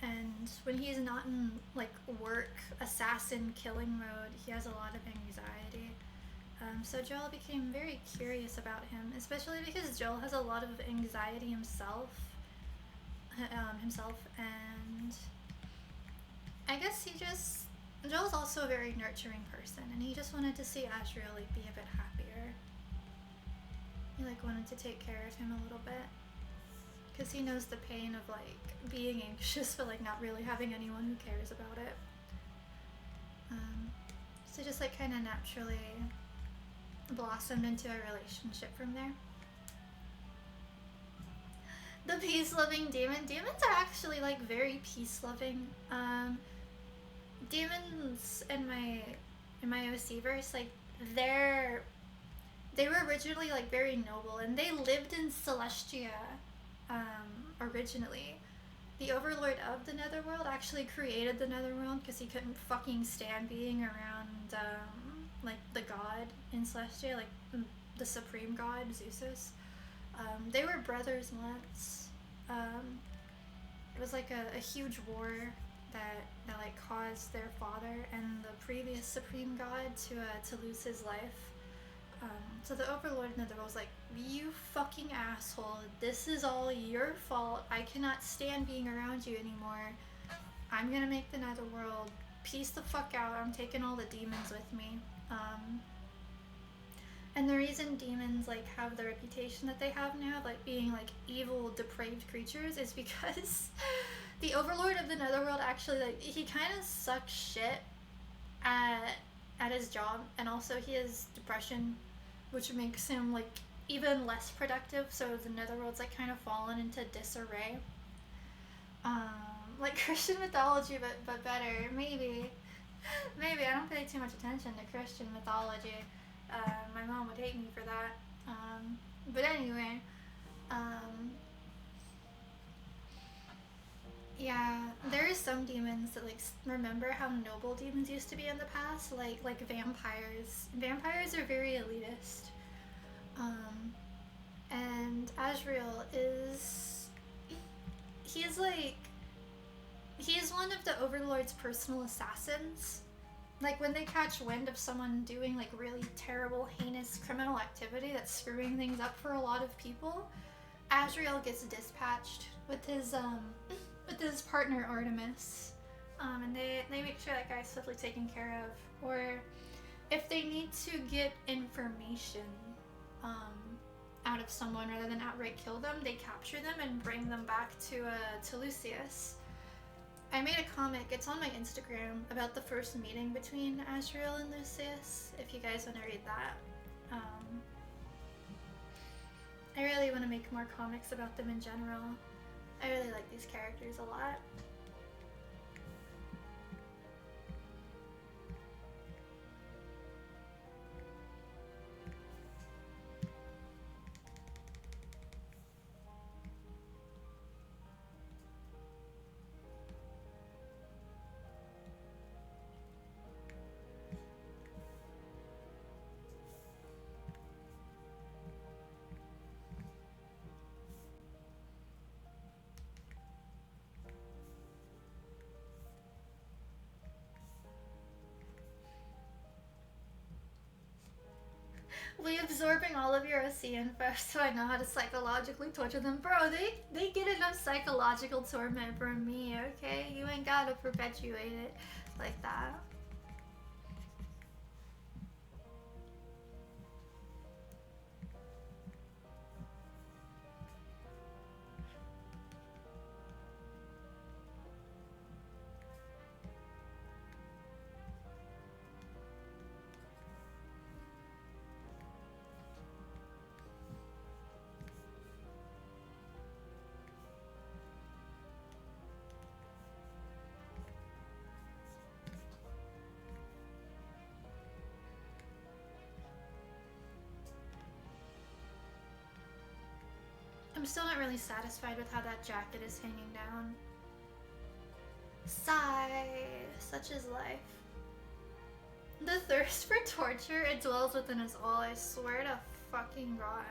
Speaker 2: and when he's not in like work assassin killing mode, he has a lot of anxiety. So Joel became very curious about him, especially because Joel has a lot of anxiety himself, and I guess Joel's also a very nurturing person, and he just wanted to see Asriel like be a bit happier. He like wanted to take care of him a little bit, because he knows the pain of like being anxious but like not really having anyone who cares about it. So just like kind of naturally blossomed into a relationship from there. The peace-loving demon. Demons are actually like very peace-loving. Demons in my OC verse, like they were originally like very noble, and they lived in Celestia originally. The Overlord of the Netherworld actually created the Netherworld because he couldn't fucking stand being around like the god in Celestia, like the supreme god Zeus. They were brothers once. It was like a huge war that like caused their father and the previous supreme god to lose his life. So the Overlord in the Netherworld's like, you fucking asshole, this is all your fault. I cannot stand being around you anymore. I'm gonna make the Netherworld. Peace the fuck out. I'm taking all the demons with me. And the reason demons like have the reputation that they have now, like being like evil, depraved creatures, is because the Overlord of the Netherworld actually like he kind of sucks shit at his job, and also he has depression, which makes him like even less productive. So the Netherworld's like kind of fallen into disarray. Like Christian mythology, but better. Maybe I don't pay too much attention to Christian mythology. My mom would hate me for that. But anyway, yeah, there is some demons that like remember how noble demons used to be in the past, like vampires. Vampires are very elitist. And Azrael he's one of the Overlord's personal assassins. Like when they catch wind of someone doing like really terrible, heinous criminal activity that's screwing things up for a lot of people, Azrael gets dispatched with his partner Artemis, and they make sure that guy's swiftly taken care of. Or if they need to get information out of someone rather than outright kill them, they capture them and bring them back to Lucius. I made a comic, it's on my Instagram, about the first meeting between Azrael and Lucius, if you guys want to read that. I really want to make more comics about them in general. I really like these characters a lot. Absorbing all of your OC info so I know how to psychologically torture them. Bro, they get enough psychological torment from me, okay? You ain't gotta perpetuate it like that. I'm still not really satisfied with how that jacket is hanging down. Sigh, such is life. The thirst for torture, it dwells within us all, I swear to fucking God.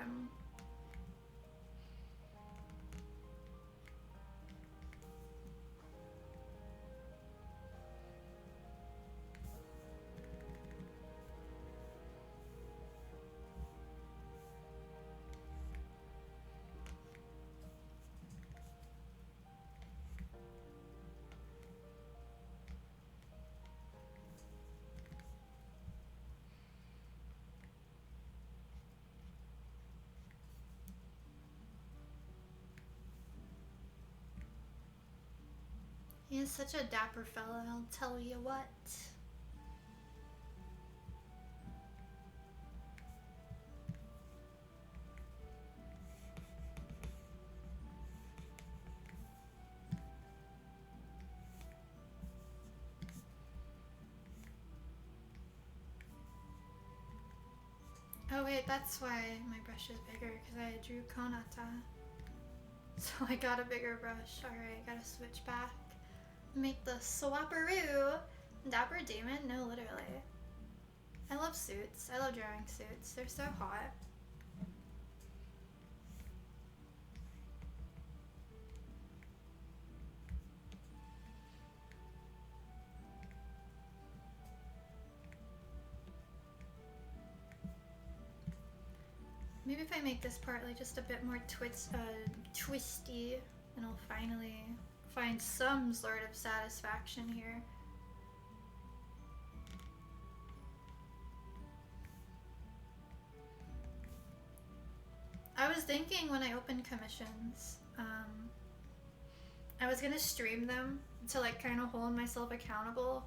Speaker 2: He is such a dapper fella, I'll tell you what. Oh wait, that's why my brush is bigger, because I drew Konata. So I got a bigger brush. Alright, gotta switch back. Make the swapperoo. Dapper demon? No, literally. I love suits. I love drawing suits. They're so hot. Maybe if I make this part like just a bit more twisty, then I'll finally find some sort of satisfaction here. I was thinking when I opened commissions, I was gonna stream them to like kind of hold myself accountable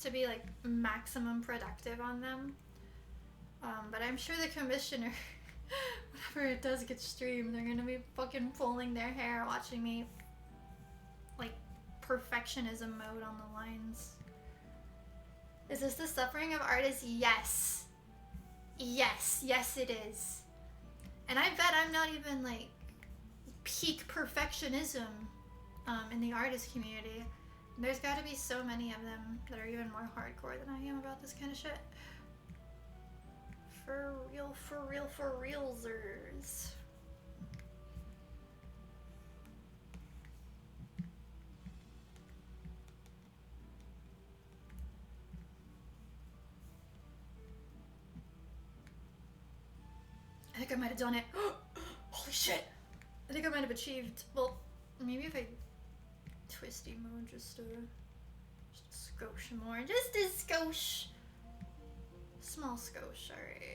Speaker 2: to be like maximum productive on them. But I'm sure the commissioner, whenever it does get streamed, they're gonna be fucking pulling their hair watching me like perfectionism mode on the lines. Is this the suffering of artists? Yes. Yes, yes it is. And I bet I'm not even like peak perfectionism in the artist community. There's gotta be so many of them that are even more hardcore than I am about this kind of shit. For real, for real, for realsers. I think I might have done it. Holy shit! I think I might have achieved. Well, maybe if I twisty mode just a skosh more. Just a skosh. Small skosh, alright.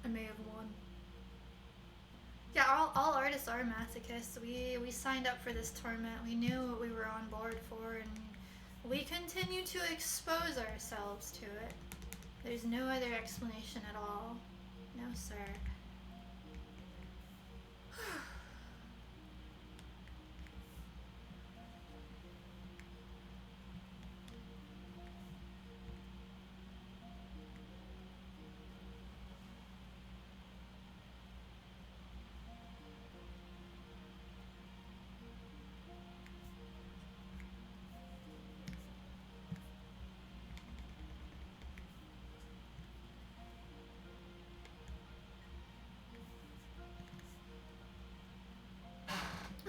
Speaker 2: I may have won. Yeah, all artists are masochists. We signed up for this tournament. We knew what we were on board for, and we continue to expose ourselves to it. There's no other explanation at all. No, sir.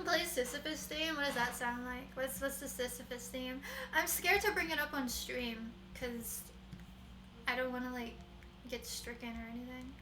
Speaker 2: Play Sisyphus theme? What does that sound like? What's the Sisyphus theme? I'm scared to bring it up on stream because I don't want to like get stricken or anything.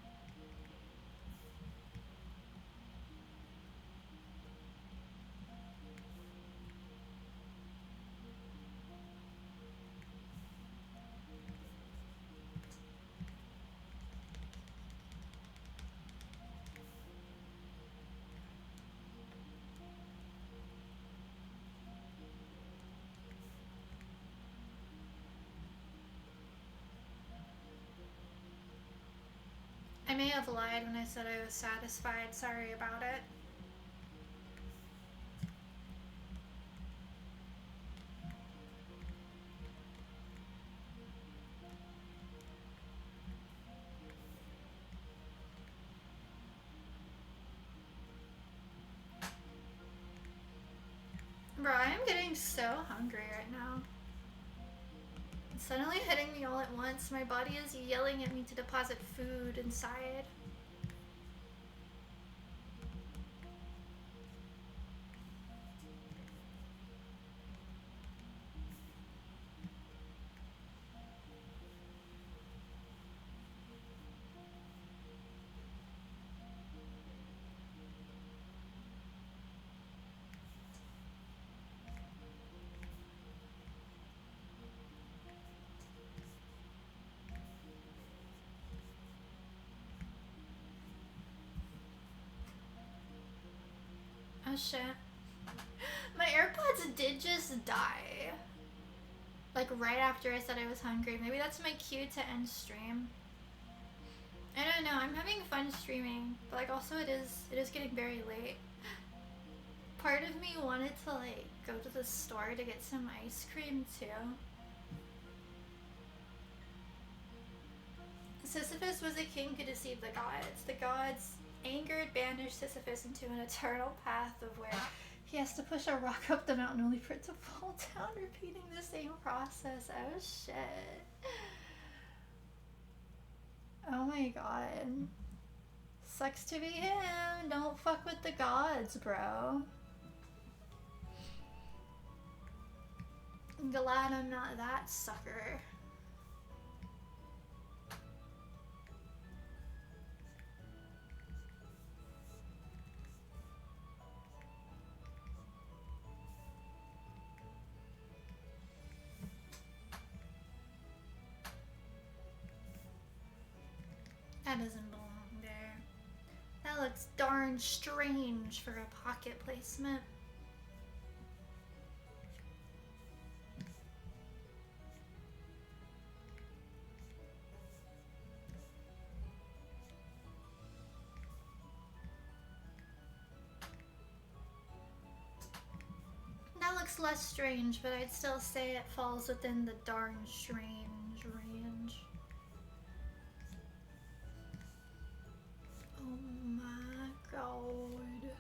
Speaker 2: I may have lied when I said I was satisfied. Sorry about it. Bro, I am getting so hungry right now. It's suddenly hitting me all at once. My body is yelling at me to deposit food inside. Oh shit. My AirPods did just die. Like right after I said I was hungry. Maybe that's my cue to end stream. I don't know, I'm having fun streaming, but like also it is getting very late. Part of me wanted to like go to the store to get some ice cream too. Sisyphus was a king who deceived the gods. The gods angered, banished Sisyphus into an eternal path of where he has to push a rock up the mountain only for it to fall down, repeating the same process. Oh shit. Oh my god. Sucks to be him. Don't fuck with the gods, bro. Glad I'm not that sucker. That doesn't belong there. That looks darn strange for a pocket placement. That looks less strange, but I'd still say it falls within the darn strange range. Oh my god.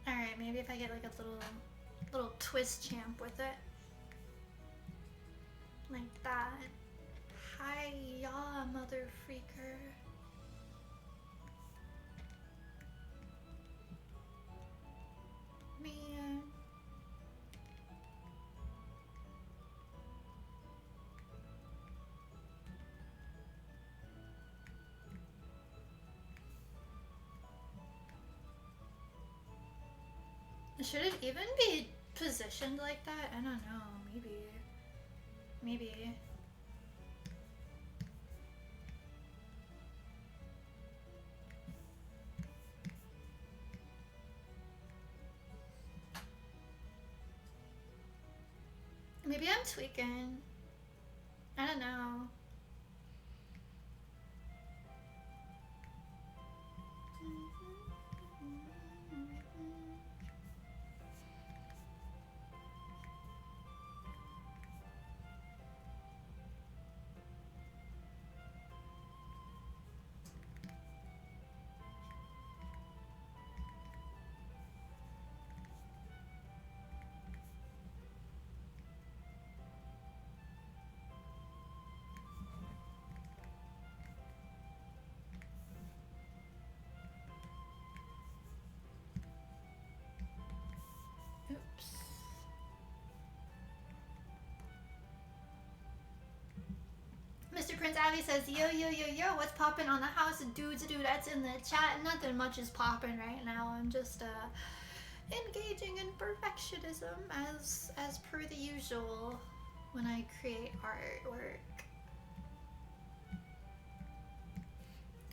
Speaker 2: Alright, maybe if I get like a little twist champ with it. Like that. Hi-ya, mother freaker. Man. Should it even be positioned like that? I don't know. Maybe. Maybe. Maybe I'm tweaking. I don't know. Oops. Mr. Prince Abby says, yo, yo, yo, yo, what's poppin' on the house? Dudes, that's in the chat. Nothing much is poppin' right now. I'm just, engaging in perfectionism as per the usual when I create artwork.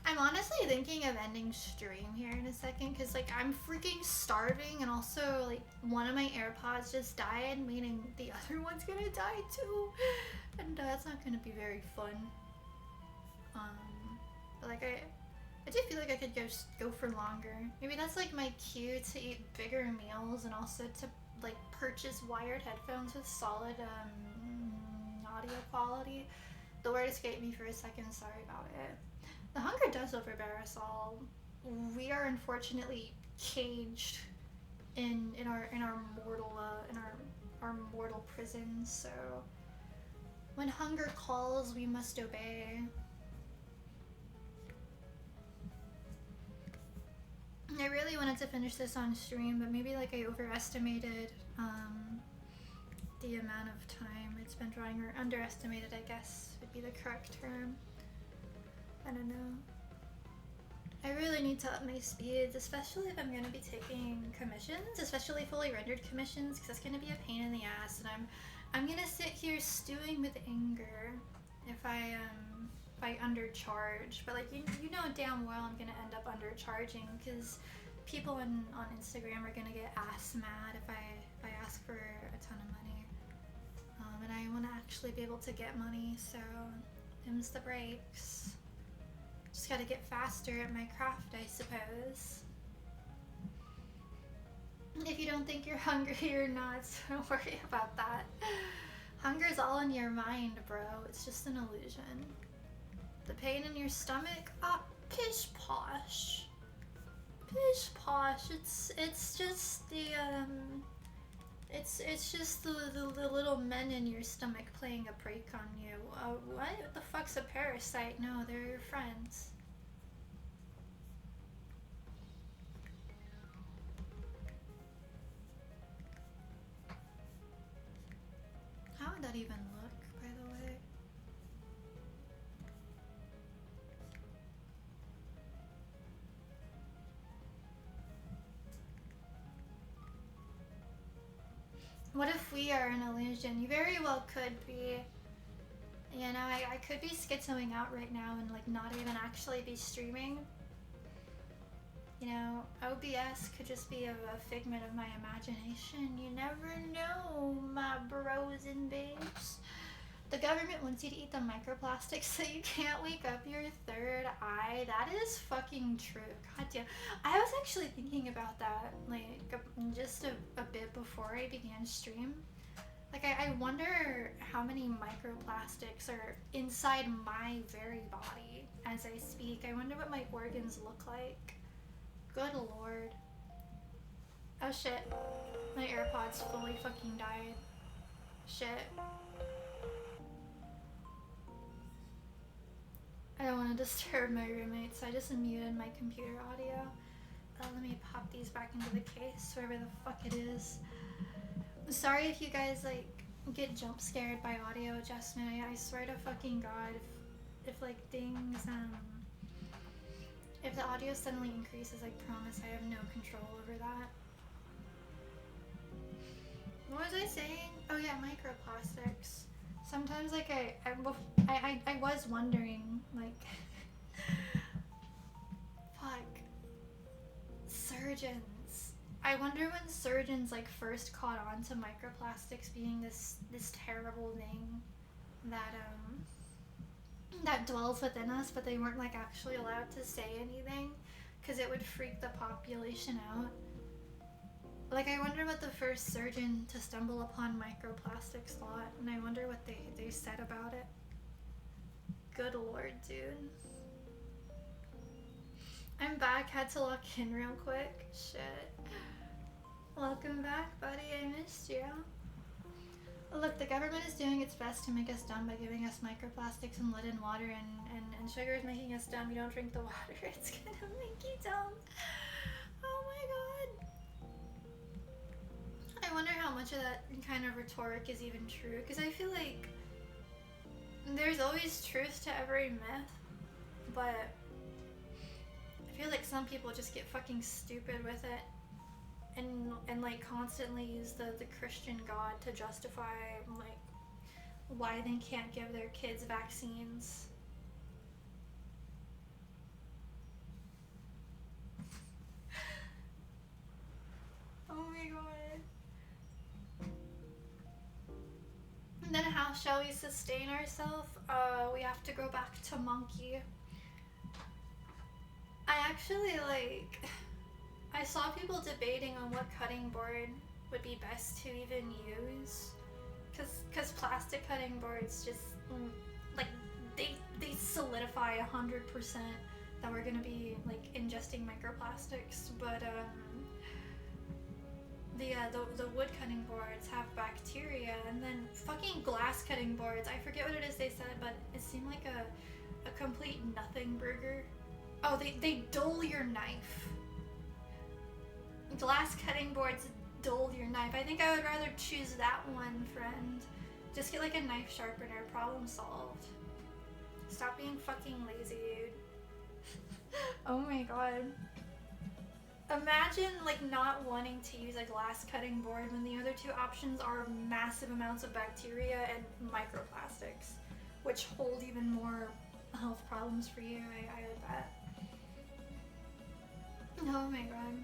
Speaker 2: I'm honestly thinking of ending stream here in a second because like I'm freaking starving, and also like one of my AirPods just died, meaning the other one's gonna die too, and that's not gonna be very fun. But like I do feel like I could go for longer. Maybe that's like my cue to eat bigger meals, and also to like purchase wired headphones with solid audio quality. The word escaped me for a second. Sorry about it. The hunger does overbear us all. We are unfortunately caged in our mortal prisons. So when hunger calls, we must obey. I really wanted to finish this on stream, but maybe like I overestimated the amount of time it's been drawing, or underestimated, I guess would be the correct term. I don't know. I really need to up my speeds, especially if I'm going to be taking commissions, especially fully rendered commissions, because that's going to be a pain in the ass, and I'm going to sit here stewing with anger if I undercharge. But like you know damn well I'm going to end up undercharging, because people on Instagram are going to get ass mad if I ask for a ton of money. And I want to actually be able to get money, so them's the breaks. Just gotta get faster at my craft, I suppose. If you don't think you're hungry, you're not, so don't worry about that. Hunger's all in your mind, bro. It's just an illusion. The pain in your stomach? Ah, pish posh. Pish posh. It's just the It's just the little men in your stomach playing a prank on you. What the fuck's a parasite? No, they're your friends. How would that even look, by the way? What if we are an illusion? You very well could be. You know, I could be schizoing out right now and like not even actually be streaming. You know, OBS could just be a figment of my imagination. You never know, my bros and babes. The government wants you to eat the microplastics so you can't wake up your third eye. That is fucking true. God damn. I was actually thinking about that, like, just a bit before I began stream. Like, I wonder how many microplastics are inside my very body as I speak. I wonder what my organs look like. Good lord. Oh shit. My AirPods fully fucking died. Shit. I don't want to disturb my roommates, so I just muted my computer audio. Let me pop these back into the case, wherever the fuck it is. I'm sorry if you guys, like, get jump scared by audio adjustment. I swear to fucking god, if like, things, if the audio suddenly increases, I promise I have no control over that. What was I saying? Oh yeah, microplastics. Sometimes, like, I was wondering, like, fuck, surgeons. I wonder when surgeons, like, first caught on to microplastics being this terrible thing that, that dwells within us, but they weren't, like, actually allowed to say anything, because it would freak the population out. Like, I wonder what the first surgeon to stumble upon microplastics thought, and I wonder what they said about it. Good lord, dude. I'm back, had to lock in real quick. Shit. Welcome back, buddy, I missed you. Look, the government is doing its best to make us dumb by giving us microplastics and lead in water, and sugar is making us dumb. You don't drink the water, it's gonna make you dumb. Oh my god. I wonder how much of that kind of rhetoric is even true, because I feel like there's always truth to every myth, but I feel like some people just get fucking stupid with it and like constantly use the Christian God to justify like why they can't give their kids vaccines. Oh my god. And then how shall we sustain ourselves? We have to go back to monkey. I actually I saw people debating on what cutting board would be best to even use. Cause plastic cutting boards just, like, they solidify 100% that we're gonna be, like, ingesting microplastics, but, the wood cutting boards have bacteria, and then fucking glass cutting boards, I forget what it is they said, but it seemed like a complete nothing burger. Oh, they dull your knife. Glass cutting boards dull your knife. I think I would rather choose that one, friend. Just get like a knife sharpener, problem solved. Stop being fucking lazy, dude. Oh my god. Imagine like not wanting to use a glass cutting board when the other two options are massive amounts of bacteria and microplastics, which hold even more health problems for you, I would bet. Oh my god.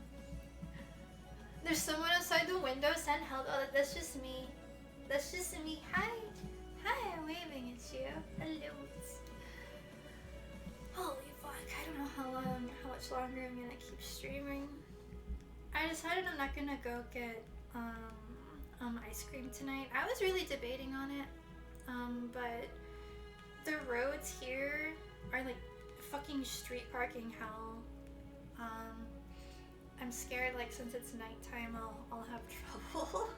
Speaker 2: There's someone outside the window, send help. Oh, that's just me. That's just me. Hi. Hi, I'm waving at you. Hello. Holy fuck, I don't know how much longer I'm gonna keep streaming. I decided I'm not gonna go get ice cream tonight. I was really debating on it, but the roads here are like fucking street parking hell. I'm scared, like, since it's nighttime, I'll have trouble.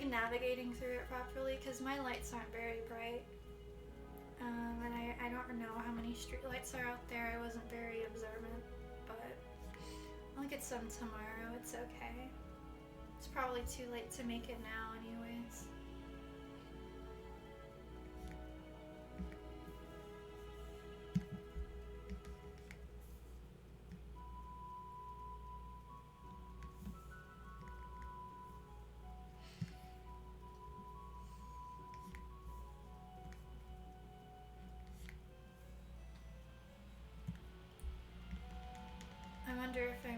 Speaker 2: like navigating through it properly because my lights aren't very bright. And I don't know how many street lights are out there. I wasn't very observant, but I'll get some tomorrow. It's okay. It's probably too late to make it now anyways. I wonder if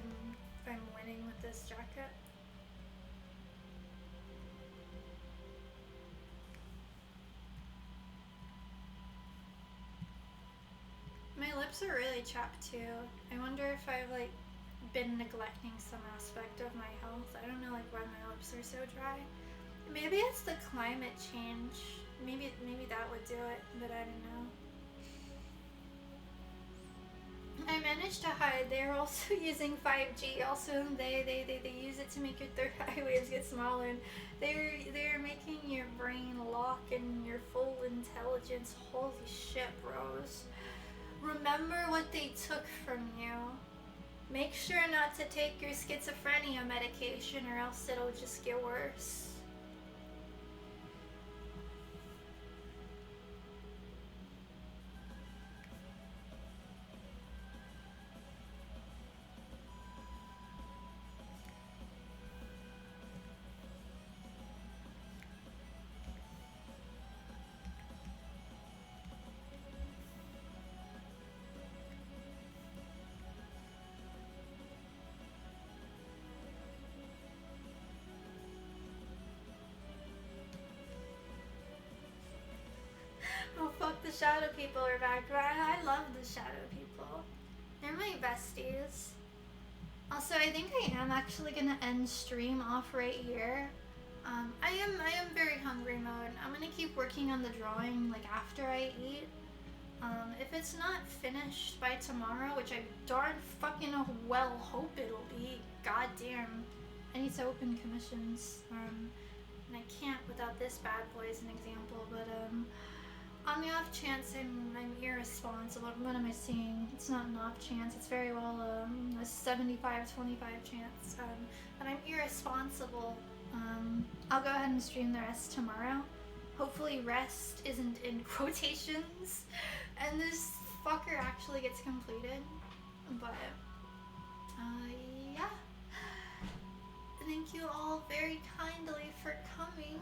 Speaker 2: I'm winning with this jacket. My lips are really chapped too. I wonder if I've like been neglecting some aspect of my health. I don't know like why my lips are so dry. Maybe it's the climate change. Maybe that would do it, but I don't know. I managed to hide. They're also using 5G. Also, they use it to make your third eye waves get smaller. And they're making your brain lock in your full intelligence. Holy shit, bros! Remember what they took from you. Make sure not to take your schizophrenia medication, or else it'll just get worse. Oh fuck, the shadow people are back. I love the shadow people. They're my besties. Also, I think I am actually gonna end stream off right here. I am very hungry mode. I'm gonna keep working on the drawing like after I eat. If it's not finished by tomorrow, which I darn fucking well hope it'll be, goddamn, I need to open commissions. And I can't without this bad boy as an example, but on the off chance I'm irresponsible, what am I seeing? It's not an off chance, it's very well a 75-25 chance, but I'm irresponsible. I'll go ahead and stream the rest tomorrow. Hopefully rest isn't in quotations and this fucker actually gets completed, but yeah. Thank you all very kindly for coming,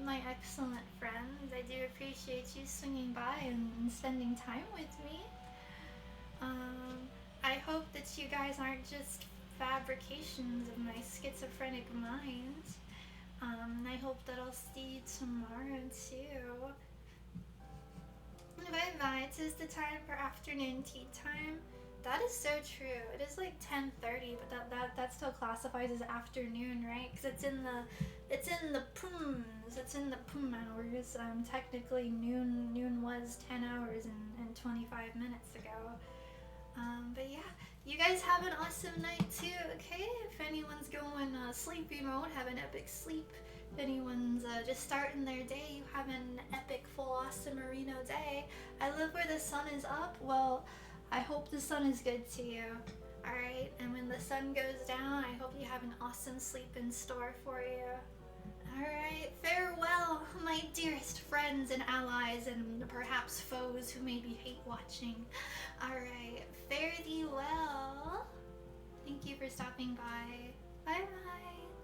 Speaker 2: my excellent friends. I do appreciate you swinging by and spending time with me. I hope that you guys aren't just fabrications of my schizophrenic mind. I hope that I'll see you tomorrow too. Bye bye, 'tis the time for afternoon tea time. That is so true. It is like 10:30, but that still classifies as afternoon, right? Because it's in the pums. It's in the pum hours. Technically noon was 10 hours and 25 minutes ago. But yeah, you guys have an awesome night too. Okay, if anyone's going sleepy mode, have an epic sleep. If anyone's just starting their day, you have an epic full awesome merino day. I live where the sun is up. Well, I hope the sun is good to you. Alright, and when the sun goes down, I hope you have an awesome sleep in store for you. Alright, farewell, my dearest friends and allies and perhaps foes who maybe hate watching. Alright, fare thee well. Thank you for stopping by. Bye bye.